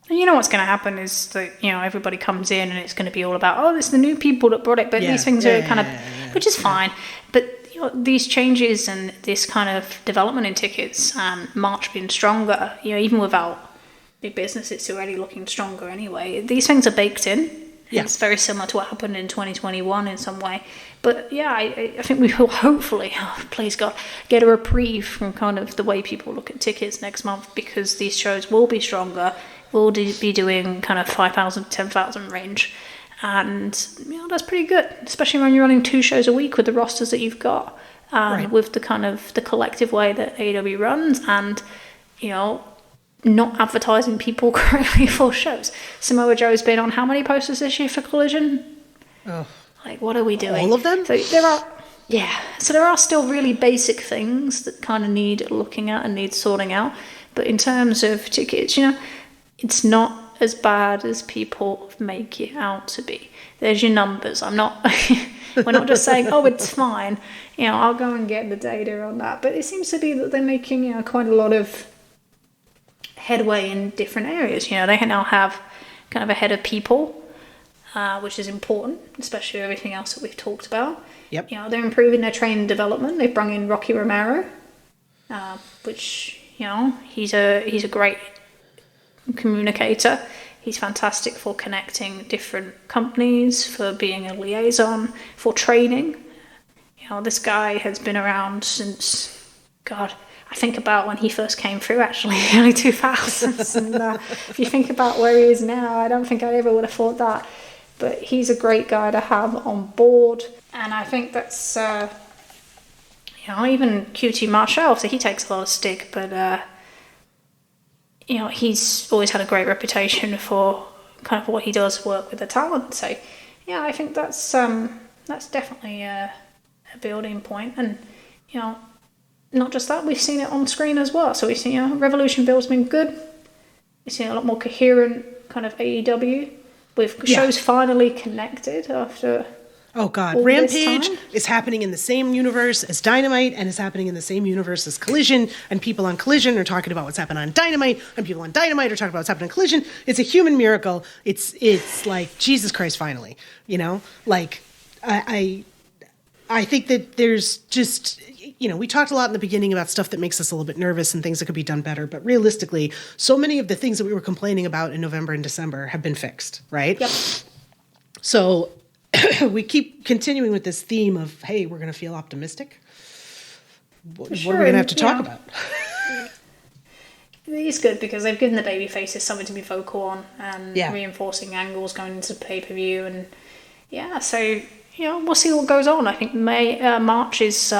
And you know what's going to happen is that, you know, everybody comes in and it's going to be all about, oh, it's the new people that brought it. But these things are kind of, which is fine. But you know, these changes and this kind of development in tickets, March being stronger, you know, even without big business, it's already looking stronger anyway. These things are baked in. It's very similar to what happened in 2021 in some way. But yeah, I think we will hopefully, please God, get a reprieve from kind of the way people look at tickets next month, because these shows will be stronger. We'll be doing kind of 5,000, 10,000 range. And, you know, that's pretty good, especially when you're running 2 shows a week with the rosters that you've got, with the kind of the collective way that AEW runs, and, you know, not advertising people correctly for shows. Samoa Joe's been on how many posters this year for Collision? Oh. Like, what are we doing? All of them? So there are still really basic things that kind of need looking at and need sorting out. But in terms of tickets, you know, it's not as bad as people make it out to be. There's your numbers. We're not just saying, oh, it's fine. You know, I'll go and get the data on that. But it seems to be that they're making, you know, quite a lot of headway in different areas. You know, they now have kind of a head of people, which is important, especially everything else that we've talked about. Yep. You know, they're improving their training development. They've brought in Rocky Romero, which, you know, he's a great communicator. He's fantastic for connecting different companies, for being a liaison, for training. You know, this guy has been around since, God, I think about when he first came through, actually, in the early 2000s. And if you think about where he is now, I don't think I ever would have thought that. But he's a great guy to have on board. And I think that's, you know, even QT Marshall, so he takes a lot of stick, but, you know, he's always had a great reputation for kind of what he does work with the talent. So, yeah, I think that's definitely a building point. And, you know, not just that, we've seen it on screen as well. So we've seen, you know, Revolution build's been good. We've seen a lot more coherent kind of AEW with shows finally connected after. Oh God, Rampage is happening in the same universe as Dynamite, and is happening in the same universe as Collision, and people on Collision are talking about what's happened on Dynamite, and people on Dynamite are talking about what's happened on Collision. It's a human miracle. It's like, Jesus Christ, finally, you know? Like, I think that there's just, you know, we talked a lot in the beginning about stuff that makes us a little bit nervous and things that could be done better, but realistically, so many of the things that we were complaining about in November and December have been fixed, right? Yep. So we keep continuing with this theme of, hey, we're going to feel optimistic. What are we going to have to talk about? It's good because they've given the baby faces something to be vocal on, and reinforcing angles going into pay-per-view. And so, you know, we'll see what goes on. I think March is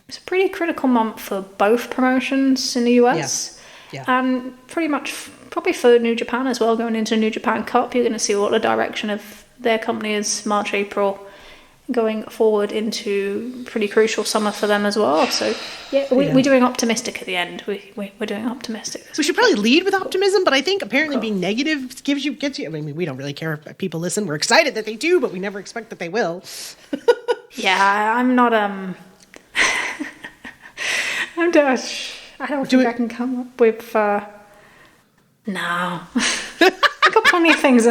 it's a pretty critical month for both promotions in the US. Yeah. And pretty much probably for New Japan as well. Going into New Japan Cup, you're going to see what the direction of their company is March, April, going forward into pretty crucial summer for them as well. So, we're doing optimistic at the end. We're doing optimistic. We should probably lead with optimism, but I think apparently being negative gets you. I mean, we don't really care if people listen. We're excited that they do, but we never expect that they will. I'm not. I'm Dutch. I don't think I can come up with. No. I've got plenty of things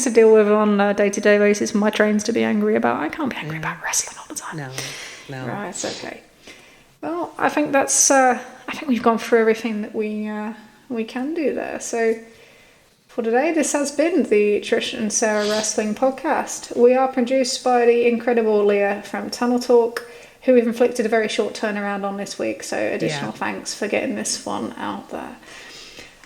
to deal with on a day-to-day basis for my trains to be angry about. I can't be angry about wrestling all the time. No. Right, it's okay. Well, I think that's. I think we've gone through everything that we can do there. So for today, this has been the Trish and Sarah Wrestling Podcast. We are produced by the incredible Leah from Tunnel Talk, who we've inflicted a very short turnaround on this week. So additional thanks for getting this one out there.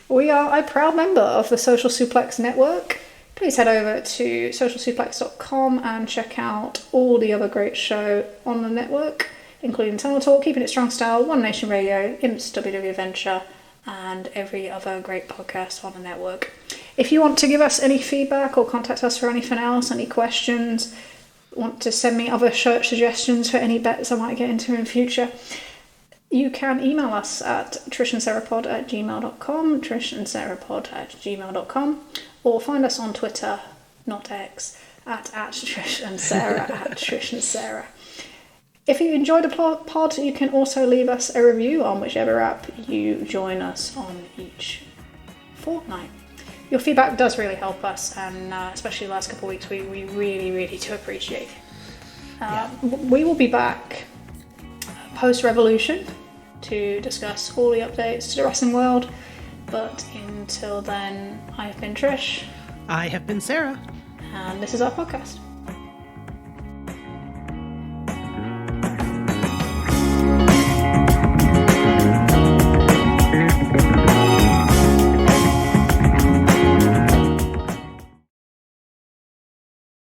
We are a proud member of the Social Suplex Network. Please head over to socialsuplex.com and check out all the other great show on the network, including Tunnel Talk, Keeping It Strong Style, One Nation Radio, Imp's WWE Adventure, and every other great podcast on the network. If you want to give us any feedback or contact us for anything else, any questions, want to send me other shirt suggestions for any bets I might get into in future, you can email us at trishandsarahpod@gmail.com, trishandsarahpod@gmail.com, or find us on Twitter, not X, at Trish and Sarah, at Trish and Sarah. If you enjoy the pod, you can also leave us a review on whichever app you join us on each fortnight. Your feedback does really help us, and especially the last couple of weeks, we really, really do appreciate it. We will be back post-Revolution to discuss all the updates to the wrestling world, but until then, I have been Trish. I have been Sarah. And this is our podcast.